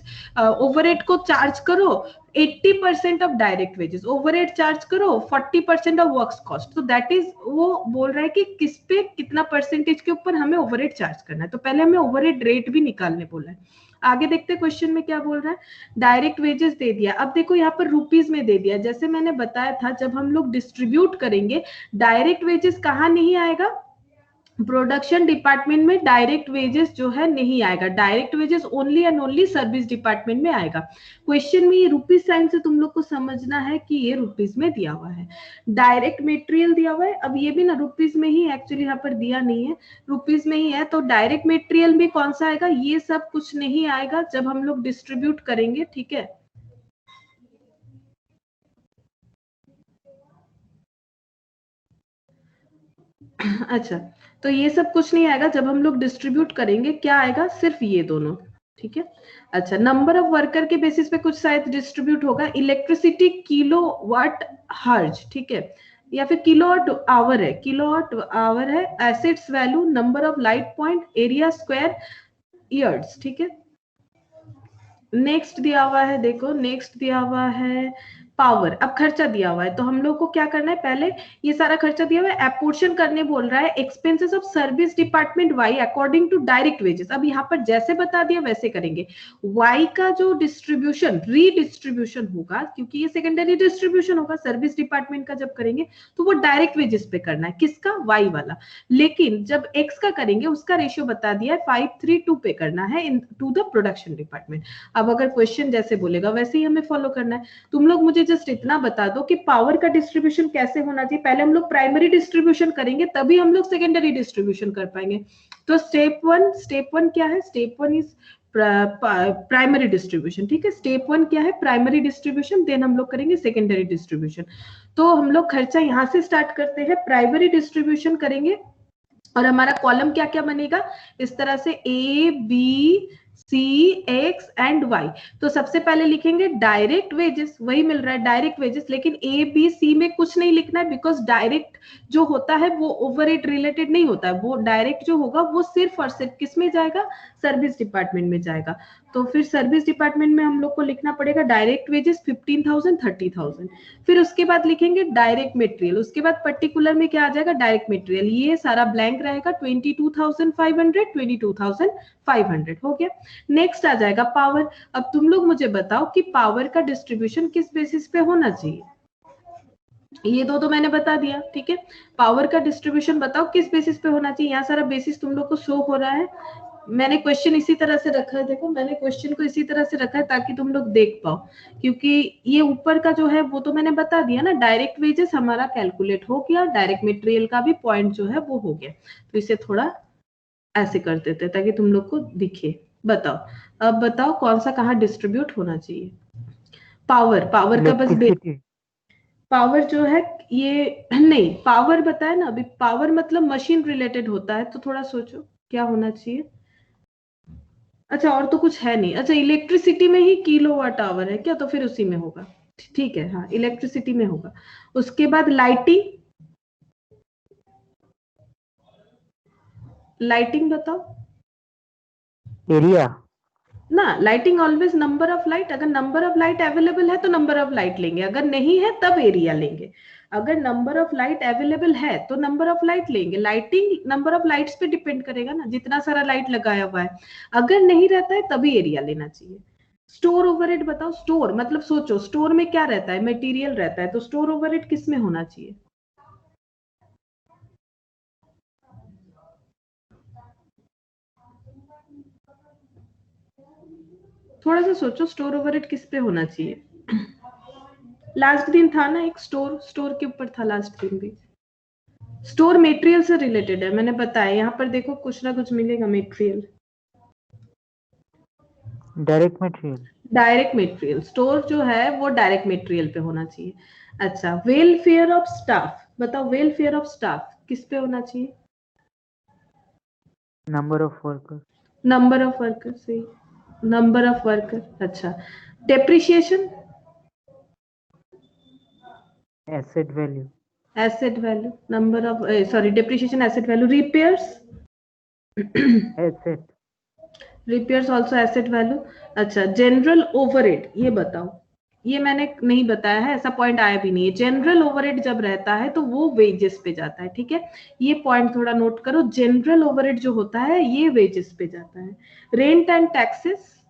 overhead को चार्ज करो 80% of direct wages, overhead charge करो 40% ऑफ वर्क्स कॉस्ट। तो दैट इज, वो बोल रहा है कि किस पे कितना परसेंटेज के ऊपर हमें ओवरहेड चार्ज करना है। तो पहले हमें ओवरहेड रेट भी निकालने बोला है। आगे देखते हैं क्वेश्चन में क्या बोल रहा है। डायरेक्ट वेजेस दे दिया, अब देखो यहाँ पर रुपीज में दे दिया। जैसे मैंने बताया था जब हम लोग डिस्ट्रीब्यूट करेंगे डायरेक्ट वेजेस कहाँ नहीं आएगा, प्रोडक्शन डिपार्टमेंट में डायरेक्ट वेजेस जो है नहीं आएगा, direct wages only and only service department में आएगा। क्वेश्चन में ये रुपीज साइन से तुम लोग को समझना है कि ये रुपीज में दिया हुआ है। डायरेक्ट मेटेरियल दिया हुआ है, अब ये भी ना रुपीज में ही, एक्चुअली यहाँ पर दिया नहीं है, रुपीज में ही है। तो डायरेक्ट मेटेरियल भी कौन सा आएगा, ये सब कुछ नहीं आएगा जब हम लोग डिस्ट्रीब्यूट करेंगे, ठीक है। अच्छा, तो ये सब कुछ नहीं आएगा जब हम लोग डिस्ट्रीब्यूट करेंगे, क्या आएगा, सिर्फ ये दोनों, ठीक है। अच्छा, नंबर ऑफ वर्कर के बेसिस पे कुछ शायद डिस्ट्रीब्यूट होगा, इलेक्ट्रिसिटी किलो वाट हर्ज, ठीक है, या फिर किलोवाट आवर है, किलोवाट आवर है, assets value, number of light point, area square years, ठीक है। नेक्स्ट दिया हुआ है, देखो नेक्स्ट दिया हुआ है पावर। अब खर्चा दिया हुआ है तो हम लोग को क्या करना है, पहले ये सारा खर्चा दिया हुआ है, एपोर्शन करने बोल रहा है expenses of service department Y according to direct wages. अब यहाँ पर जैसे बता दिया वैसे करेंगे। वाई का जो डिस्ट्रीब्यूशन रीडिस्ट्रीब्यूशन होगा, क्योंकि ये सेकेंडरी डिस्ट्रीब्यूशन होगा सर्विस डिपार्टमेंट का, जब करेंगे तो वो डायरेक्ट वेजेस पे करना है, किसका, वाई वाला। लेकिन जब एक्स का करेंगे उसका रेशियो बता दिया है 5:3:2 पे करना है इन टू द प्रोडक्शन डिपार्टमेंट। अब अगर क्वेश्चन जैसे बोलेगा वैसे ही हमें फॉलो करना है। तुम लोग मुझे जस्ट इतना बता दो कि पावर का डिस्ट्रीब्यूशन कैसे होना चाहिए। पहले हम लोग प्राइमरी डिस्ट्रीब्यूशन करेंगे तभी हम लोग सेकेंडरी डिस्ट्रीब्यूशन कर पाएंगे। तो स्टेप वन क्या है, step one is primary distribution, ठीक है। स्टेप वन क्या है, प्राइमरी डिस्ट्रीब्यूशन, देन हम लोग करेंगे सेकेंडरी डिस्ट्रीब्यूशन। तो हम लोग खर्चा यहां से स्टार्ट करते हैं, प्राइमरी डिस्ट्रीब्यूशन करेंगे और हमारा कॉलम क्या क्या बनेगा इस तरह से, A B C X and Y. तो सबसे पहले लिखेंगे डायरेक्ट वेजेस, वही मिल रहा है डायरेक्ट वेजेस, लेकिन ए बी सी में कुछ नहीं लिखना है बिकॉज डायरेक्ट जो होता है वो ओवरहेड रिलेटेड नहीं होता है, वो डायरेक्ट जो होगा वो सिर्फ और सिर्फ किस में जाएगा, सर्विस डिपार्टमेंट में जाएगा। तो फिर सर्विस डिपार्टमेंट में हम लोग को लिखना पड़ेगा डायरेक्ट वेजेस 15,000 30,000। फिर उसके बाद लिखेंगे डायरेक्ट मटेरियल, उसके बाद पर्टिकुलर में क्या आ जाएगा, डायरेक्ट मटेरियल, ये सारा ब्लैंक रहेगा 22,500 22,500 हो गया। नेक्स्ट आ जाएगा पावर। अब तुम लोग मुझे बताओ कि पावर का डिस्ट्रीब्यूशन किस बेसिस पे होना चाहिए। ये दो तो मैंने बता दिया, ठीक है। पावर का डिस्ट्रीब्यूशन बताओ किस बेसिस पे होना चाहिए, यहाँ सारा बेसिस तुम लोग को शो हो रहा है, मैंने क्वेश्चन इसी तरह से रखा है, देखो मैंने क्वेश्चन को इसी तरह से रखा है ताकि तुम लोग देख पाओ, क्योंकि ये ऊपर का जो है वो तो मैंने बता दिया ना, डायरेक्ट वेजेस हमारा कैलकुलेट हो गया, डायरेक्ट मटेरियल का भी पॉइंट जो है वो हो गया। तो इसे थोड़ा ऐसे कर देते हैं ताकि तुम लोग को दिखे। बताओ, अब बताओ कौन सा कहाँ डिस्ट्रीब्यूट होना चाहिए। पावर, पावर का बस इलेक्ट्रिसिटी। पावर जो है ये नहीं, पावर बताया ना अभी, पावर मतलब मशीन रिलेटेड होता है, तो थोड़ा सोचो क्या होना चाहिए। अच्छा और तो कुछ है नहीं, अच्छा इलेक्ट्रिसिटी में ही किलोवाट आवर है क्या, तो फिर उसी में होगा, ठीक है, हाँ इलेक्ट्रिसिटी में होगा। उसके बाद लाइटिंग, लाइटिंग बताओ एरिया। ना, lighting always number of light, अगर नंबर ऑफ लाइट अवेलेबल है तो नंबर ऑफ लाइट लेंगे, अगर नहीं है तब एरिया लेंगे। अगर नंबर ऑफ लाइट अवेलेबल है तो नंबर ऑफ लाइट लेंगे, लाइटिंग नंबर ऑफ लाइट्स पे डिपेंड करेगा ना, जितना सारा लाइट लगाया हुआ है। अगर नहीं रहता है तभी एरिया लेना चाहिए। स्टोर ओवरहेड बताओ, स्टोर मतलब सोचो स्टोर में क्या रहता है, मटेरियल रहता है, तो स्टोर ओवरहेड किस में होना चाहिए। थोड़ा सा सोचो स्टोर ओवरहेड किस पे होना चाहिए। लास्ट दिन था ना एक स्टोर, स्टोर के ऊपर था लास्ट दिन भी। स्टोर मटेरियल से रिलेटेड है, मैंने बताया, यहाँ पर देखो कुछ ना कुछ मिलेगा material. Direct material. Direct material, store जो है वो डायरेक्ट मटेरियल पे होना चाहिए। अच्छा वेलफेयर ऑफ स्टाफ बताओ, वेलफेयर ऑफ स्टाफ किस पे होना चाहिए। Number of worker. Number of worker से, नंबर ऑफ वर्कर। अच्छा depreciation, asset value. Asset value, number of sorry depreciation asset value, repairs, asset. Repairs also asset value. अच्छा general overhead ये बताओ, ये मैंने नहीं बताया है, ऐसा पॉइंट आया भी नहीं है। जनरल ओवरहेड जब रहता है तो वो वेजेस पे जाता है, ठीक है, ये पॉइंट थोड़ा नोट करो, जनरल ओवरहेड जो होता है ये वेजेस पे जाता है। रेंट एंड टैक्सेस,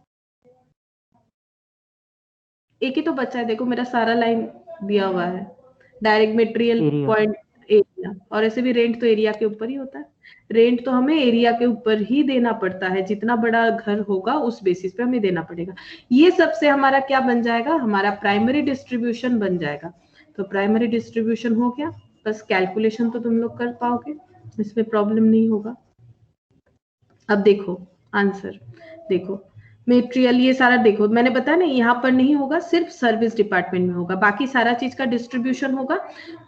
एक ही तो बचा है, देखो मेरा सारा लाइन दिया हुआ है, direct material area. Point area, और ऐसे भी रेंट तो एरिया के ऊपर ही होता है, रेंट तो हमें एरिया के ऊपर ही देना पड़ता है, जितना बड़ा घर होगा उस बेसिस पे हमें देना पड़ेगा। ये सबसे हमारा क्या बन जाएगा, हमारा प्राइमरी डिस्ट्रीब्यूशन बन जाएगा। तो प्राइमरी डिस्ट्रीब्यूशन हो गया, बस कैलकुलेशन तो तुम लोग कर पाओगे, इसमें प्रॉब्लम नहीं होगा। अब देखो आंसर, देखो मेटेरियल ये सारा देखो, मैंने बताया ना यहाँ पर नहीं होगा, सिर्फ सर्विस डिपार्टमेंट में होगा, बाकी सारा चीज का डिस्ट्रीब्यूशन होगा।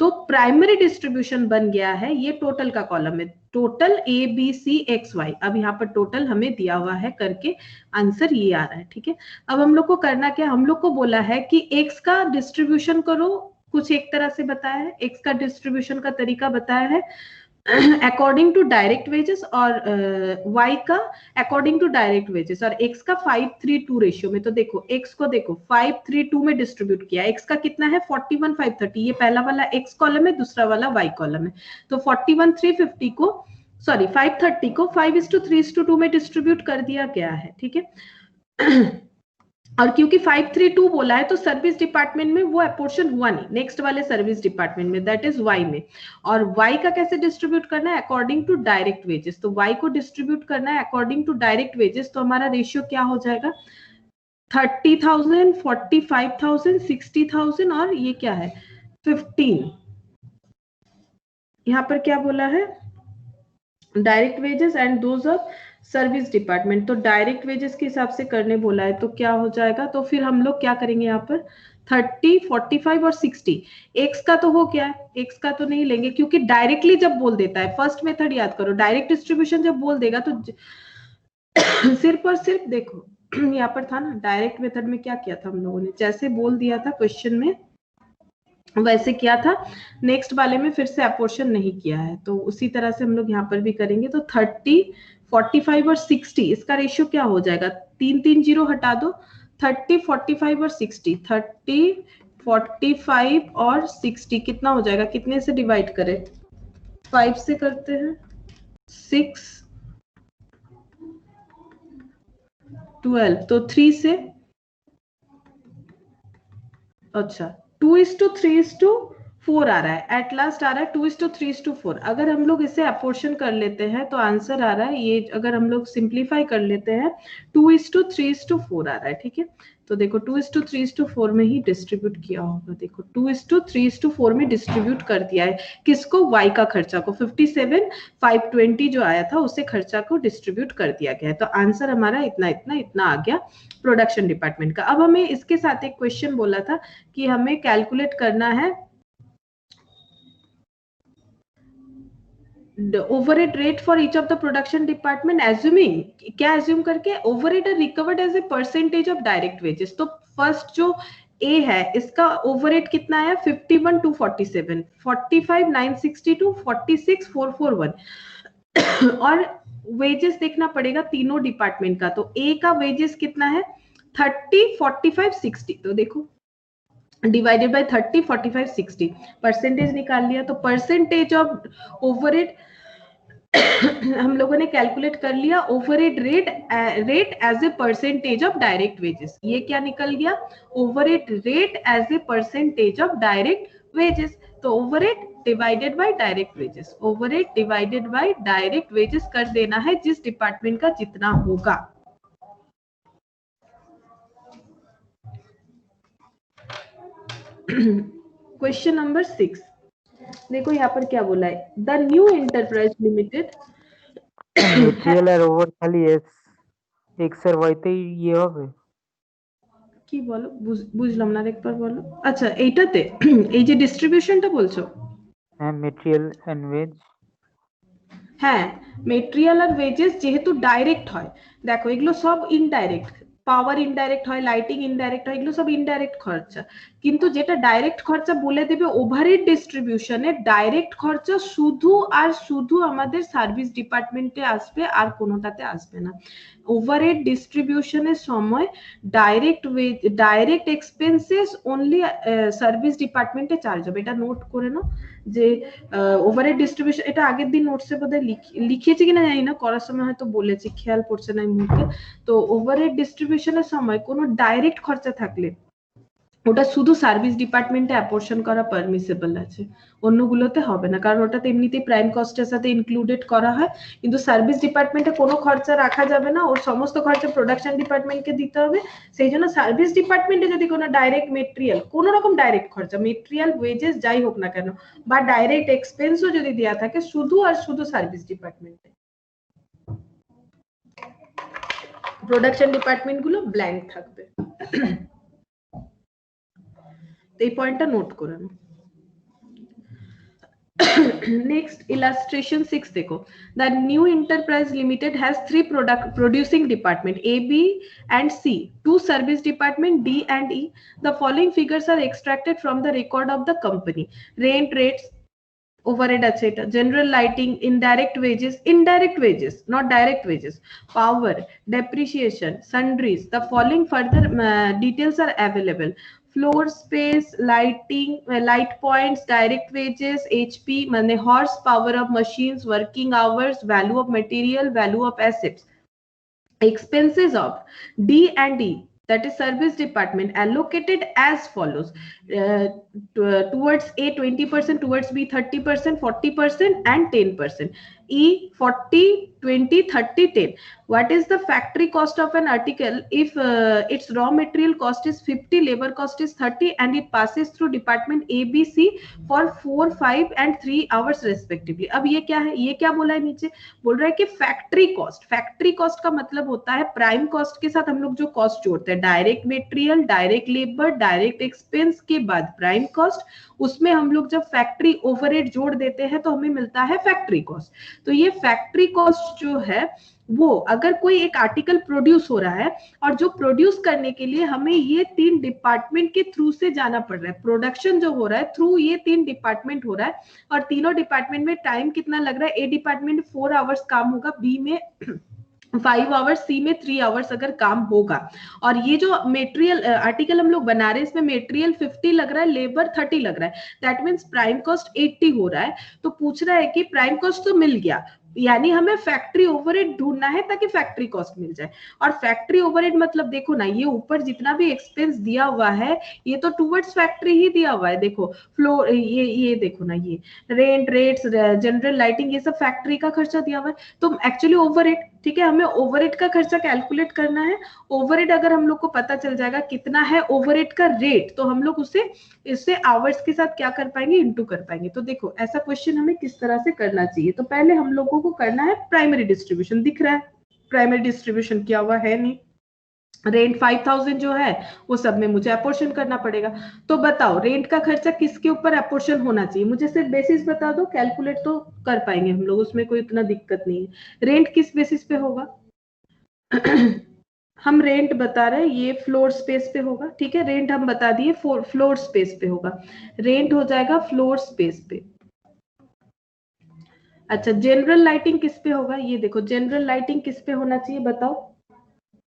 तो प्राइमरी डिस्ट्रीब्यूशन बन गया है, ये टोटल का कॉलम है, total A B C X Y, अब यहाँ पर टोटल हमें दिया हुआ है करके, आंसर ये आ रहा है, ठीक है। अब हम लोग को करना क्या, हम लोग को बोला है कि एक्स का डिस्ट्रीब्यूशन करो, कुछ एक तरह से बताया है, एक्स का डिस्ट्रीब्यूशन का तरीका बताया है अकॉर्डिंग टू डायरेक्ट वेजेस, और y का अकॉर्डिंग टू डायरेक्ट वेजेस, और x का 5:3:2 रेशियो में। तो देखो x को देखो 5:3:2 में डिस्ट्रीब्यूट किया, x का कितना है 41:530, ये पहला वाला x कॉलम है, दूसरा वाला y कॉलम है। तो 41:350 को सॉरी 530 को 5:3:2 में डिस्ट्रीब्यूट कर दिया गया है, ठीक है। और क्योंकि 5:3:2 बोला है तो सर्विस डिपार्टमेंट में वो अपोर्शन हुआ नहीं, नेक्स्ट वाले सर्विस डिपार्टमेंट में, दैट इज वाई में। और वाई का कैसे डिस्ट्रीब्यूट करना है, अकॉर्डिंग टू डायरेक्ट वेजेस, तो वाई को डिस्ट्रीब्यूट करना है अकॉर्डिंग टू डायरेक्ट वेजेस, तो हमारा रेशियो क्या हो जाएगा 30,000, 45,000, 60,000, और ये क्या है 15। यहाँ पर क्या बोला है, direct wages and those of service department, तो डायरेक्ट वेजेस के हिसाब से करने बोला है, तो क्या हो जाएगा, तो फिर हम लोग क्या करेंगे यहाँ पर 30, 45 और 60। एक्स का तो हो गया है, एक्स का तो नहीं लेंगे क्योंकि डायरेक्टली जब बोल देता है, फर्स्ट मेथड याद करो, डायरेक्ट डिस्ट्रीब्यूशन जब बोल देगा तो सिर्फ और सिर्फ देखो यहाँ पर था ना, डायरेक्ट मेथड में क्या किया था हम लोगों ने, जैसे बोल दिया था क्वेश्चन में वैसे किया था, नेक्स्ट वाले में फिर से अपोर्शन नहीं किया है, तो उसी तरह से हम लोग यहाँ पर भी करेंगे। तो 30, 45 और 60 इसका रेशियो क्या हो जाएगा, 3 0 हटा दो, 30, 45 और 60, 30, 45 और 60 कितना हो जाएगा, कितने से डिवाइड करें, 5 से करते हैं, 6, 12, तो 3 से, अच्छा 2:3:4 4 आ रहा है, एट लास्ट आ रहा है 2:3:4। अगर हम लोग इसे अपोर्शन कर लेते हैं तो आंसर आ रहा है ये, अगर हम लोग सिंप्लीफाई कर लेते हैं 2:3:4 आ रहा है, ठीक है। तो देखो 2:3:4 में ही डिस्ट्रीब्यूट किया होगा, देखो 2:3:4 में डिस्ट्रीब्यूट कर दिया है, किसको, y का खर्चा को, 57,520 जो आया था उसे खर्चा को डिस्ट्रीब्यूट कर दिया गया है। तो आंसर हमारा इतना इतना इतना आ गया प्रोडक्शन डिपार्टमेंट का। अब हमें इसके साथ एक क्वेश्चन बोला था कि हमें कैलकुलेट करना है the overhead rate for each of the production department, assuming, क्या assume करके, overhead are recovered as a percentage of direct wages। तो फर्स्ट जो A है इसका overhead कितना है, 51,247, 45,962, 46,441 और wages देखना पड़ेगा तीनों डिपार्टमेंट का। तो A का wages कितना है 30, 45, 60। तो देखो डिवाइडेड बाय 30, 45, 60 परसेंटेज निकाल लिया। तो परसेंटेज ऑफ ओवरहेड हम लोगों ने कैलकुलेट कर लिया, overhead rate as a percentage of direct wages. ये क्या निकल गया, overhead rate as a percentage of direct wages. तो overhead divided by direct wages, overhead divided by direct wages कर देना है जिस डिपार्टमेंट का जितना होगा। क्वेश्चन नंबर 6 देखो यहाँ पर क्या बोला है, the new enterprise limited material আর ওভার খালি এক্স আর ওয়াই তে ইয়ে হবে কি বলো, বুঝলাম না, একবার বলো। আচ্ছা এইটাতে এই যে ডিস্ট্রিবিউশনটা বলছো, হ্যাঁ মেটেরিয়াল এন্ড ওয়েজ হ্যাঁ মেটেরিয়াল আর ওয়েজেস যেহেতু ডাইরেক্ট হয়, দেখো এগুলো সব ইনডাইরেক্ট, পাওয়ার ইনডাইরেক্ট হয়, লাইটিং ইনডাইরেক্ট হয়, এগুলো সব ইনডাইরেক্ট খরচা। কিন্তু যেটা ডাইরেক্ট খরচা বলে দেবে ওভারহেড ডিস্ট্রিবিউশনে, ডাইরেক্ট খরচা শুধু আর শুধু আমাদের সার্ভিস ডিপার্টমেন্টে আসবে, আর কোনোটাতে আসবে না। ওভারহেড ডিস্ট্রিবিউশনের সময় ডাইরেক্ট এক্সপেন্সেস অনলি সার্ভিস ডিপার্টমেন্টে চার্জ হবে। এটা নোট করে নাও যে ওভারহেড ডিস্ট্রিবিউশন, এটা আগের দিন নোটসে বোধহয় লিখেছি কিনা জানি না, করার সময় হয়তো বলেছি, খেয়াল পড়ছে না এই মুহূর্তে। তো ওভারহেড ডিস্ট্রিবিউশনের সময় কোনো ডাইরেক্ট খরচা থাকলে ওটা শুধু সার্ভিস ডিপার্টমেন্টে অ্যাপোর্শন করা পারমিসিবল আছে, অন্যগুলোতে হবে না, কারণ ওটাতে এমনিতেই প্রাইম কস্টের সাথে ইনক্লুডেড করা হয়। কিন্তু সার্ভিস ডিপার্টমেন্টে কোনো খরচা রাখা যাবে না, ওর সমস্ত খরচা প্রোডাকশন ডিপার্টমেন্টকে দিতে হবে। সেই জন্য সার্ভিস ডিপার্টমেন্টে যদি কোনো ডাইরেক্ট মেটেরিয়াল, কোনো রকম ডাইরেক্ট খরচা, মেটেরিয়াল ওয়েজেস যাই হোক না কেন, বা ডাইরেক্ট এক্সপেন্সও যদি দেওয়া থাকে, শুধু আর শুধু সার্ভিস ডিপার্টমেন্টে, প্রোডাকশন ডিপার্টমেন্ট গুলো ব্ল্যাঙ্ক থাকবে। এই পয়েন্টটা নোট করে নাও। Next, illustration 6 देखो, the new enterprise limited has 3 producing department A, B and C, 2 service department D and E. The following figures are extracted from the record of the company. Rent rates, overhead আছে এটা, general lighting, indirect wages not direct wages, power, depreciation, sundries. The following further details are available. Floor space, lighting, light points, direct wages, HP মানে horse power of machines, working hours, value of material, value of assets. Expenses of D and E, that is service department, allocated as follows. Towards A 20%, towards B 30%, 40% and 10%. E 40, 20, 30, 10. What is the factory cost of an article if its raw material cost is 50, labor cost is 30 and it passes through department A, B, C for 4, 5 and 3 hours respectively. अब ये क्या है, ये क्या बोला है नीचे, बोल रहा है कि फैक्ट्री कॉस्ट का मतलब होता है प्राइम कॉस्ट के साथ हम लोग जो कॉस्ट जोड़ते हैं, direct material, direct labour, direct expense के बाद प्राइम कॉस्ट, उसमें हम लोग जब फैक्ट्री ओवरहेड जोड़ देते हैं तो हमें मिलता है फैक्ट्री कॉस्ट। तो ये फैक्ट्री कॉस्ट जो है वो, अगर कोई एक आर्टिकल प्रोड्यूस हो रहा है और जो प्रोड्यूस करने के लिए हमें ये 3 डिपार्टमेंट के थ्रू से जाना पड़ रहा है, प्रोडक्शन जो हो रहा है थ्रू ये 3 डिपार्टमेंट हो रहा है, और तीनों डिपार्टमेंट में टाइम कितना लग रहा है, ए डिपार्टमेंट 4 आवर्स काम होगा, बी में 5 आवर्स, सी में 3 आवर्स अगर काम होगा। और ये जो मेटेरियल आर्टिकल हम लोग बना रहे हैं इसमें मेटेरियल 50 लग रहा है, लेबर 30 लग रहा है, दैट मीन्स प्राइम कॉस्ट 80 हो रहा है। तो पूछ रहा है कि प्राइम कॉस्ट तो मिल गया, यानी हमें फैक्ट्री ओवरहेड ढूंढना है ताकि फैक्ट्री कॉस्ट मिल जाए। और फैक्ट्री ओवरहेड मतलब देखो ना, ये ऊपर जितना भी एक्सपेंस दिया हुआ है ये तो टुवर्ड्स फैक्ट्री ही दिया हुआ है। देखो फ्लोर, ये देखो ना, ये रेंट, रेट्स, जनरल लाइटिंग, ये सब फैक्ट्री का खर्चा दिया हुआ है। तो एक्चुअली ओवरहेड, ठीक है, हमें ओवरहेड का खर्चा कैलकुलेट करना है। ओवरहेड अगर हम लोग को पता चल जाएगा कितना है ओवरहेड का रेट, तो हम लोग उसे इससे आवर्स के साथ क्या कर पाएंगे, इंटू कर पाएंगे। तो देखो ऐसा क्वेश्चन हमें किस तरह से करना चाहिए। तो पहले हम लोगों को करना है प्राइमरी डिस्ट्रीब्यूशन। दिख रहा है प्राइमरी डिस्ट्रीब्यूशन किया हुआ है नहीं? रेंट 5000 जो है वो सब में मुझे अपोर्शन करना पड़ेगा। तो बताओ रेंट का खर्चा किसके ऊपर अपोर्शन होना चाहिए, मुझे सिर्फ बेसिस बता दो, कैलकुलेट तो कर पाएंगे हम लोग, उसमें कोई इतना दिक्कत नहीं है। रेंट किस बेसिस पे होगा? हम रेंट बता रहे हैं, ये फ्लोर स्पेस पे होगा, ठीक है, रेंट हम बता दिए फ्लोर स्पेस पे होगा, रेंट हो जाएगा फ्लोर स्पेस पे। अच्छा, जनरल लाइटिंग किस पे होगा? ये देखो जनरल लाइटिंग किस पे होना चाहिए बताओ?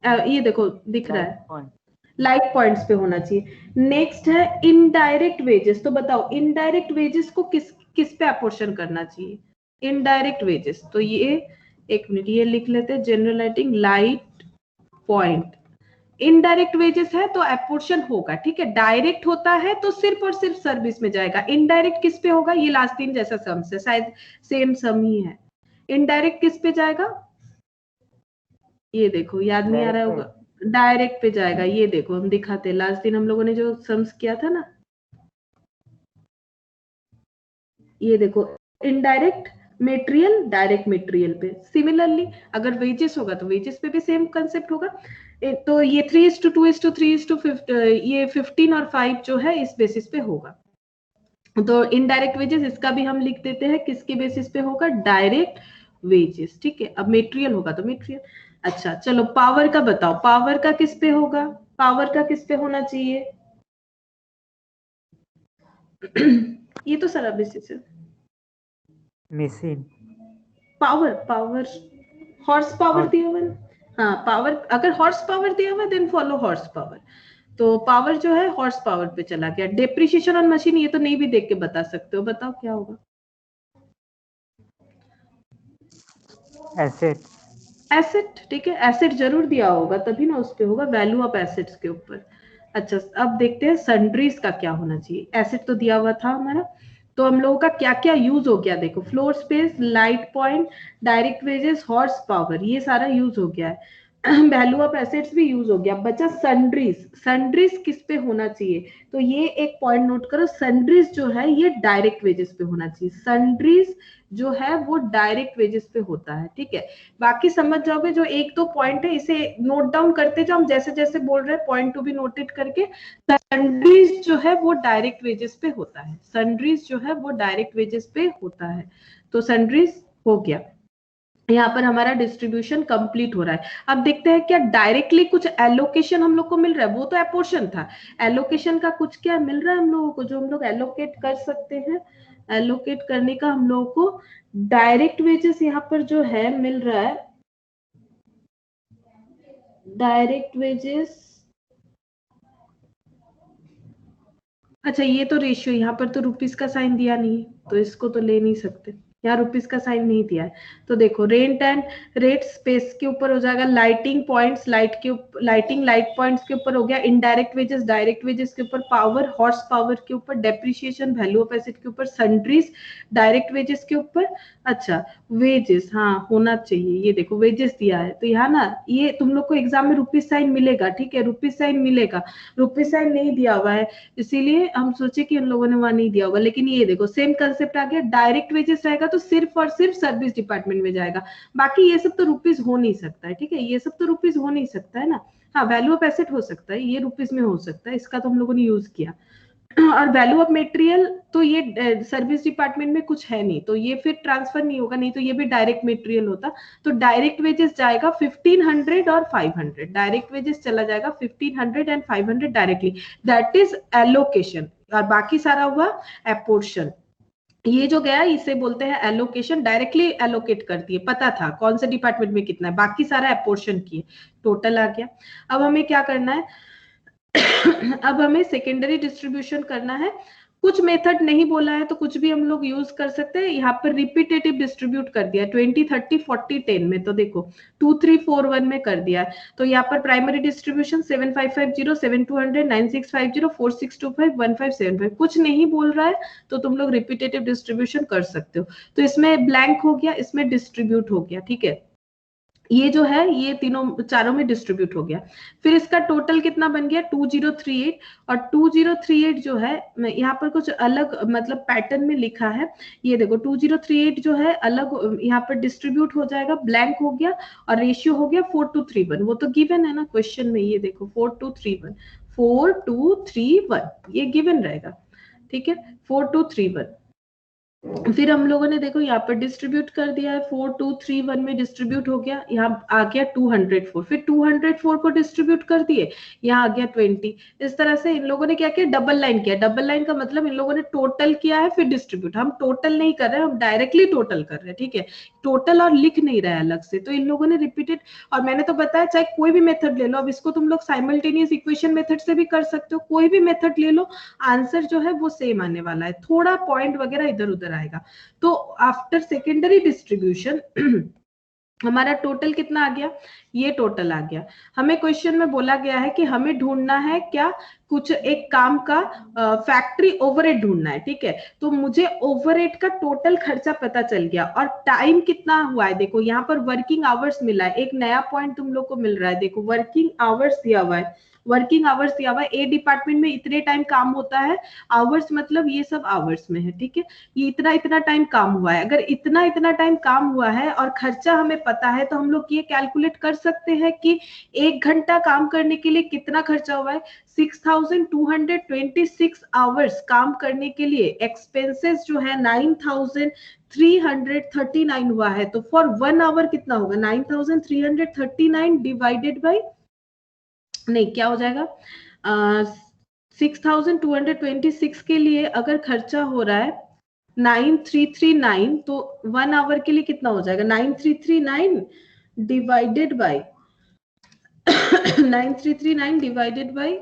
ये देखो दिख रहा है, लाइट पॉइंट्स पे होना चाहिए। नेक्स्ट है इनडायरेक्ट वेजेस। तो बताओ इनडायरेक्ट वेजेस को किस किस पे अपोर्शन करना चाहिए? इनडायरेक्ट वेजेस, तो ये एक मिनट ये लिख लेते हैं, general lighting light point. Indirect wages है तो अपोर्शन होगा, ठीक है। डायरेक्ट होता है तो सिर्फ और सिर्फ सर्विस में जाएगा। इनडायरेक्ट किस पे होगा? ये लास्ट तीन जैसा सम से शायद सेम सम ही है। इनडायरेक्ट किस पे जाएगा? ये देखो याद नहीं आ रहा होगा, डायरेक्ट पे जाएगा। ये देखो हम दिखाते, लास्ट दिन हम लोगों ने जो सम्स किया था ना, ये देखो इनडायरेक्ट मेटेरियल, डायरेक्ट मेटेरियल पे। सिमिलरली अगर वेजेस होगा तो वेजेस पे भी सेम कंसेप्ट होगा। तो ये 3:2:3:5, ये 15 और 5 जो है इस बेसिस पे होगा। तो इनडायरेक्ट वेजेस इसका भी हम लिख देते हैं, किसके बेसिस पे होगा? डायरेक्ट वेजेस, ठीक है। अब मेटेरियल होगा तो मेटेरियल। अच्छा चलो पावर का बताओ, पावर का किस पे होगा? पावर का किस पे होना चाहिए? ये तो सारा बेसिस है। Machine power, power horse power दिया हुआ है। हाँ पावर, अगर हॉर्स पावर दिया हुआ देन फॉलो हॉर्स पावर। तो पावर जो है हॉर्स पावर पे चला गया। डेप्रिसिएशन ऑन मशीन ये तो नहीं भी देख के बता सकते हो, बताओ क्या होगा? एसेट, एसेट, ठीक है, एसेट जरूर दिया होगा तभी ना उस पे होगा, वैल्यू ऑफ एसेट्स के ऊपर। अच्छा अब देखते हैं सन्ड्रीज का क्या होना चाहिए। एसेट तो दिया हुआ था हमारा, तो हम लोगों का क्या क्या यूज हो गया देखो, floor space, light point, direct wages, horse power, ये सारा यूज हो गया है। वैल्यू ऑफ एसेट्स भी यूज हो गया। बचा सन्ड्रीज। सन्ड्रीज किस पे होना चाहिए? तो ये एक पॉइंट नोट करो, सन्ड्रीज जो है ये डायरेक्ट वेजेस पे होना चाहिए। सन्ड्रीज जो है वो डायरेक्ट वेजेस पे होता है, ठीक है। बाकी समझ जाओगे, जो एक दो पॉइंट है इसे नोट डाउन करते जाओ, जैसे जैसे बोल रहे हैं पॉइंट टू बी नोटेड करके। सन्ड्रीज जो है वो डायरेक्ट वेजेस पे होता है, सन्ड्रीज जो है वो डायरेक्ट वेजेस पे होता है। तो सन्ड्रीज हो गया। यहाँ पर हमारा डिस्ट्रीब्यूशन कंप्लीट हो रहा है। अब देखते हैं क्या डायरेक्टली कुछ एलोकेशन हम लोग को मिल रहा है, वो तो एपोर्शन था। एलोकेशन का कुछ क्या मिल रहा है हम लोगों को, जो हम लोग एलोकेट कर सकते हैं? एलोकेट करने का हम लोगों को डायरेक्ट वेजेस यहाँ पर जो है मिल रहा है। डायरेक्ट वेजेस, अच्छा ये तो रेशियो, यहाँ पर तो रुपीस का साइन दिया नहीं है तो इसको तो ले नहीं सकते, यहाँ रुपीस का साइन नहीं दिया है। तो देखो रेंट एंड रेट स्पेस के ऊपर हो जाएगा, लाइटिंग पॉइंट्स लाइट के ऊपर, लाइटिंग लाइट पॉइंट्स के ऊपर हो गया, इनडायरेक्ट वेजेस डायरेक्ट वेजेस के ऊपर, पावर हॉर्स पावर के ऊपर, डेप्रिसिएशन वैल्यू ऑफ एसेट के ऊपर, सन्ड्रीज डायरेक्ट वेजेस के ऊपर। अच्छा वेजेस हाँ होना चाहिए, ये देखो वेजेस दिया है तो यहाँ ना ये तुम लोग को एग्जाम में रुपीस साइन मिलेगा, ठीक है, रुपीस साइन मिलेगा। रुपीस साइन नहीं दिया हुआ है इसीलिए हम सोचे कि उन लोगों ने वहां नहीं दिया होगा, लेकिन ये देखो सेम कंसेप्ट आ गया। डायरेक्ट वेजेस रहेगा तो सिर्फ और सिर्फ सर्विस डिपार्टमेंट में जाएगा, बाकी ये सब तो रुपीस हो नहीं सकता है, ठीक है, ये सब तो रुपीस हो नहीं सकता है ना। हाँ वैल्यू ऑफ एसेट हो सकता है, ये रुपीस में हो सकता है, इसका तो हम लोगों ने यूज किया। और वैल्यू ऑफ मटेरियल तो ये सर्विस डिपार्टमेंट में कुछ है नहीं, तो ये फिर ट्रांसफर नहीं होगा, नहीं तो ये भी डायरेक्ट मटेरियल होता। तो डायरेक्ट वेजेस जाएगा 1500 और 500, डायरेक्ट वेजेस चला जाएगा 1500 and 500 directly, that is allocation. और बाकी सारा हुआ एपोर्शन। ये जो गया इसे बोलते हैं एलोकेशन, डायरेक्टली एलोकेट कर दिए, पता था कौन से डिपार्टमेंट में कितना है, बाकी सारा एपोर्शन किए, टोटल आ गया। अब हमें क्या करना है? अब हमें सेकेंडरी डिस्ट्रीब्यूशन करना है। कुछ मेथड नहीं बोला है तो कुछ भी हम लोग यूज कर सकते हैं। यहाँ पर रिपीटेटिव डिस्ट्रीब्यूट कर दिया 20 30 40 10 में, तो देखो 2 3 4 1 में कर दिया है। तो यहाँ पर प्राइमरी डिस्ट्रीब्यूशन 7550 7200 9650 4625 1575, कुछ नहीं बोल रहा है तो तुम लोग रिपीटेटिव डिस्ट्रीब्यूशन कर सकते हो। तो इसमें ब्लैंक हो गया, इसमें डिस्ट्रीब्यूट हो गया, ठीक है। ये जो है ये तीनों चारों में डिस्ट्रीब्यूट हो गया। फिर इसका टोटल कितना बन गया 2038, और 2038 जो है यहाँ पर कुछ अलग मतलब पैटर्न में लिखा है। ये देखो 2038 जो है अलग यहाँ पर डिस्ट्रीब्यूट हो जाएगा, ब्लैंक हो गया और रेशियो हो गया 4231, वो तो गिवन है ना क्वेश्चन में। ये देखो 4231 4231 ये गिवन रहेगा, ठीक है 4231। फिर हम लोगों ने देखो यहाँ पर डिस्ट्रीब्यूट कर दिया है, 4231 में डिस्ट्रीब्यूट हो गया, यहाँ आ गया 204, फिर 204 को डिस्ट्रीब्यूट कर दिए, यहाँ आ गया 20। इस तरह से इन लोगों ने क्या किया, डबल लाइन किया। डबल लाइन का मतलब इन लोगों ने टोटल किया है फिर डिस्ट्रीब्यूट। हम टोटल नहीं कर रहे हैं, हम डायरेक्टली टोटल कर रहे हैं, ठीक है। टोटल और लिख नहीं रहा है अलग से, तो इन लोगों ने रिपीटेड। और मैंने तो बताया चाहे कोई भी मेथड ले लो, अब इसको तुम लोग साइमल्टेनियस इक्वेशन मेथड से भी कर सकते हो, कोई भी मेथड ले लो, आंसर जो है वो सेम आने वाला है, थोड़ा पॉइंट वगैरह इधर उधर आएगा। तो आफ्टर सेकेंडरी डिस्ट्रीब्यूशन हमारा टोटल कितना आ गया, ये टोटल आ गया। हमें क्वेश्चन में बोला गया है कि हमें ढूंढना है क्या, कुछ एक काम का फैक्ट्री ओवरहेड ढूंढना है, ठीक है। तो मुझे ओवरहेड का टोटल खर्चा पता चल गया और टाइम कितना हुआ है। देखो यहाँ पर वर्किंग आवर्स मिला है, एक नया पॉइंट तुम लोग को मिल रहा है। देखो वर्किंग आवर्स दिया हुआ है, वर्किंग आवर्स दिया हुआ है, ए डिपार्टमेंट में इतने टाइम काम होता है, आवर्स मतलब ये सब आवर्स में है, ठीक है। ये इतना इतना टाइम काम हुआ है, अगर इतना इतना टाइम काम हुआ है और खर्चा हमें पता है, तो हम लोग ये कैलकुलेट कर सकते हैं कि 1 घंटा काम करने के लिए कितना खर्चा हुआ है। 6226 आवर्स काम करने के लिए एक्सपेंसेस जो है 9339 हुआ है। तो फॉर 1 आवर कितना होगा, 9339 डिवाइडेड बाई, नहीं क्या हो जाएगा, 6226 के लिए अगर खर्चा हो रहा है 9339, तो 1 आवर के लिए कितना हो जाएगा, 9339 डिवाइडेड बाई 9339 डिवाइडेड बाई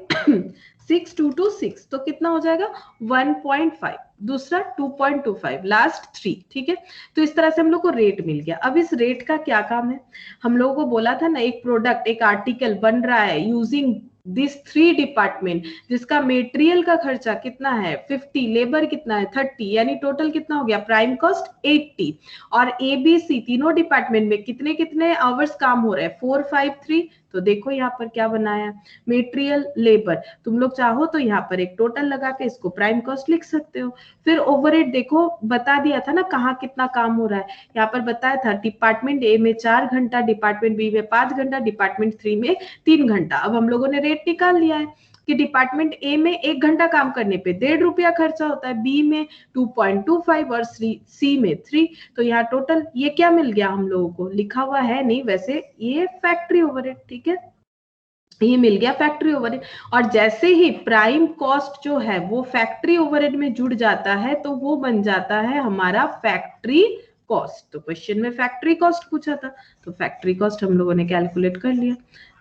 6226, तो कितना हो जाएगा 1.5, दूसरा 2.25, लास्ट 3, ठीक है। तो इस तरह से हम लोग को रेट मिल गया। अब इस रेट का क्या काम है, हम लोगों को बोला था ना एक प्रोडक्ट एक आर्टिकल बन रहा है यूजिंग दिस 3 डिपार्टमेंट, जिसका मेटेरियल का खर्चा कितना है 50, लेबर कितना है 30, यानी टोटल कितना हो गया प्राइम कॉस्ट 80, और ए बी सी तीनों डिपार्टमेंट में कितने कितने आवर्स काम हो रहे हैं 453। तो देखो यहाँ पर क्या बनाया, मेटेरियल लेबर, तुम लोग चाहो तो यहाँ पर एक टोटल लगा के इसको प्राइम कॉस्ट लिख सकते हो। फिर ओवरहेड देखो बता दिया था ना कहाँ कितना काम हो रहा है, यहाँ पर बताया था डिपार्टमेंट ए में 4 घंटा, डिपार्टमेंट बी में 5 घंटा, डिपार्टमेंट 3 में 3 घंटा। अब हम लोगों ने रेट निकाल लिया है कि डिपार्टमेंट ए में 1 घंटा काम करने पे 1.5 रुपया खर्चा होता है, बी में 2.25 और सी में 3। तो यहाँ टोटल ये क्या मिल गया हम लोगों को, लिखा हुआ है नहीं वैसे, ये फैक्ट्री ओवरहेड, ठीक है, ये मिल गया फैक्ट्री ओवरहेड। और जैसे ही प्राइम कॉस्ट जो है वो फैक्ट्री ओवरहेड में जुड़ जाता है तो वो बन जाता है हमारा फैक्ट्री कॉस्ट। तो क्वेश्चन में फैक्ट्री कॉस्ट पूछा था, तो फैक्ट्री कॉस्ट हम लोगों ने कैलकुलेट कर लिया।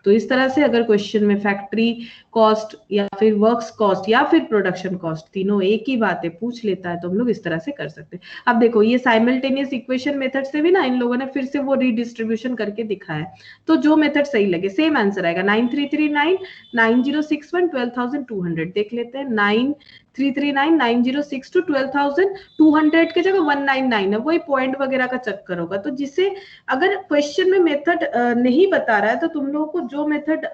तो इस तरह से अगर क्वेश्चन में फैक्ट्री कॉस्ट या फिर वर्क्स कॉस्ट या फिर प्रोडक्शन कॉस्ट तीनों एक ही बातें पूछ लेता है तो हम लोग इस तरह से कर सकते हैं। अब देखो ये साइमल्टेनियस इक्वेशन मेथड से भी ना इन लोगों ने फिर से वो रीडिस्ट्रीब्यूशन करके दिखाया, तो जो मेथड सही लगे सेम आंसर आएगा। 9339 9061 12200 देख लेते हैं, 9339 9062 12200 की जगह 199 है, वही पॉइंट वगैरह का चक्कर होगा। तो जिसे अगर क्वेश्चन में मेथड नहीं बता रहा है तो तुम लोगों को जो मेथड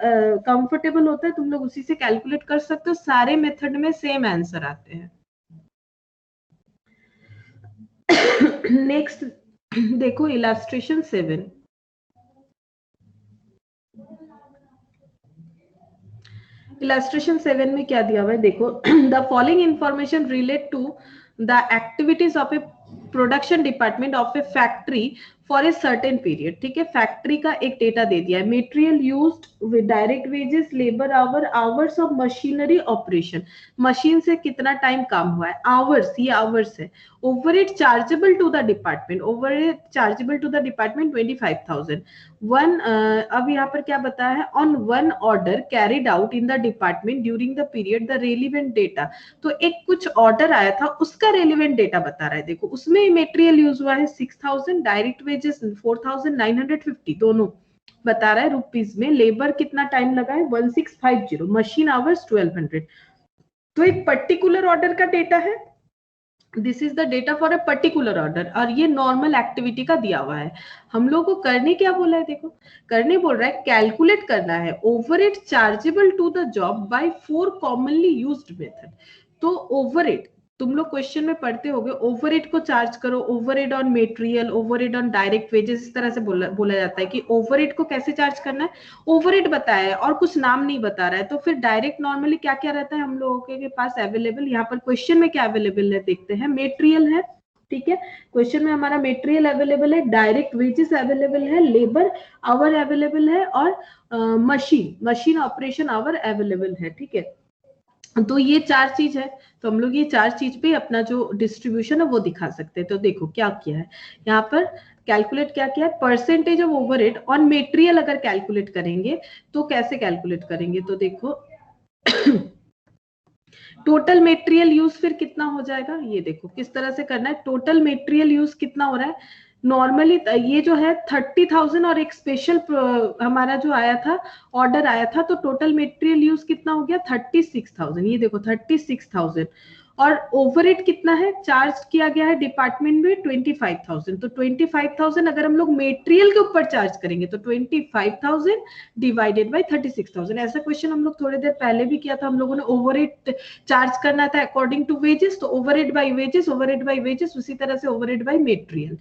कंफर्टेबल होता है तुम लोग उसी से कैलकुलेट कर सकते हो, सारे मेथड में सेम आंसर आते हैं। नेक्स्ट देखो इलस्ट्रेशन 7, इलस्ट्रेशन 7 में क्या दिया हुआ है देखो, the following information relate to the activities of a production department of a factory for a certain period, ठीक है। फैक्ट्री का एक डेटा दे दिया है, material used with direct wages, labour hour, hours of machinery operation, machine से कितना time काम हुआ है, आवर्स, ये आवर्स है। Overhead chargeable to the department, overhead chargeable to the department 25,000। One अब यहाँ पर क्या बताया है, on one order carried out in the department during the period the relevant data, तो एक कुछ ऑर्डर आया था उसका रेलिवेंट डेटा बता रहा है। देखो उसमें मटेरियल यूज हुआ है 6,000, डायरेक्ट वेजेस 4,950, दोनों बता रहा है रुपीज में। लेबर कितना टाइम लगा है 1650, मशीन आवर्स 1200। तो एक पर्टिकुलर ऑर्डर का डेटा है, this is the data for a particular order, और ये नॉर्मल एक्टिविटी का दिया हुआ है। हम लोग को करने क्या बोला है, देखो करने बोल रहा है कैलकुलेट करना है overhead chargeable to the job by 4 commonly used method. तो ओवरहेड तुम लोग क्वेश्चन में पढ़ते होगे, ओवरहेड को चार्ज करो, overhead on material, overhead on direct wages, इस तरह से बोला जाता है कि ओवरहेड को कैसे चार्ज करना है। ओवरहेड बताया है और कुछ नाम नहीं बता रहा है, तो फिर डायरेक्ट नॉर्मली क्या क्या रहता है हम लोगों के पास अवेलेबल। यहाँ पर क्वेश्चन में क्या अवेलेबल है देखते हैं, मटेरियल है, ठीक है। क्वेश्चन में हमारा मटेरियल अवेलेबल है, डायरेक्ट वेजेस अवेलेबल है, लेबर आवर अवेलेबल है, और मशीन ऑपरेशन आवर अवेलेबल है, ठीक है। तो ये 4 चीज है, तो हम लोग ये 4 चीज पे अपना जो डिस्ट्रीब्यूशन है वो दिखा सकते हैं। तो देखो क्या किया है यहाँ पर, कैलकुलेट क्या किया है, percentage of overhead on material अगर कैलकुलेट करेंगे तो कैसे कैलकुलेट करेंगे, तो देखो टोटल मटेरियल यूज फिर कितना हो जाएगा, ये देखो किस तरह से करना है। टोटल मटेरियल यूज कितना हो रहा है, नॉर्मली ये जो है 30,000 और एक स्पेशल हमारा जो आया था ऑर्डर आया था, तो टोटल मटेरियल यूज कितना हो गया 36,000, ये देखो 36,000। और ओवरहेड कितना है चार्ज किया गया है डिपार्टमेंट में 25,000, तो 25,000 अगर हम लोग मटेरियल के ऊपर चार्ज करेंगे तो 25,000 डिवाइडेड बाय 36,000। ऐसा क्वेश्चन हम लोग थोड़ी देर पहले भी किया था, हम लोगों ने ओवरहेड चार्ज करना था अकॉर्डिंग टू वेजेस, तो overhead by wages, overhead by wages, उसी तरह से ओवरहेड बाय मटेरियल।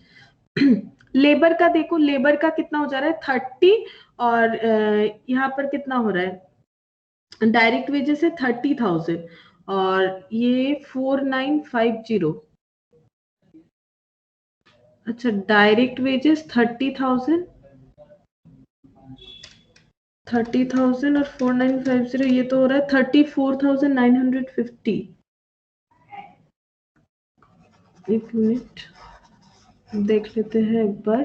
लेबर का देखो, लेबर का कितना हो जा रहा है 30, और यहाँ पर कितना हो रहा है, डायरेक्ट वेजेस है 30,000 और ये 4,950। अच्छा डायरेक्ट वेजेस 30,000 और 4,950, ये तो हो रहा है 34,950। एक मिनट देख लेते हैं एक बार।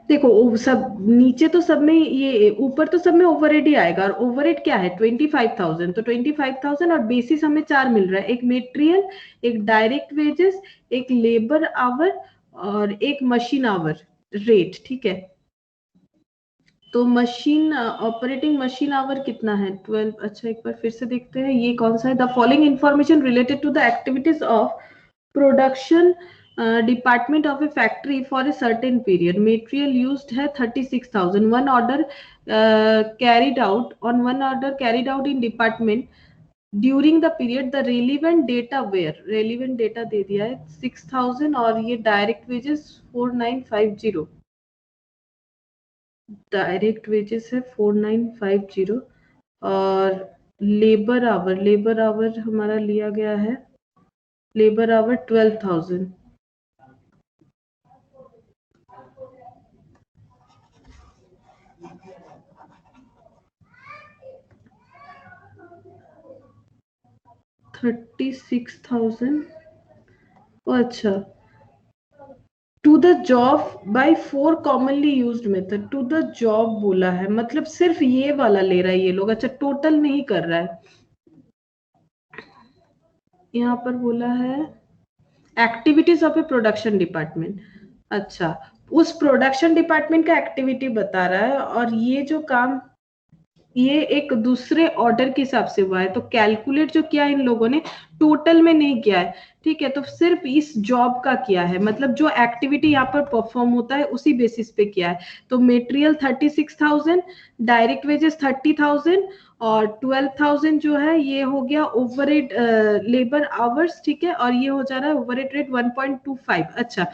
देखो सब नीचे तो सब में, ये ऊपर तो सब में ओवरहेड ही आएगा, और ओवरहेड क्या है 25,000, तो 25,000 और बेसिस हमें 4 मिल रहा है, एक मटेरियल, एक डायरेक्ट वेजेस, एक लेबर आवर और एक मशीन आवर रेट, ठीक है। तो मशीन ऑपरेटिंग मशीन आवर कितना है 12। अच्छा एक बार फिर से देखते हैं ये कौन सा है, the following information related to the activities of production department of a factory for a certain period, material used है 36,000, one order carried out, on one order carried out in department during the period the relevant data were, relevant data दे दिया है 6,000, और ये direct wages 4,950, direct wages है 4,950, और labour our हमारा लिया गया है, लेबर आवर 12,000। अच्छा to the job by 4 commonly used method, to the job बोला है, मतलब सिर्फ ये वाला ले रहा है ये लोग। अच्छा टोटल नहीं कर रहा है, यहाँ पर बोला है activities of a production department. अच्छा उस प्रोडक्शन डिपार्टमेंट का एक्टिविटी बता रहा है, और ये जो काम ये एक दूसरे ऑर्डर के हिसाब से हुआ है, तो कैलकुलेट जो किया इन लोगों ने टोटल में नहीं किया है, ठीक है। तो सिर्फ इस जॉब का किया है, मतलब जो एक्टिविटी यहाँ पर परफॉर्म होता है उसी बेसिस पे किया है। तो मटेरियल 36,000, डायरेक्ट वेजेस 30,000 और 12,000 जो है ये हो गया ओवरहेड लेबर आवर्स, ठीक है। और ये हो जा रहा है ओवरहेड रेट 1.25। अच्छा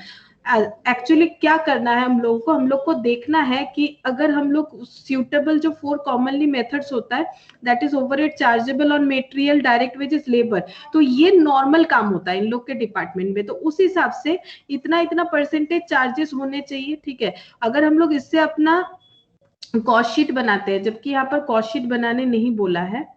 एक्चुअली क्या करना है हम लोग को देखना है कि अगर हम लोग सुटेबल जो 4 कॉमनली मेथड्स होता है, that is overhead chargeable on material, direct wages, labour, तो ये नॉर्मल काम होता है इन लोग के डिपार्टमेंट में, तो उस हिसाब से इतना इतना परसेंटेज चार्जेस होने चाहिए, ठीक है। अगर हम लोग इससे अपना कॉस्ट शीट बनाते हैं, जबकि यहाँ पर कॉस्ट शीट बनाने नहीं बोला है,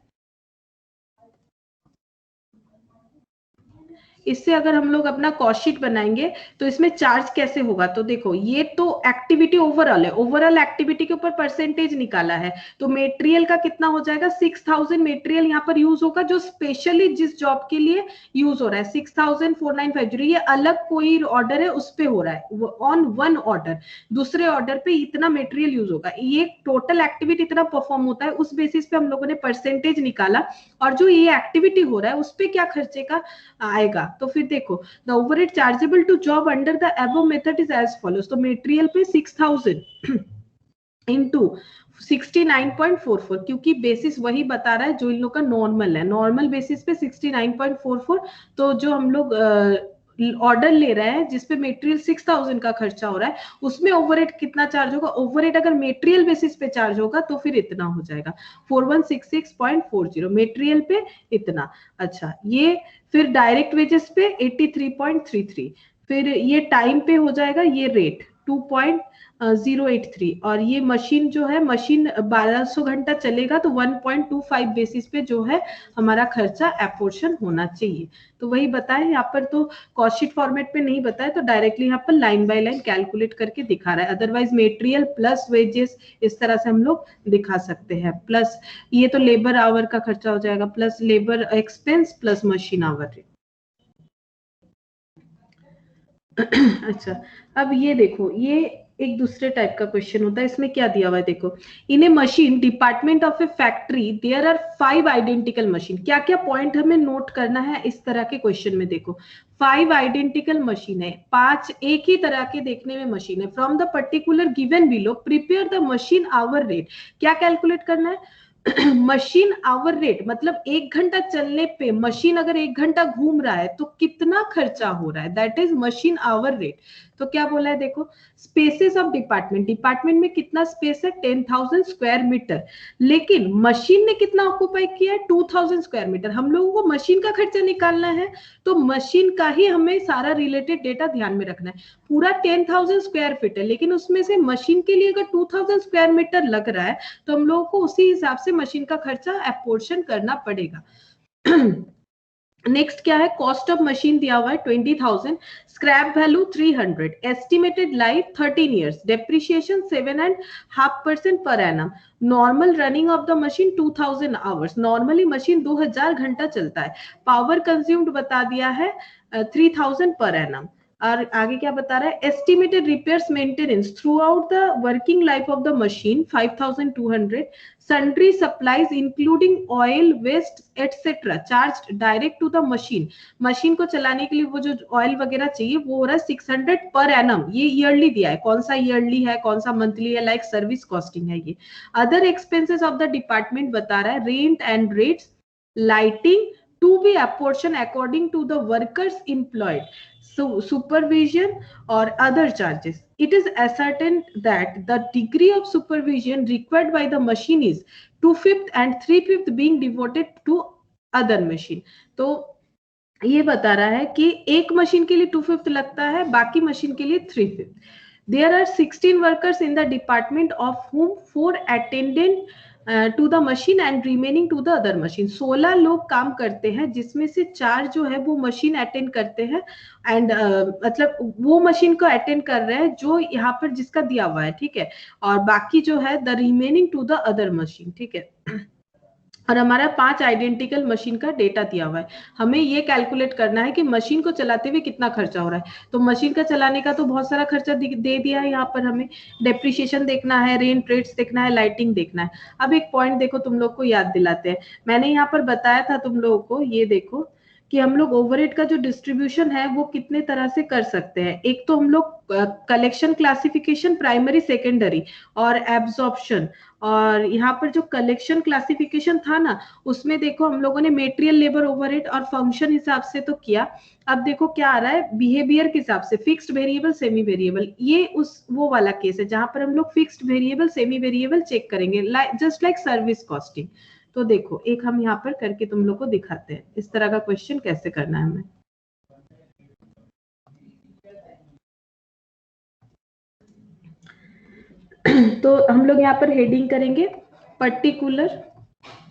इससे अगर हम लोग अपना कॉस्ट शीट बनाएंगे तो इसमें चार्ज कैसे होगा, तो देखो ये तो एक्टिविटी ओवरऑल है, ओवरऑल एक्टिविटी के ऊपर परसेंटेज निकाला है, तो मटेरियल का कितना हो जाएगा, 6000 मटेरियल यहाँ पर यूज होगा जो स्पेशली जिस जॉब के लिए यूज हो रहा है, 6495, ये अलग कोई ऑर्डर है उस पे हो रहा है, ऑन वन ऑर्डर, दूसरे ऑर्डर पे इतना मटेरियल यूज होगा, ये टोटल एक्टिविटी इतना परफॉर्म होता है, उस बेसिस पे हम लोगों ने परसेंटेज निकाला, और जो ये एक्टिविटी हो रहा है उस पे क्या खर्चे का आएगा, तो फिर देखो the overhead chargeable to job under the above method is as follows, तो मटेरियल पे 6000 इनटू 69.44, क्योंकि बेसिस वही बता रहा है जो इन लोग का नॉर्मल है, नॉर्मल बेसिस पे 69.44, तो जो हम लोग ऑर्डर ले रहे हैं जिसपे मटेरियल 6000 का खर्चा हो रहा है, उसमें ओवरहेड कितना चार्ज होगा, ओवरहेड अगर मटेरियल बेसिस पे चार्ज होगा तो फिर इतना हो जाएगा 4166.40, मटेरियल पे इतना। अच्छा, ये फिर डायरेक्ट वेजेस पे 83.33, फिर ये टाइम पे हो जाएगा ये रेट 2.083, और ये मशीन जो है, मशीन 1200 घंटा चलेगा तो 1.25 बेसिस पे जो है हमारा खर्चा एपोर्शन होना चाहिए, तो वही बताए यहाँ पर, तो कॉस्ट शीट फॉर्मेट पे नहीं बताया, तो डायरेक्टली यहाँ पर लाइन बाय लाइन कैलकुलेट करके दिखा रहा है, अदरवाइज मटेरियल प्लस वेजेस इस तरह से हम लोग दिखा सकते हैं, प्लस ये तो लेबर आवर का खर्चा हो जाएगा, plus labour expense plus machine our. अच्छा, अब ये देखो, ये एक दूसरे टाइप का क्वेश्चन होता है, इसमें क्या दिया हुआ है देखो, in a machine department of a factory there are 5 identical machine, क्या क्या पॉइंट हमें नोट करना है इस तरह के क्वेश्चन में, देखो 5 आइडेंटिकल मशीन है, 5 एक ही तरह के देखने में मशीन है, from the particular given below prepare the machine hour rate, क्या कैलकुलेट करना है, मशीन आवर रेट, मतलब 1 घंटा चलने पे मशीन अगर 1 घंटा घूम रहा है तो कितना खर्चा हो रहा है, that is machine hour rate. तो क्या बोला है देखो, स्पेसेस ऑफ डिपार्टमेंट, डिपार्टमेंट में कितना स्पेस है 10,000 स्क्वायर मीटर, लेकिन मशीन ने कितना ऑक्यूपाई किया है 2000 स्क्वायर मीटर, हम लोगों को मशीन का खर्चा निकालना है, तो मशीन का ही हमें सारा रिलेटेड डेटा ध्यान में रखना है, पूरा 10,000 स्क्वायर फीट है, लेकिन उसमें से मशीन के लिए अगर 2000 स्क्वायर मीटर लग रहा है तो हम लोगों को उसी हिसाब से मशीन का खर्चा एपोर्शन करना पड़ेगा। नेक्स्ट क्या है, कॉस्ट ऑफ मशीन दिया हुआ है 20,000, scrap value 300, estimated life 13 years, depreciation 7.5% per annum, normal running of the machine 2000 hours, normally machine 2000 घंटा चलता है, पावर कंज्यूम्ड बता दिया है 3000 पर एनम, और आगे क्या बता रहा है, estimated repairs maintenance through out the working life of the machine 5200, sundry supplies including oil waste etc charged direct to the machine, machine को चलाने के लिए वो जो ऑयल वगैरह चाहिए वो हो रहा है 600 पर एनम, ये ईयरली दिया है, कौन सा ईयरली है कौन सा मंथली है, लाइक सर्विस कॉस्टिंग है ये। Other expenses of the department बता रहा है, rent and rates, lighting to be apportion according to the workers employed, supervision or other charges. It is ascertained that the degree of supervision required by the machine is 2/5 and 3/5 being devoted to other machine. तो ये बता रहा है कि एक machine के लिए 2/5 लगता है, बाकी मशीन के लिए 3/5. There are 16 workers in the department of whom 4 attendant to the machine and remaining to the other machine, 16 लोग काम करते हैं जिसमें से 4 जो है वो मशीन अटेंड करते हैं, एंड मतलब वो मशीन को अटेंड कर रहे हैं जो यहाँ पर जिसका दिया हुआ है, ठीक है, और बाकी जो है the remaining to the other machine, ठीक है, और हमारा 5 आइडेंटिकल मशीन का डेटा दिया हुआ है, हमें ये कैलकुलेट करना है कि मशीन को चलाते हुए कितना खर्चा हो रहा है, तो मशीन का चलाने का तो बहुत सारा खर्चा दे दिया है यहाँ पर, हमें डेप्रिसिएशन देखना है, रेंट रेट्स देखना है, लाइटिंग देखना है। अब एक पॉइंट देखो तुम लोग को याद दिलाते हैं, मैंने यहाँ पर बताया था तुम लोगों को, ये देखो कि हम लोग ओवरहेड का जो डिस्ट्रीब्यूशन है वो कितने तरह से कर सकते हैं। एक तो हम लोग कलेक्शन क्लासिफिकेशन प्राइमरी सेकेंडरी और एब्जॉर्प्शन, और यहाँ पर जो कलेक्शन क्लासिफिकेशन था ना उसमें देखो हम लोगों ने मेटेरियल लेबर ओवरहेड और फंक्शन हिसाब से तो किया। अब देखो क्या आ रहा है बिहेवियर के हिसाब से, फिक्स्ड वेरिएबल सेमी वेरिएबल, ये उस वो वाला केस है जहां पर हम लोग fixed variable semi variable check करेंगे, जस्ट लाइक सर्विस कॉस्टिंग। तो देखो एक हम यहाँ पर करके तुम लोग को दिखाते हैं इस तरह का क्वेश्चन कैसे करना है हमें। तो हम लोग यहाँ पर हेडिंग करेंगे पर्टिकुलर।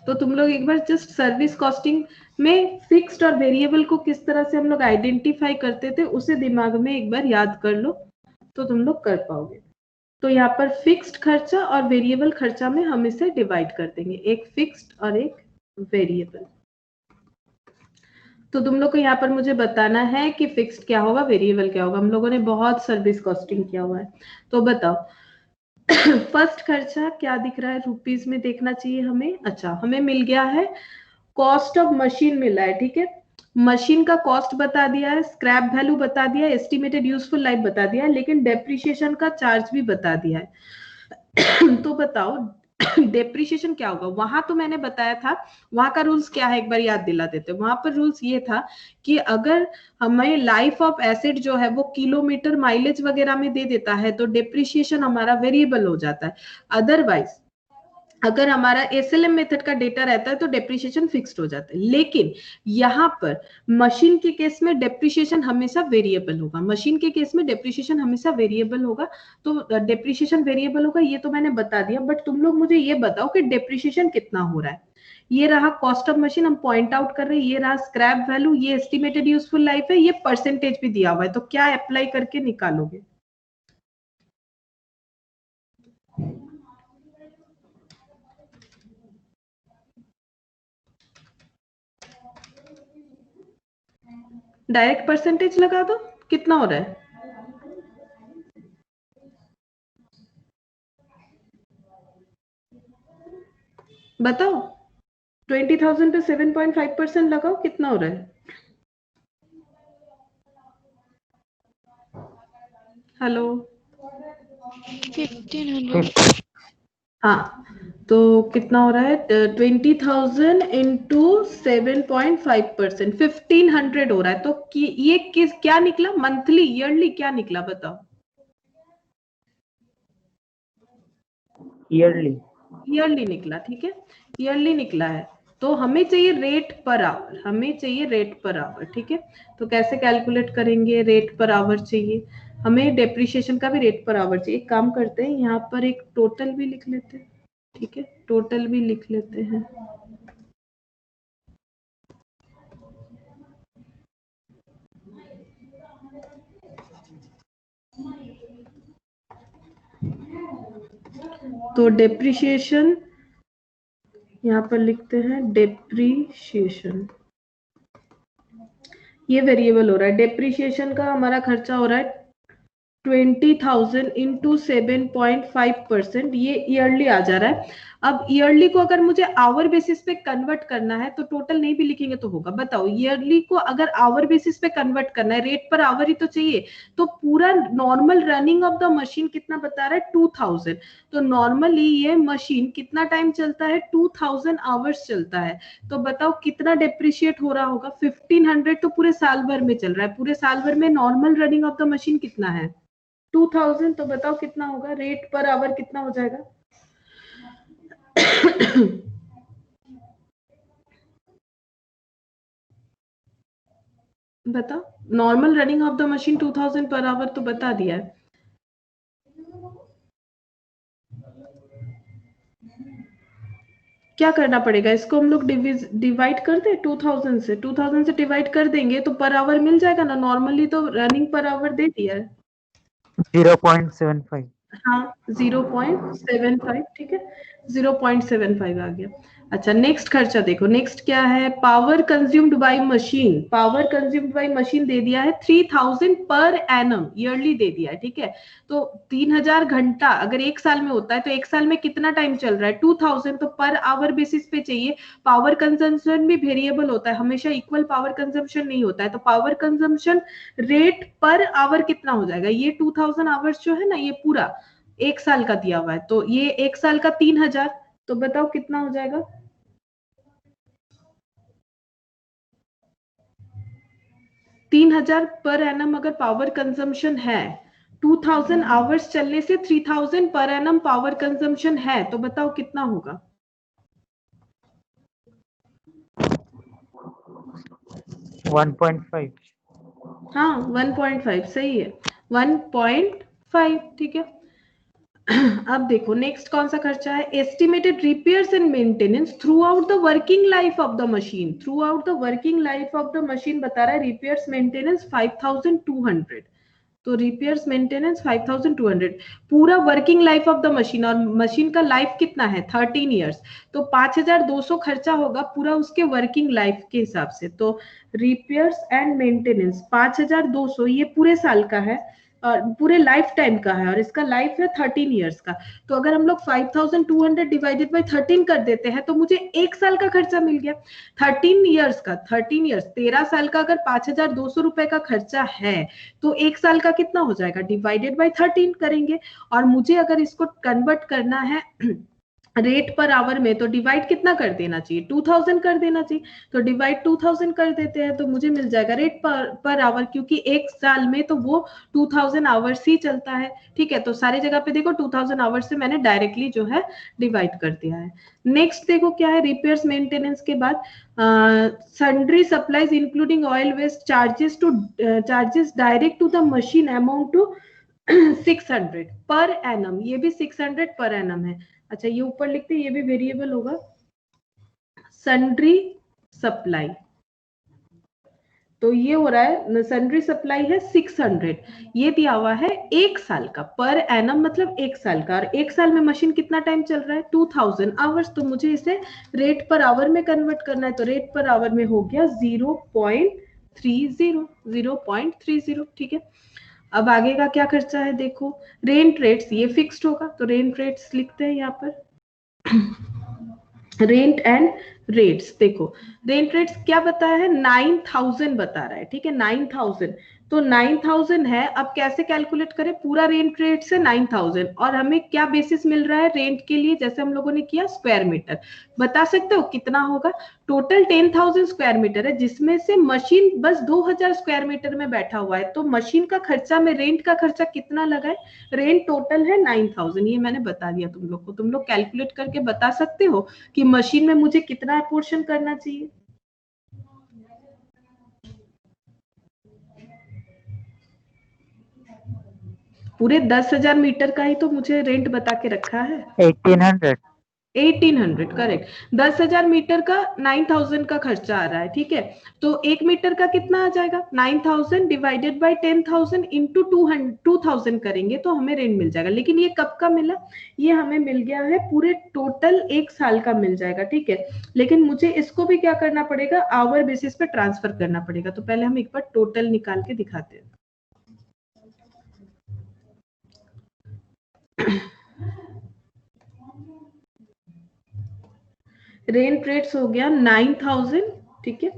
तो तुम लोग एक बार जस्ट सर्विस कॉस्टिंग में फिक्स्ड और वेरिएबल को किस तरह से हम लोग आइडेंटिफाई करते थे उसे दिमाग में एक बार याद कर लो तो तुम लोग कर पाओगे। तो यहाँ पर फिक्स्ड खर्चा और वेरिएबल खर्चा में हम इसे डिवाइड कर देंगे, एक फिक्स्ड और एक वेरिएबल। तो तुम लोग को यहाँ पर मुझे बताना है कि फिक्स्ड क्या होगा वेरिएबल क्या होगा। हम लोगों ने बहुत सर्विस कॉस्टिंग किया हुआ है, तो बताओ फर्स्ट खर्चा क्या दिख रहा है रुपीस में देखना चाहिए हमें। अच्छा हमें मिल गया है कॉस्ट ऑफ मशीन मिला है, ठीक है। मशीन का कॉस्ट बता दिया है, स्क्रैप वैल्यू बता दिया है, एस्टिमेटेड यूजफुल लाइफ बता दिया है, लेकिन डेप्रिसिएशन का चार्ज भी बता दिया है। तो बताओ डेप्रिसिएशन क्या होगा। वहां तो मैंने बताया था, वहां का रूल्स क्या है एक बार याद दिला देते। वहां पर रूल्स ये था कि अगर हमें लाइफ ऑफ एसेट जो है वो किलोमीटर माइलेज वगैरह में दे देता है तो डेप्रिसिएशन हमारा वेरिएबल हो जाता है। अदरवाइज अगर हमारा एसएलएम मेथड का डेटा रहता है तो डेप्रिसिएशन फिक्स्ड हो जाता है। लेकिन यहाँ पर मशीन के केस में डेप्रिसिएशन हमेशा वेरिएबल होगा, मशीन के केस में डेप्रिसिएशन हमेशा वेरिएबल होगा। तो डेप्रिसिएशन वेरिएबल होगा ये तो मैंने बता दिया, बट तुम लोग मुझे ये बताओ कि डेप्रिसिएशन कितना हो रहा है। ये रहा कॉस्ट ऑफ मशीन हम पॉइंट आउट कर रहे हैं, ये रहा स्क्रैप वैल्यू, ये एस्टिमेटेड यूजफुल लाइफ है, ये परसेंटेज भी दिया हुआ है। तो क्या अप्लाई करके निकालोगे। डायरेक्ट परसेंटेज लगा दो, कितना हो रहा है। बताओ 20,000 पे 7.5% लगाओ, कितना हो रहा है। हेलो 1500। हाँ तो कितना हो रहा है 20,000 इंटू 7.5%, 1,500 हो रहा है। तो ये किस क्या निकला, मंथली ईयरली क्या निकला बताओ। ईयरली ईयरली निकला, ठीक है ईयरली निकला है। तो हमें चाहिए रेट पर आवर, हमें चाहिए रेट पर आवर, ठीक है। तो कैसे कैलकुलेट करेंगे, रेट पर आवर चाहिए हमें, डेप्रिसिएशन का भी रेट पर आवर चाहिए। एक काम करते हैं यहाँ पर एक टोटल भी लिख लेते हैं, ठीक है टोटल भी लिख लेते हैं। तो डेप्रिसिएशन यहाँ पर लिखते हैं डेप्रिसिएशन, ये वेरिएबल हो रहा है। डेप्रिसिएशन का हमारा खर्चा हो रहा है 20,000 इंटू 7.5%, ये ईयरली आ जा रहा है। अब ईयरली को अगर मुझे आवर बेसिस पे कन्वर्ट करना है तो टोटल नहीं भी लिखेंगे तो होगा। बताओ ईयरली को अगर आवर बेसिस पे कन्वर्ट करना है, रेट पर आवर ही तो चाहिए। तो पूरा normal running of the machine कितना बता रहा है 2,000। तो नॉर्मली ये मशीन कितना टाइम चलता है 2,000 आवर्स चलता है। तो बताओ कितना डेप्रिशिएट हो रहा होगा 1,500। तो पूरे साल भर में चल रहा है, पूरे साल भर में normal running of the machine कितना है 2,000। तो बताओ कितना होगा रेट पर आवर कितना हो जाएगा। बताओ normal running of the machine 2,000 per hour तो बता दिया है। क्या करना पड़ेगा, इसको हम लोग डिवाइड कर दे 2,000 से, 2,000 से डिवाइड कर देंगे तो पर आवर मिल जाएगा ना। नॉर्मली तो रनिंग पर आवर दे दिया है 0.75। हाँ 0.75, ठीक है 0.75 आ गया। अच्छा नेक्स्ट खर्चा देखो, नेक्स्ट क्या है, power consumed by machine. Power consumed by machine दे दिया है 3000 पर एनम, ईयरली दे दिया है, ठीक है। तो 3000 घंटा अगर एक साल में होता है तो एक साल में कितना टाइम चल रहा है 2000, तो पर आवर बेसिस पे चाहिए। पावर कंजम्पशन भी वेरिएबल होता है, हमेशा इक्वल पावर कंजम्पशन नहीं होता है। तो power consumption rate per hour कितना हो जाएगा, ये 2000 आवर्स जो है ना, ये पूरा एक साल का दिया हुआ है, तो ये एक साल का 3000, तो बताओ कितना हो जाएगा। 3000 पर एनम अगर पावर कंजम्पशन है, 2000 आवर्स चलने से 3000 पर एनम पावर कंजम्पशन है, तो बताओ कितना होगा। 1.5। हाँ 1.5 सही है, 1.5, ठीक है। अब देखो नेक्स्ट कौन सा खर्चा है, estimated repairs and maintenance through out the working life of the machine. Through out the working life of the machine बता रहा है, रिपेयर्स मेंटेनेंस 5200। तो रिपेयर्स मेंटेनेंस 5200, पूरा working life of the machine, और मशीन का लाइफ कितना है 13 years, तो 5200 खर्चा होगा पूरा उसके वर्किंग लाइफ के हिसाब से। तो रिपेयर्स एंड मेंटेनेंस 5200 ये पूरे साल का है और पूरे लाइफ टाइम का है, और इसका लाइफ है 13 ईयर्स का। तो अगर हम लोग 5200 डिवाइडेड बाई 13 कर देते हैं तो मुझे एक साल का खर्चा मिल गया 13 ईयर्स का। 13 ईयर्स 13 साल का अगर 5200 रुपए का खर्चा है तो एक साल का कितना हो जाएगा, डिवाइडेड बाई 13 करेंगे। और मुझे अगर इसको कन्वर्ट करना है रेट पर आवर में, तो डिवाइड कितना कर देना चाहिए, 2000 कर देना चाहिए। तो डिवाइड 2000 कर देते हैं तो मुझे मिल जाएगा रेट पर आवर, क्योंकि एक साल में तो वो 2000 आवर्स ही चलता है, ठीक है। तो सारी जगह पे देखो 2000 आवर्स से मैंने डायरेक्टली जो है डिवाइड कर दिया है। नेक्स्ट देखो क्या है, रिपेयर्स मेंटेनेंस के बाद sundry supplies including oil waste charges direct to the machine amount to 600 per annum, ये भी 600 पर एनम है। अच्छा ये ऊपर लिखते हैं, ये भी वेरिएबल होगा। सन्ड्री सप्लाई, तो ये हो रहा है सन्ड्री सप्लाई है 600, ये दिया हुआ है एक साल का, पर एनम मतलब एक साल का, और एक साल में मशीन कितना टाइम चल रहा है 2000 आवर्स, तो मुझे इसे रेट पर आवर में कन्वर्ट करना है। तो रेट पर आवर में हो गया 0.30, ठीक है। अब आगे का क्या खर्चा है देखो, रेंट रेट्स, ये फिक्स्ड होगा तो रेंट रेट्स लिखते हैं यहाँ पर। रेंट एंड रेट्स देखो, रेंट रेट्स क्या बताया है 9000 बता रहा है, ठीक है 9000, तो 9000 है। अब कैसे कैलकुलेट करें, पूरा रेंट रेट से 9000, और हमें क्या बेसिस मिल रहा है रेंट के लिए, जैसे हम लोगों ने किया स्क्वायर मीटर, बता सकते हो कितना होगा। टोटल 10,000 स्क्वायर मीटर है, जिसमें से मशीन बस 2000 स्क्वायर मीटर में बैठा हुआ है, तो मशीन का खर्चा में रेंट का खर्चा कितना लगा है, रेंट टोटल है 9000, ये मैंने बता दिया तुम लोग को। तुम लोग कैलकुलेट करके बता सकते हो कि मशीन में मुझे कितना पोर्शन करना चाहिए। पूरे 10,000 मीटर का ही तो मुझे रेंट बता के रखा है। 1800 करेक्ट, 10,000 मीटर का 9000 का खर्चा आ रहा है, ठीक है। तो एक मीटर का कितना आ जाएगा 9000 डिवाइडेड बाय 10,000 इंटू 2000 करेंगे तो हमें रेंट मिल जाएगा। लेकिन ये कब का मिला, ये हमें मिल गया है पूरे टोटल एक साल का मिल जाएगा, ठीक है। लेकिन मुझे इसको भी क्या करना पड़ेगा, आवर बेसिस पे ट्रांसफर करना पड़ेगा। तो पहले हम एक बार टोटल निकाल के दिखाते हैं। रेंट रेट्स हो गया 9000, ठीक है,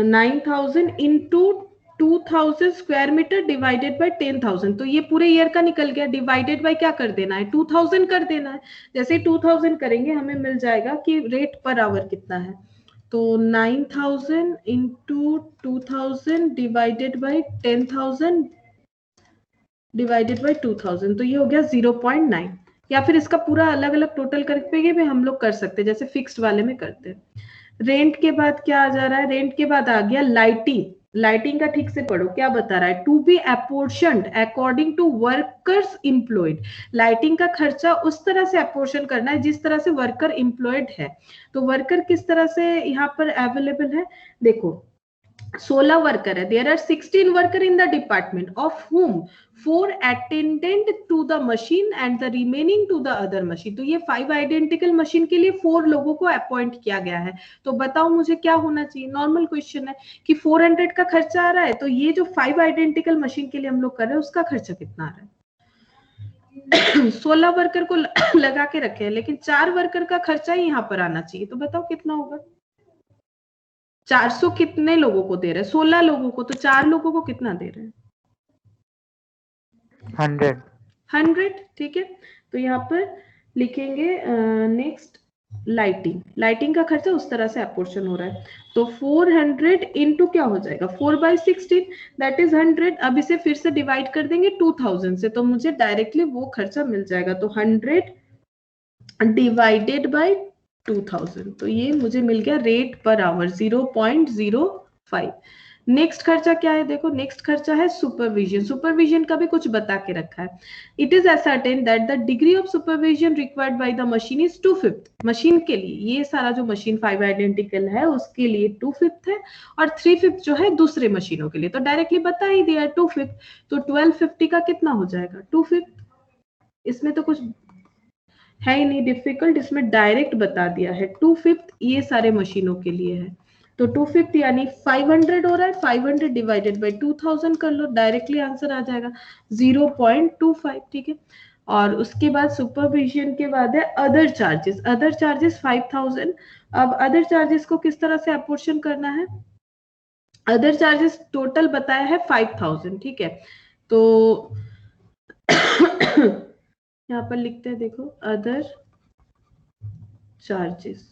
9000 into 2000 square metre divided by 10,000, तो ये पूरे ईयर का निकल गया। डिवाइडेड बाय क्या कर देना है 2000 कर देना है। जैसे 2000 करेंगे हमें मिल जाएगा कि रेट पर आवर कितना है। तो 9000 into 2000 divided by 10,000 divided by 2000, तो ये हो गया 0.9। या फिर इसका पूरा अलग अलग टोटल करके भी हम लोग कर सकते हैं, जैसे फिक्स्ड वाले में करते हैं। रेंट के बाद क्या आ जा रहा है, रेंट के बाद आ गया लाइटिंग। लाइटिंग का ठीक से पढ़ो, क्या बता रहा है, to be apportioned according to workers employed. Lighting का खर्चा उस तरह से अपोर्शन करना है जिस तरह से वर्कर इंप्लॉयड है। तो वर्कर किस तरह से यहाँ पर अवेलेबल है देखो, 16 वर्कर है, there are 16 worker in the department of whom 4 attendant to the machine and the remaining to the other machine. तो ये 5 आइडेंटिकल मशीन के लिए 4 लोगों को अपॉइंट किया गया है। तो बताओ मुझे क्या होना चाहिए? नॉर्मल क्वेश्चन है कि 400 का खर्चा आ रहा है, तो ये जो 5 आइडेंटिकल मशीन के लिए हम लोग कर रहे हैं उसका खर्चा कितना आ रहा है? 16 वर्कर को लगा के रखे हैं, लेकिन 4 वर्कर का खर्चा ही यहाँ पर आना चाहिए। तो बताओ कितना होगा? 400 कितने लोगों को दे रहे हैं? 16 लोगों को, तो 4 लोगों को कितना दे रहे हैं? 100। ठीक है, तो यहाँ पर लिखेंगे नेक्स्ट लाइटिंग। लाइटिंग का खर्चा उस तरह से अपोर्शन हो रहा है, तो 400 इंटू क्या हो जाएगा 4/16 दैट इज 100। अब इसे फिर से डिवाइड कर देंगे 2000 से, तो मुझे डायरेक्टली वो खर्चा मिल जाएगा। तो 100 डिवाइडेड बाय 2000, तो ये मुझे मिल गया रेट पर आवर 0.05। नेक्स्ट खर्चा क्या है? देखो नेक्स्ट खर्चा है सुपरविजन। सुपरविजन का भी कुछ बता के रखा है। It is ascertain that the degree of supervision required by the machine is 2/5। Machine के लिए, ये सारा जो मशीन 5 आइडेंटिकल है उसके लिए 2/5 है, और 3/5 जो है दूसरे मशीनों के लिए। तो डायरेक्टली बता ही दिया 2/5, तो 1250 का कितना हो जाएगा 2/5। इसमें तो कुछ है ही नहीं डिफिकल्ट, इसमें डायरेक्ट बता दिया है 2/5 ये सारे मशीनों के लिए है। तो 2/5 यानी 500 हो रहा है, 500 डिवाइडेड बाय 2000 कर लो, डायरेक्टली आंसर आ जाएगा 0.25। ठीक है, और उसके बाद सुपरविजन के बाद है अदर चार्जेस। Other charges 5000। अब अदर चार्जेस को किस तरह से अपोर्शन करना है? अदर चार्जेस टोटल बताया है 5000। ठीक है, तो यहाँ पर लिखते हैं, देखो अदर चार्जेस।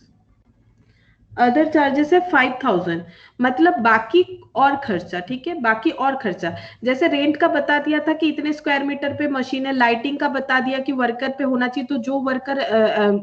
अदर चार्जेस है 5000, मतलब बाकी और खर्चा। ठीक है, बाकी और खर्चा, जैसे रेंट का बता दिया था कि इतने स्क्वायर मीटर पे मशीन है, लाइटिंग का बता दिया कि वर्कर पे होना चाहिए, तो जो वर्कर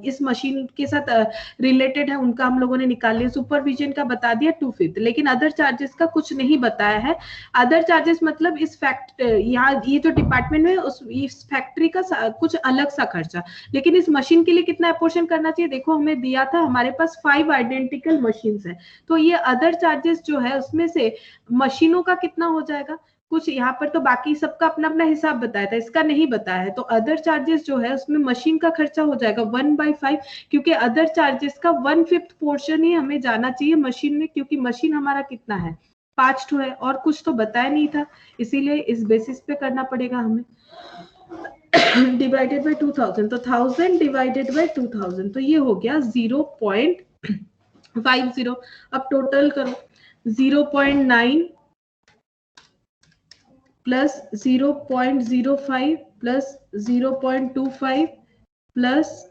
इस मशीन के साथ रिलेटेड है उनका हम लोगों ने निकाल लिया। सुपरविजन का बता दिया 2/5, लेकिन अदर चार्जेस का कुछ नहीं बताया है। अदर चार्जेस मतलब इस यहाँ ये जो डिपार्टमेंट में इस फैक्ट्री का कुछ अलग सा खर्चा, लेकिन इस मशीन के लिए कितना अपोर्शन करना चाहिए? देखो हमें दिया था, हमारे पास 5 आइडेंटिकल मशीन्स है, तो ये अदर चार्जेस जो है उसमें से मशीनों का कितना हो जाएगा? कुछ यहाँ पर तो बाकी सबका अपना अपना हिसाब बताया था, इसका नहीं बताया है। तो अदर चार्जेस जो है उसमें मशीन का खर्चा हो जाएगा 1/5, क्योंकि अदर चार्जेस का 1/5 पोर्शन ही हमें जाना चाहिए मशीन में, क्योंकि मशीन हमारा कितना है 5 ठो है, और कुछ तो बताया नहीं था, इसीलिए इस बेसिस पे करना पड़ेगा हमें। डिवाइडेड बाय 2000, तो 1000 डिवाइडेड बाय 2000, तो ये हो गया 0.50। अब टोटल करो, 0.9 प्लस 0.05 प्लस 0.25 प्लस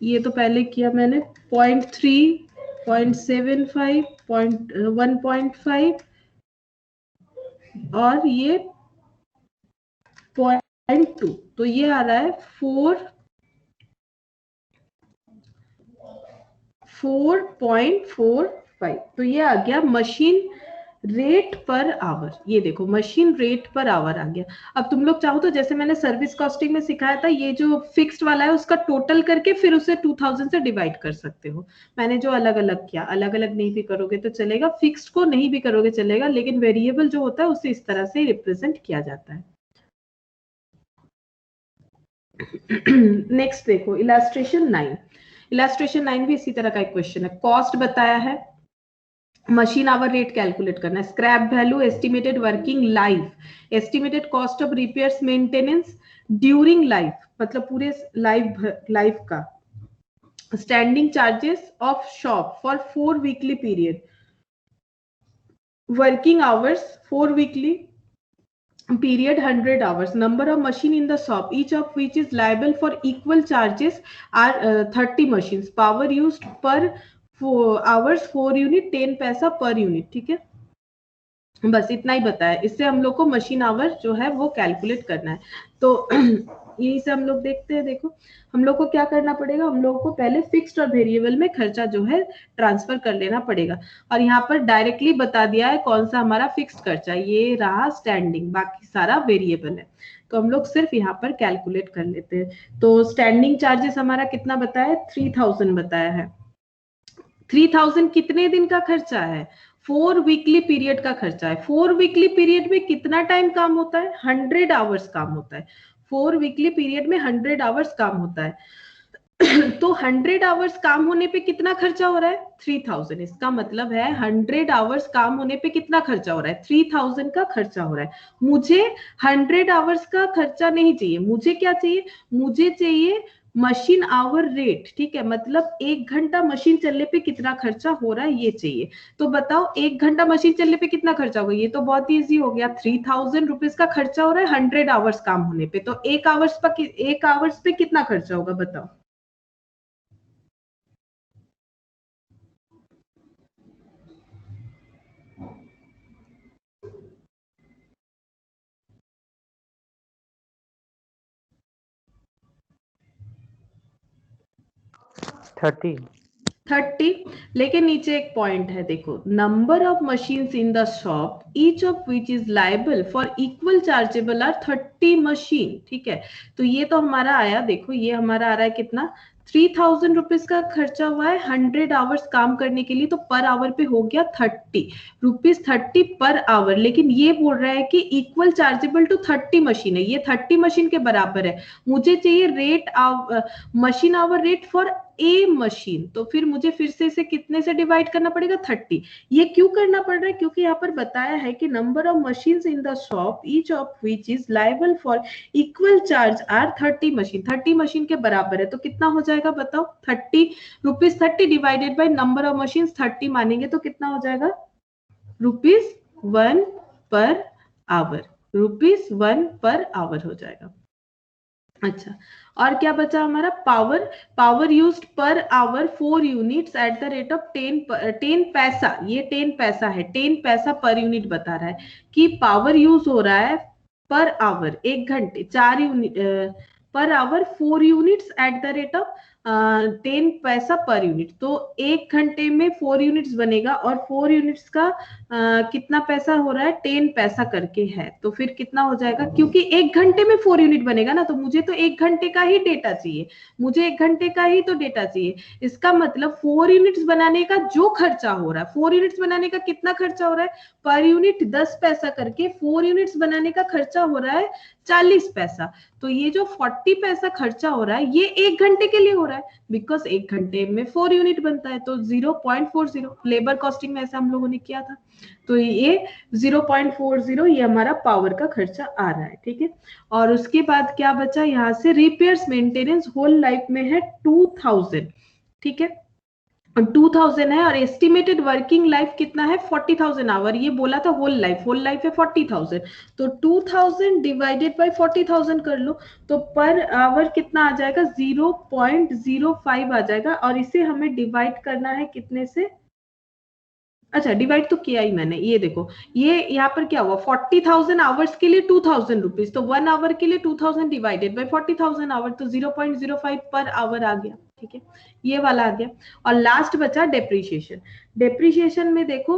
ये तो पहले किया मैंने 0.3, 0.75, 1.5 और ये 0.2, तो ये आ रहा है 4.45। तो ये आ गया मशीन रेट पर आवर। ये देखो मशीन रेट पर आवर आ गया। अब तुम लोग चाहो तो जैसे मैंने सर्विस कॉस्टिंग में सिखाया था, ये जो फिक्स्ड वाला है उसका टोटल करके फिर उसे 2000 से डिवाइड कर सकते हो। मैंने जो अलग अलग किया, अलग अलग नहीं भी करोगे तो चलेगा, फिक्स्ड को नहीं भी करोगे चलेगा, लेकिन वेरिएबल जो होता है उसे इस तरह से रिप्रेजेंट किया जाता है। नेक्स्ट देखो इलास्ट्रेशन 9। इलास्ट्रेशन 9 भी इसी तरह का एक क्वेश्चन है। कॉस्ट बताया है, मशीन आवर रेट कैलकुलेट करना है, scrap value, estimated working life, estimated cost of repairs maintenance during life, मतलब पूरे लाइफ का, standing charges of shop for 4 weekly period, working hours 4 weekly period 100 hours, number of machine in the shop each of which is liable for equal charges are 30 machines, power used per hours 4 unit 10 पैसा per unit। ठीक है, बस इतना ही बताया। इससे हम लोग को मशीन आवर जो है वो कैलकुलेट करना है। तो यही से हम लोग देखते हैं। देखो हम लोग को क्या करना पड़ेगा, हम लोग को पहले फिक्स्ड और वेरिएबल में खर्चा जो है ट्रांसफर कर लेना पड़ेगा, और यहाँ पर डायरेक्टली बता दिया है कौन सा हमारा फिक्स्ड खर्चा, ये रहा स्टैंडिंग, बाकी सारा वेरिएबल है। तो हम लोग सिर्फ यहाँ पर कैलकुलेट कर लेते हैं। तो स्टैंडिंग चार्जेस हमारा कितना बताया है 3000 बताया है। 3000 कितने दिन का खर्चा है 4 वीकली पीरियड का खर्चा है। 4 वीकली पीरियड में कितना टाइम काम होता है? 100 आवर्स काम होता है। 4 वीकली पीरियड में 100 आवर्स काम होता है। तो 100 आवर्स काम होने पे कितना खर्चा हो रहा है? 3000। इसका मतलब है 100 आवर्स काम होने पे कितना खर्चा हो रहा है? 3000 का खर्चा हो रहा है। मुझे 100 आवर्स का खर्चा नहीं चाहिए, मुझे क्या चाहिए? मुझे चाहिए मशीन आवर रेट। ठीक है, मतलब 1 घंटा मशीन चलने पे कितना खर्चा हो रहा है ये चाहिए। तो बताओ 1 घंटा मशीन चलने पे कितना खर्चा होगा? ये तो बहुत इजी हो गया, 3000 रुपीज का खर्चा हो रहा है 100 आवर्स काम होने पे। तो 1 आवर्स पे कितना खर्चा होगा बताओ? थर्टी। 30। लेकिन नीचे एक पॉइंट है, देखो, number of machines in the shop each of which is liable for equal chargeable are 30 machine. ठीक है, तो ये तो हमारा आया, देखो ये हमारा आ रहा है कितना? 3000 रुपीज का खर्चा हुआ है 100 आवर्स काम करने के लिए, तो पर आवर पे हो गया 30 रुपीज, 30 पर आवर। लेकिन ये बोल रहा है कि इक्वल चार्जेबल टू 30 मशीन है, ये 30 मशीन के बराबर है। मुझे चाहिए machine hour rate for a machine. तो फिर मुझे फिर से इसे कितने से डिवाइड करना पड़ेगा? 30। ये क्यों करना पड़ रहा है? क्योंकि यहाँ पर बताया है कि number of machines in the shop each of which is liable for equal charge are 30 machine. 30 machine के बराबर है, तो कितना हो जाएगा बताओ? 30 rupees, 30 divided by number of machine 30 मानेंगे तो कितना हो जाएगा? ₹1 पर आवर। ₹1 पर आवर हो जाएगा। अच्छा, और क्या बचा हमारा? Power used per hour 4 units at the rate of 10 पैसा। ये 10 पैसा है, 10 पैसा पर यूनिट बता रहा है कि पावर यूज हो रहा है पर आवर 1 घंटे 4 unit per hour 4 units at the rate of 10 पैसा पर यूनिट। तो 1 घंटे में 4 यूनिट्स बनेगा और 4 यूनिट्स का कितना पैसा हो रहा है? 10 पैसा करके है। तो फिर कितना हो जाएगा? क्योंकि 1 घंटे में 4 यूनिट बनेगा ना, तो मुझे तो 1 घंटे का ही डेटा चाहिए, मुझे 1 घंटे का ही तो डेटा चाहिए। इसका मतलब 4 यूनिट्स बनाने का जो खर्चा हो रहा है, 4 यूनिट्स बनाने का कितना खर्चा हो रहा है? पर यूनिट 10 पैसा करके 4 यूनिट्स बनाने का खर्चा हो रहा है 40 पैसा। तो ये जो 40 पैसा खर्चा हो रहा है ये 1 घंटे के लिए हो रहा है, बिकॉज 1 घंटे में 4 यूनिट बनता है। तो 0.40 लेबर कॉस्टिंग में ऐसा हम लोगों ने किया था। तो ये 0.40 ये हमारा पावर का खर्चा आ रहा है। ठीक है, और उसके बाद क्या बचा यहाँ से? रिपेयर्स मेंटेनेंस होल लाइफ में है 2000। ठीक है, 2000 है, और एस्टिमेटेड वर्किंग लाइफ कितना है? 40,000 आवर। ये बोला था होल लाइफ है 40,000। तो 2000 डिवाइडेड बाय 40,000 कर लो, तो पर आवर कितना आ जाएगा? 0.05 आ जाएगा। और इसे हमें डिवाइड करना है कितने से? अच्छा, डिवाइड तो किया ही मैंने, ये देखो, ये यहाँ पर क्या हुआ? 40,000 आवर्स के लिए 2000 रुपीज, तो 1 आवर के लिए 2000 डिवाइडेड बाय 40,000 आवर, तो 0.05 पर आवर आ गया। ठीक है, ये वाला आ गया। और लास्ट बचा डेप्रीशिएशन। डेप्रीशिएशन में देखो,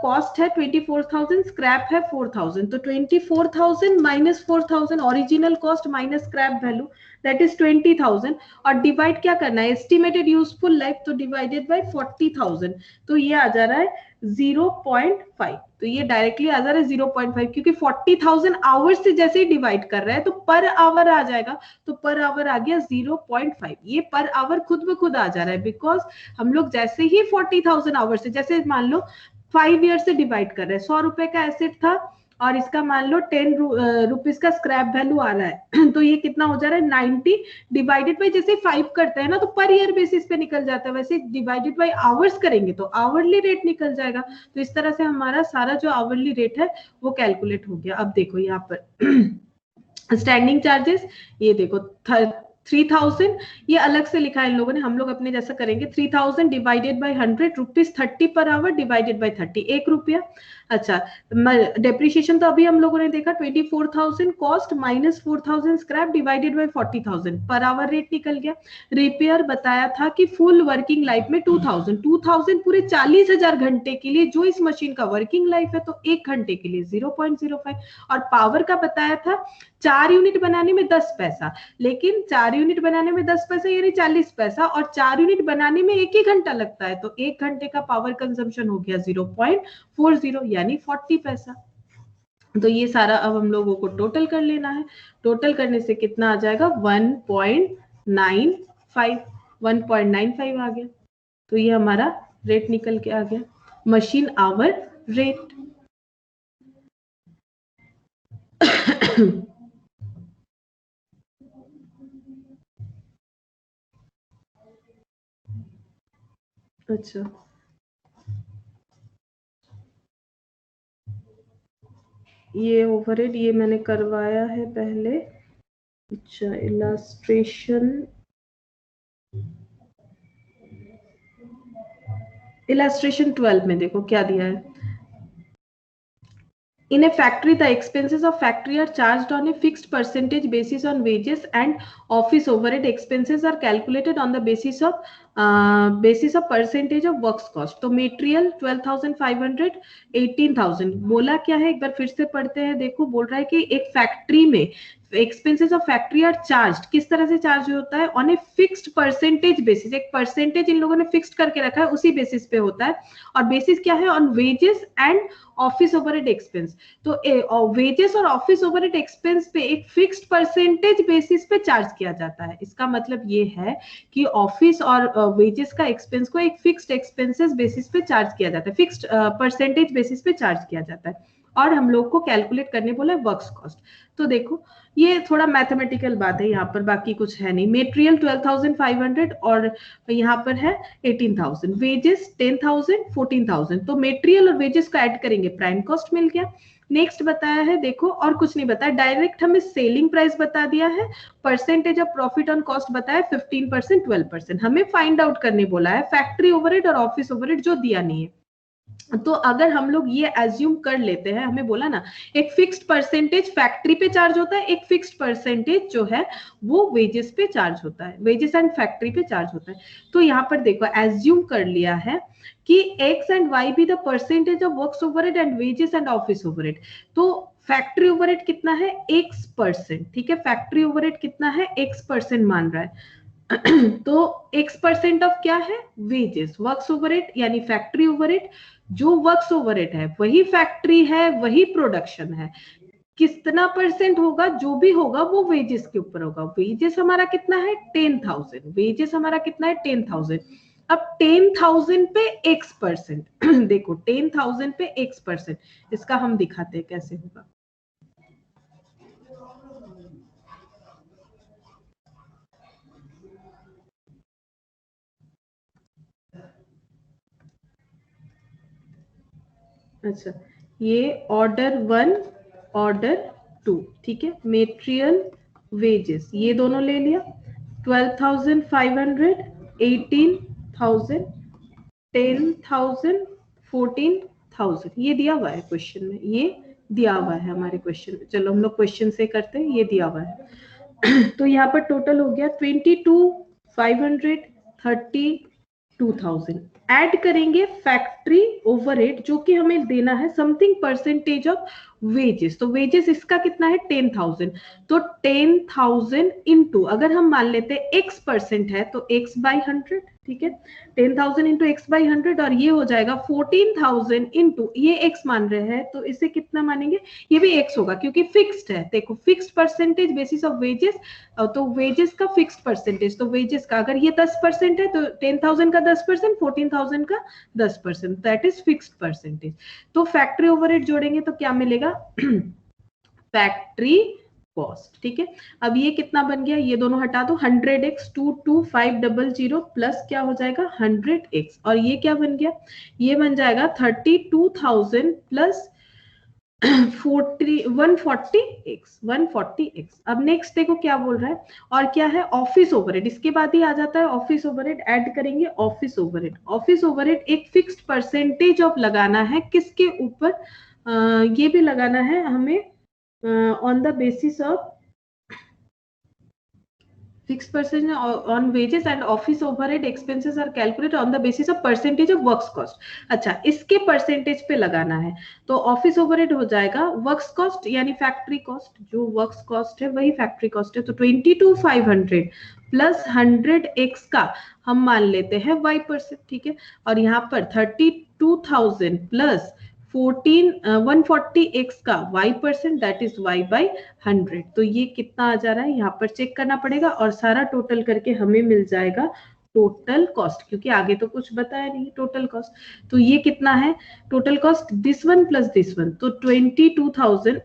कॉस्ट है 24,000, स्क्रैप है 4,000। तो 24,000 minus 4,000, original cost minus scrap value, that is 20,000। और डिवाइड क्या करना है? एस्टिमेटेड यूजफुल लाइफ, तो डिवाइडेड बाय 40,000, तो ये आ जा रहा है 0.5। तो ये डायरेक्टली आ जा रहा है 0.5, क्योंकि 40,000 आवर्स से जैसे ही डिवाइड कर रहा है तो पर आवर आ जाएगा। तो पर आवर आ गया 0.5। ये पर आवर खुद ब खुद आ जा रहा है, बिकॉज हम लोग जैसे ही 40,000 आवर्स से, जैसे मान लो 5 ईयर से डिवाइड कर रहे हैं, 100 रुपए का एसेट था और इसका मान लो 10 रुपीज का स्क्रैप वैल्यू आ रहा है तो ये कितना हो जा रहा है? 90 डिवाइडेड बाई, जैसे 5 करते हैं ना तो पर ईयर बेसिस पे निकल जाता है, वैसे डिवाइडेड बाई आवर्स करेंगे तो आवरली रेट निकल जाएगा। तो इस तरह से हमारा सारा जो आवरली रेट है वो कैलकुलेट हो गया। अब देखो यहाँ पर स्टैंडिंग चार्जेस, ये देखो 3000, ये अलग से लिखा है इन लोगों ने, हम लोग अपने जैसा करेंगे। 3000 divided by 100 rupees, 30 per hour divided by 30, 1 रुपया। अच्छा, डेप्रिसिएशन तो अभी हम लोगों ने देखा 24,000 cost minus 4,000 scrap divided by 40,000, per hour rate निकल गया। रिपेयर बताया था कि फुल वर्किंग लाइफ में 2000 पूरे 40,000 घंटे के लिए जो इस मशीन का वर्किंग लाइफ है, तो 1 घंटे के लिए 0.05। और पावर का बताया था 4 यूनिट बनाने में 10 पैसा, लेकिन 4 4 यूनिट बनाने में 10 पैसा यानी 40 पैसा, और 4 यूनिट बनाने में 1 ही घंटा लगता है, तो 1 घंटे का पावर कंजम्पशन हो गया 0.40 यानी 40 पैसा। तो ये सारा अब हम लोगों को टोटल कर लेना है। टोटल करने से कितना आ जाएगा 1.95 आ गया। तो ये हमारा रेट निकल के आ गया, मशीन आवर रेट। अच्छा, ये ओवरहेड ये मैंने करवाया है पहले। अच्छा, इलास्ट्रेशन 12 में देखो क्या दिया है। In a factory, the expenses of factory are charged on a fixed percentage basis on wages, and office overhead expenses are calculated on the basis of percentage of works cost. तो material 12,500, 18,000 बोला क्या है, एक बार फिर से पढ़ते हैं। देखो बोल रहा है कि एक फैक्ट्री में expenses of factory are charge, किस तरह से चार्ज होता है, on a fixed percentage basis. एक परसेंटेज इन लोगों ने फिक्स्ड करके रखा है, उसी बेसिस पे होता है। और बेसिस क्या है, on wages and office overhead expense. तो वेजेस और ऑफिस ओवरहेड एक्सपेंस पे एक फिक्स्ड परसेंटेज बेसिस पे चार्ज किया जाता है। इसका मतलब ये है कि ऑफिस और वेजेस का एक्सपेंस को एक फिक्स्ड एक्सपेंसेस बेसिस पे चार्ज किया जाता है, फिक्स्ड परसेंटेज बेसिस पे चार्ज किया जाता है। और हम लोग को कैलकुलेट करने बोला है वर्क्स कॉस्ट। तो देखो ये थोड़ा मैथमेटिकल बात है यहाँ पर, बाकी कुछ है नहीं। मेटेरियल 12,500 और यहाँ पर है 18,000, वेजेस 10,000, 14,000। तो मेटेरियल और वेजेस को ऐड करेंगे, प्राइम कॉस्ट मिल गया। नेक्स्ट बताया है देखो, और कुछ नहीं बताया, डायरेक्ट हमें सेलिंग प्राइस बता दिया है, percentage of profit on cost बताया 15%, 12%। हमें फाइंड आउट करने बोला है फैक्ट्री ओवरहेड और ऑफिस ओवरहेड, जो दिया नहीं है। तो अगर हम लोग ये एज्यूम कर लेते हैं, हमें बोला ना एक फिक्स्ड परसेंटेज फैक्ट्री पे चार्ज होता है, एक फिक्स्ड परसेंटेज जो है वो वेजेस पे चार्ज होता है, वेजेस एंड फैक्ट्री पे चार्ज होता है। तो यहाँ पर देखो एज्यूम कर लिया है कि x and y be the percentage of works overhead and wages and office overhead. तो फैक्ट्री ओवरहेड कितना है, x%, ठीक है। फैक्ट्री ओवरहेड कितना है, x% मान रहा है। तो x% ऑफ क्या है, वेजेस। वर्क्स ओवरहेड यानी फैक्ट्री ओवरहेड, जो वर्क्स ओवरहेड है वही फैक्ट्री है, वही प्रोडक्शन है। कितना परसेंट होगा, जो भी होगा वो वेजेस के ऊपर होगा। वेजेस हमारा कितना है 10,000, वेजेस हमारा कितना है 10,000। अब 10,000 पे x%, देखो 10,000 पे x%, इसका हम दिखाते हैं कैसे होगा। अच्छा, ये ऑर्डर 1 ऑर्डर 2, ठीक है। मेटेरियल वेजेस ये दोनों ले लिया, 12,500, 18,000, 10,000, 14,000, ये दिया हुआ है क्वेश्चन में, ये दिया हुआ है हमारे क्वेश्चन में। चलो हम लोग क्वेश्चन से करते हैं, ये दिया हुआ है। तो यहाँ पर टोटल हो गया 22,500, 32,000। ऐड करेंगे फैक्ट्री ओवरहेड जो कि हमें देना है समथिंग परसेंटेज ऑफ वेजेस। तो वेजेस इसका कितना है 10,000, तो 10,000 इंटू, अगर हम मान लेते हैं x% है तो x/100, ठीक है। 10,000 इंटू x/100, और ये हो जाएगा 14,000 इंटू, ये x मान रहे हैं तो इसे कितना मानेंगे, ये भी x होगा क्योंकि फिक्स्ड है। देखो fixed percentage basis of wages, तो वेजेस का फिक्स्ड परसेंटेज, तो वेजेस का अगर ये 10% है तो 10,000 का 10%, 14,000 का 10%, दैट इज फिक्स्ड परसेंटेज। तो फैक्ट्री ओवरहेड जोड़ेंगे तो क्या मिलेगा, फैक्ट्री कॉस्ट, ठीक है। अब ये कितना बन गया, ये दोनों हटा दो, 100x 22500 प्लस क्या हो जाएगा 100x, और ये क्या बन गया, ये बन जाएगा 32,000 प्लस 140x। अब नेक्स्ट देखो क्या बोल रहा है, और क्या है ऑफिस ओवरहेड, इसके बाद ही आ जाता है ऑफिस ओवरहेड। ऐड करेंगे ऑफिस ओवरहेड। ऑफिस ओवरहेड एक फिक्स्ड परसेंटेज ऑफ लगाना है, किसके ऊपर, ये भी लगाना है हमें on the basis of Fixed percentage on wages and office overhead expenses are calculated on the basis of percentage of works cost. अच्छा, इसके परसेंटेज पे लगाना है तो ऑफिस ओवरहेड हो जाएगा वर्क्स कॉस्ट यानी फैक्ट्री कॉस्ट, जो वर्क्स कॉस्ट है वही फैक्ट्री कॉस्ट है। तो 22,500 प्लस 100x का हम मान लेते हैं y%, ठीक है। और यहाँ पर 32,000 प्लस 140x का y%, that is y by 100। तो ये कितना आ जा रहा है यहाँ पर चेक करना पड़ेगा और सारा टोटल करके हमें मिल जाएगा टोटल कॉस्ट, क्योंकि आगे तो कुछ बताया नहीं टोटल कॉस्ट। तो ये कितना है total cost, this one plus this one, तो 22,000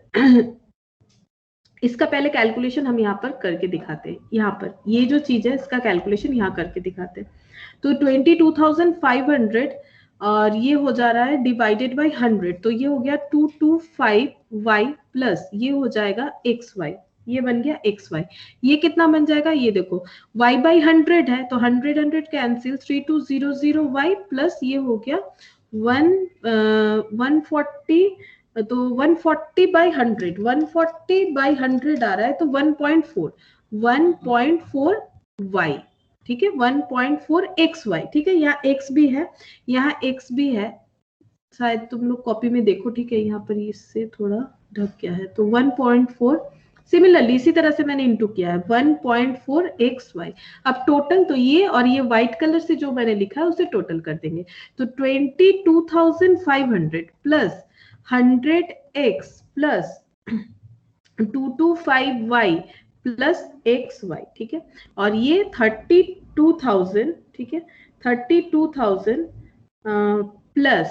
इसका पहले कैलकुलेशन हम यहाँ पर करके दिखाते हैं। यहाँ पर ये जो चीज है इसका कैलकुलेशन यहाँ करके दिखाते हैं। तो 22,500 और ये हो जा रहा है डिवाइडेड बाय 100, तो ये हो गया 225y प्लस ये हो जाएगा xy, ये बन गया xy। ये कितना बन जाएगा, ये देखो y बाई 100 है तो 100 कैंसिल, 3200y प्लस ये हो गया 140, तो 140 बाई 100, 140 बाई 100 आ रहा है तो 1.4 y, ठीक है, 1.4 xy, ठीक है। यहाँ x भी है, यहाँ x भी है, शायद तुम लोग कॉपी में देखो, ठीक है, यहाँ पर इससे थोड़ा ढक गया है। तो 1.4 सिमिलरली इसी तरह से मैंने इंटू किया है 1.4 xy। अब टोटल तो ये और ये व्हाइट कलर से जो मैंने लिखा है उसे टोटल कर देंगे। तो 22,500 plus 100x plus 225y plus xy, ठीक है। और ये 32,000, ठीक है, 32,000 प्लस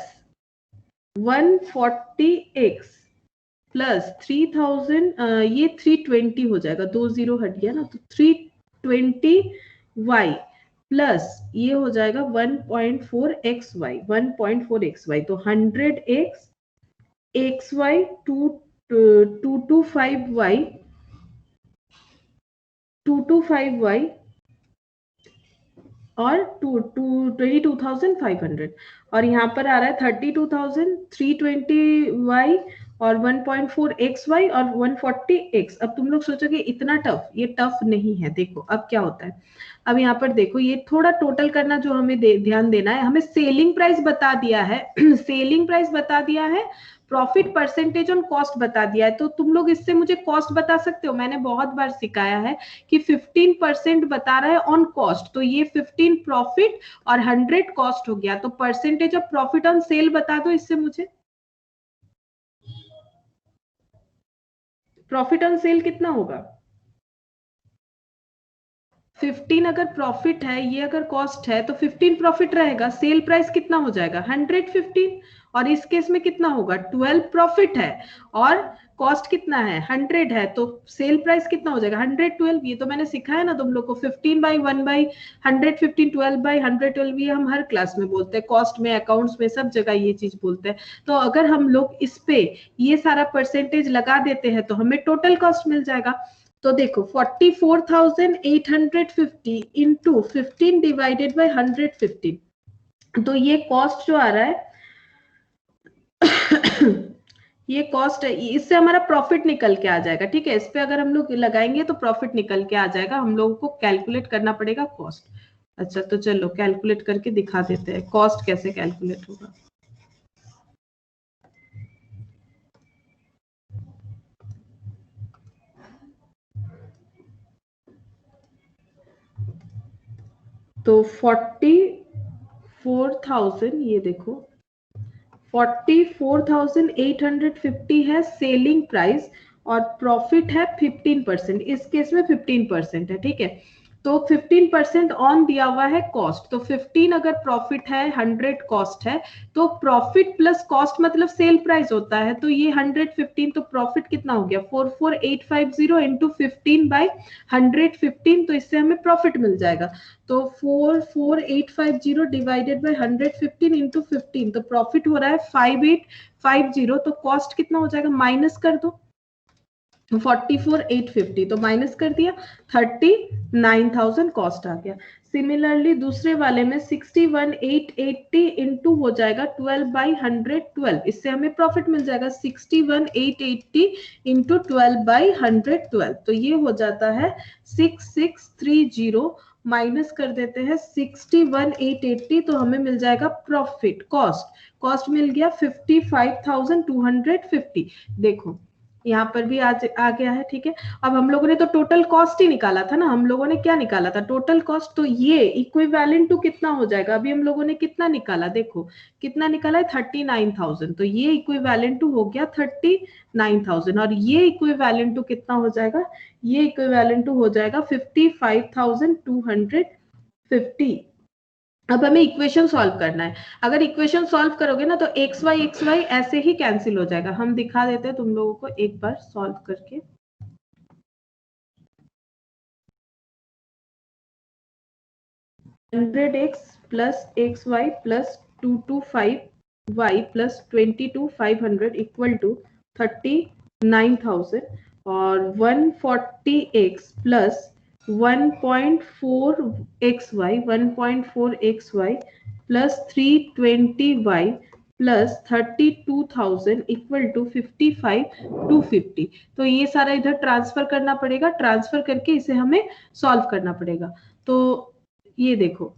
140x प्लस 3,000, ये 320 हो जाएगा, 20 हट गया ना, तो 320y प्लस ये हो जाएगा 1.4 xy, 1.4 xy, तो 100x xy 225y 225y और 22,500 और यहाँ पर आ रहा है 32,320y और 1.4 xy और 140x। अब तुम लोग सोचोगे इतना टफ, ये टफ नहीं है। देखो अब क्या होता है, अब यहाँ पर देखो ये थोड़ा टोटल करना जो हमें ध्यान देना है। हमें सेलिंग प्राइस बता दिया है सेलिंग प्राइस बता दिया है, प्रॉफिट परसेंटेज ऑन कॉस्ट बता दिया है। तो तुम लोग इससे मुझे कॉस्ट बता सकते हो, मैंने बहुत बार सिखाया है कि 15% बता रहा है ऑन कॉस्ट, तो ये 15 प्रॉफिट और 100 कॉस्ट हो गया। तो percentage of profit on sale बता दो इससे मुझे, प्रॉफिट ऑन सेल कितना होगा। 15 अगर प्रॉफिट है, ये अगर कॉस्ट है तो 15 प्रॉफिट रहेगा, सेल प्राइस कितना हो जाएगा 115, और इस केस में कितना होगा 12 प्रॉफिट है और कॉस्ट कितना है 100 है, तो सेल प्राइस कितना हो जाएगा 112। ये तो मैंने सिखाया ना तुम लोग को, 15 बाई 1 बाई 115, 12 बाई 112, ये हम हर क्लास में बोलते हैं, कॉस्ट में, अकाउंट्स में, सब जगह ये चीज बोलते हैं। तो अगर हम लोग इस पे ये सारा परसेंटेज लगा देते हैं तो हमें टोटल कॉस्ट मिल जाएगा। तो देखो 44,850 इंटू 15 डिवाइडेड बाई 115, तो ये कॉस्ट जो आ रहा है ये कॉस्ट है, इससे हमारा प्रॉफिट निकल के आ जाएगा, ठीक है। इस पे अगर हम लोग लगाएंगे तो प्रॉफिट निकल के आ जाएगा, हम लोगों को कैलकुलेट करना पड़ेगा कॉस्ट। अच्छा तो चलो कैलकुलेट करके दिखा देते हैं कॉस्ट कैसे कैलकुलेट होगा। तो 44,000, ये देखो 44,850 है सेलिंग प्राइस और प्रॉफिट है 15%, इस केस में 15% है, ठीक है। तो 15% ऑन दिया हुआ है कॉस्ट, तो 15 अगर प्रॉफिट है 100 कॉस्ट है, तो प्रॉफिट प्लस कॉस्ट मतलब सेल प्राइस होता है, तो ये 115, तो प्रॉफिट कितना हो गया 44,850 इंटू 15 बाई 115, तो इससे हमें प्रॉफिट मिल जाएगा। तो 44,850 डिवाइडेड बाई 115 इंटू 15, तो प्रॉफिट हो रहा है 5850, तो कॉस्ट कितना हो जाएगा माइनस कर दो 44,850, तो माइनस कर दिया 39,000 कॉस्ट आ गया। सिमिलरली दूसरे वाले में 61,880 इंटू हो जाएगा 12/112, इससे हमें प्रॉफिट मिल जाएगा 61,880 इंटू 12/112, तो ये हो जाता है 6630, माइनस कर देते हैं 61,880, तो हमें मिल जाएगा प्रॉफिट। कॉस्ट मिल गया 55,250। देखो यहाँ पर भी आ गया है, ठीक है। अब हम लोगों ने तो टोटल कॉस्ट ही निकाला था ना, हम लोगों ने क्या निकाला था, टोटल कॉस्ट, तो ये इक्विवेलेंट टू कितना हो जाएगा, अभी हम लोगों ने कितना निकाला, देखो कितना निकाला है 39,000, तो ये इक्विवेलेंट टू हो गया 39,000, और ये इक्विवेलेंट टू कितना हो जाएगा, ये इक्विवेलेंट टू हो जाएगा 55,250। अब हमें इक्वेशन सॉल्व करना है। अगर इक्वेशन सॉल्व करोगे ना तो एक्स वाई ऐसे ही कैंसिल हो जाएगा। हम दिखा देते हैं तुम लोगों को एक बार सॉल्व करके। 100x plus x y plus 225y plus 22,500 equal to 39,000, और 140x plus 1.4xy plus 320y plus 32,000 equal to 55,250। तो ये सारा इधर ट्रांसफर करना पड़ेगा, ट्रांसफर करके इसे हमें सॉल्व करना पड़ेगा। तो ये देखो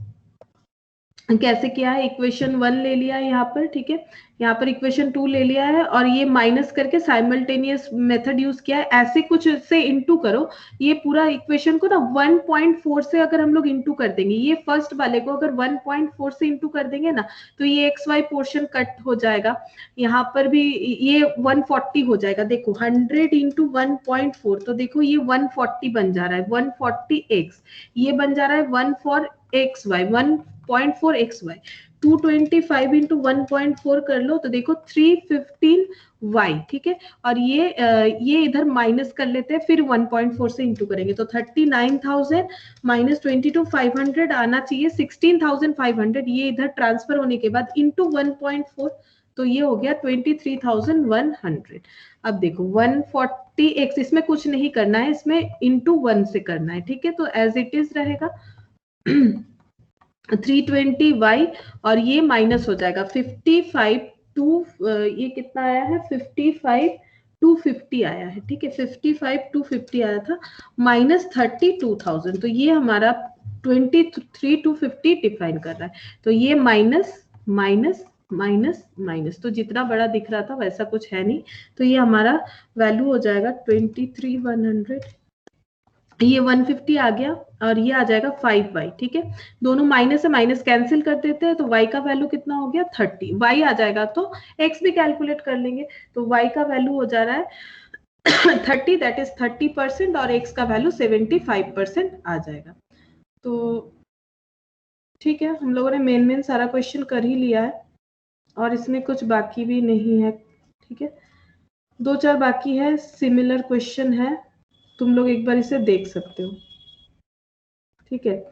कैसे किया है, इक्वेशन 1 ले लिया है यहाँ पर, ठीक है, यहाँ पर इक्वेशन 2 ले लिया है, और ये माइनस करके साइमल्टेनियस मेथड यूज किया है। ऐसे कुछ से इंटू करो, ये पूरा इक्वेशन को ना 1.4 से अगर हम लोग इंटू कर देंगे, ये फर्स्ट वाले को अगर 1.4 से इंटू कर देंगे ना, तो ये एक्स वाई पोर्शन कट हो जाएगा, यहाँ पर भी ये 140 हो जाएगा। देखो 100 इंटू 1.4, तो देखो ये 140 बन जा रहा है, 140x, ये बन जा रहा है 1/4xy, 1.4xy, 225 इंटू 1.4 कर लो तो देखो 315y, ठीक है। और ये इधर माइनस कर लेते हैं, फिर 1.4 से इंटू करेंगे, तो 39,000 माइनस 22,500 आना चाहिए 16,500, ये इधर ट्रांसफर होने के बाद इंटू 1.4, तो ये हो गया 23,100। अब देखो 140x, इसमें कुछ नहीं करना है, इसमें इंटू 1 से करना है, ठीक है, तो एज इट इज रहेगा 320y, और ये माइनस हो जाएगा 55 ये कितना आया है 55,250 आया है, ठीक है, 55,250 आया था, माइनस 32,000, तो ये हमारा 23,250 डिफाइन कर रहा है, तो ये माइनस माइनस माइनस माइनस, तो जितना बड़ा दिख रहा था वैसा कुछ है नहीं, तो ये हमारा वैल्यू हो जाएगा 23,100, ये 150 आ गया, और ये आ जाएगा 5y, ठीक है, दोनों माइनस से माइनस कैंसिल कर देते हैं, तो y का वैल्यू कितना हो गया 30, y आ जाएगा तो x भी कैलकुलेट कर लेंगे, तो y का वैल्यू हो जा रहा है 30, दैट इज 30%, और x का वैल्यू 75% आ जाएगा। तो ठीक है, हम लोगों ने मेन सारा क्वेश्चन कर ही लिया है, और इसमें कुछ बाकी भी नहीं है, ठीक है, 2-4 बाकी है, सिमिलर क्वेश्चन है, तुम लोग एक बार इसे देख सकते हो, ठीक है,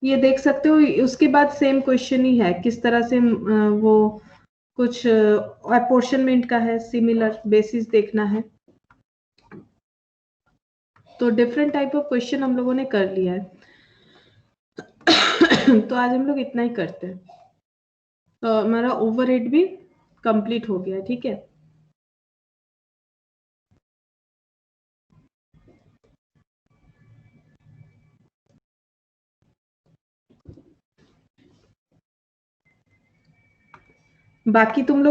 ये देख सकते हो। उसके बाद सेम क्वेश्चन ही है, किस तरह से वो कुछ अपॉर्शनमेंट का है, सिमिलर बेसिस देखना है, तो डिफरेंट टाइप ऑफ क्वेश्चन हम लोगों ने कर लिया है। तो आज हम लोग इतना ही करते हैं, तो हमारा ओवरहेड भी कंप्लीट हो गया, ठीक है। बाकी तुम लोग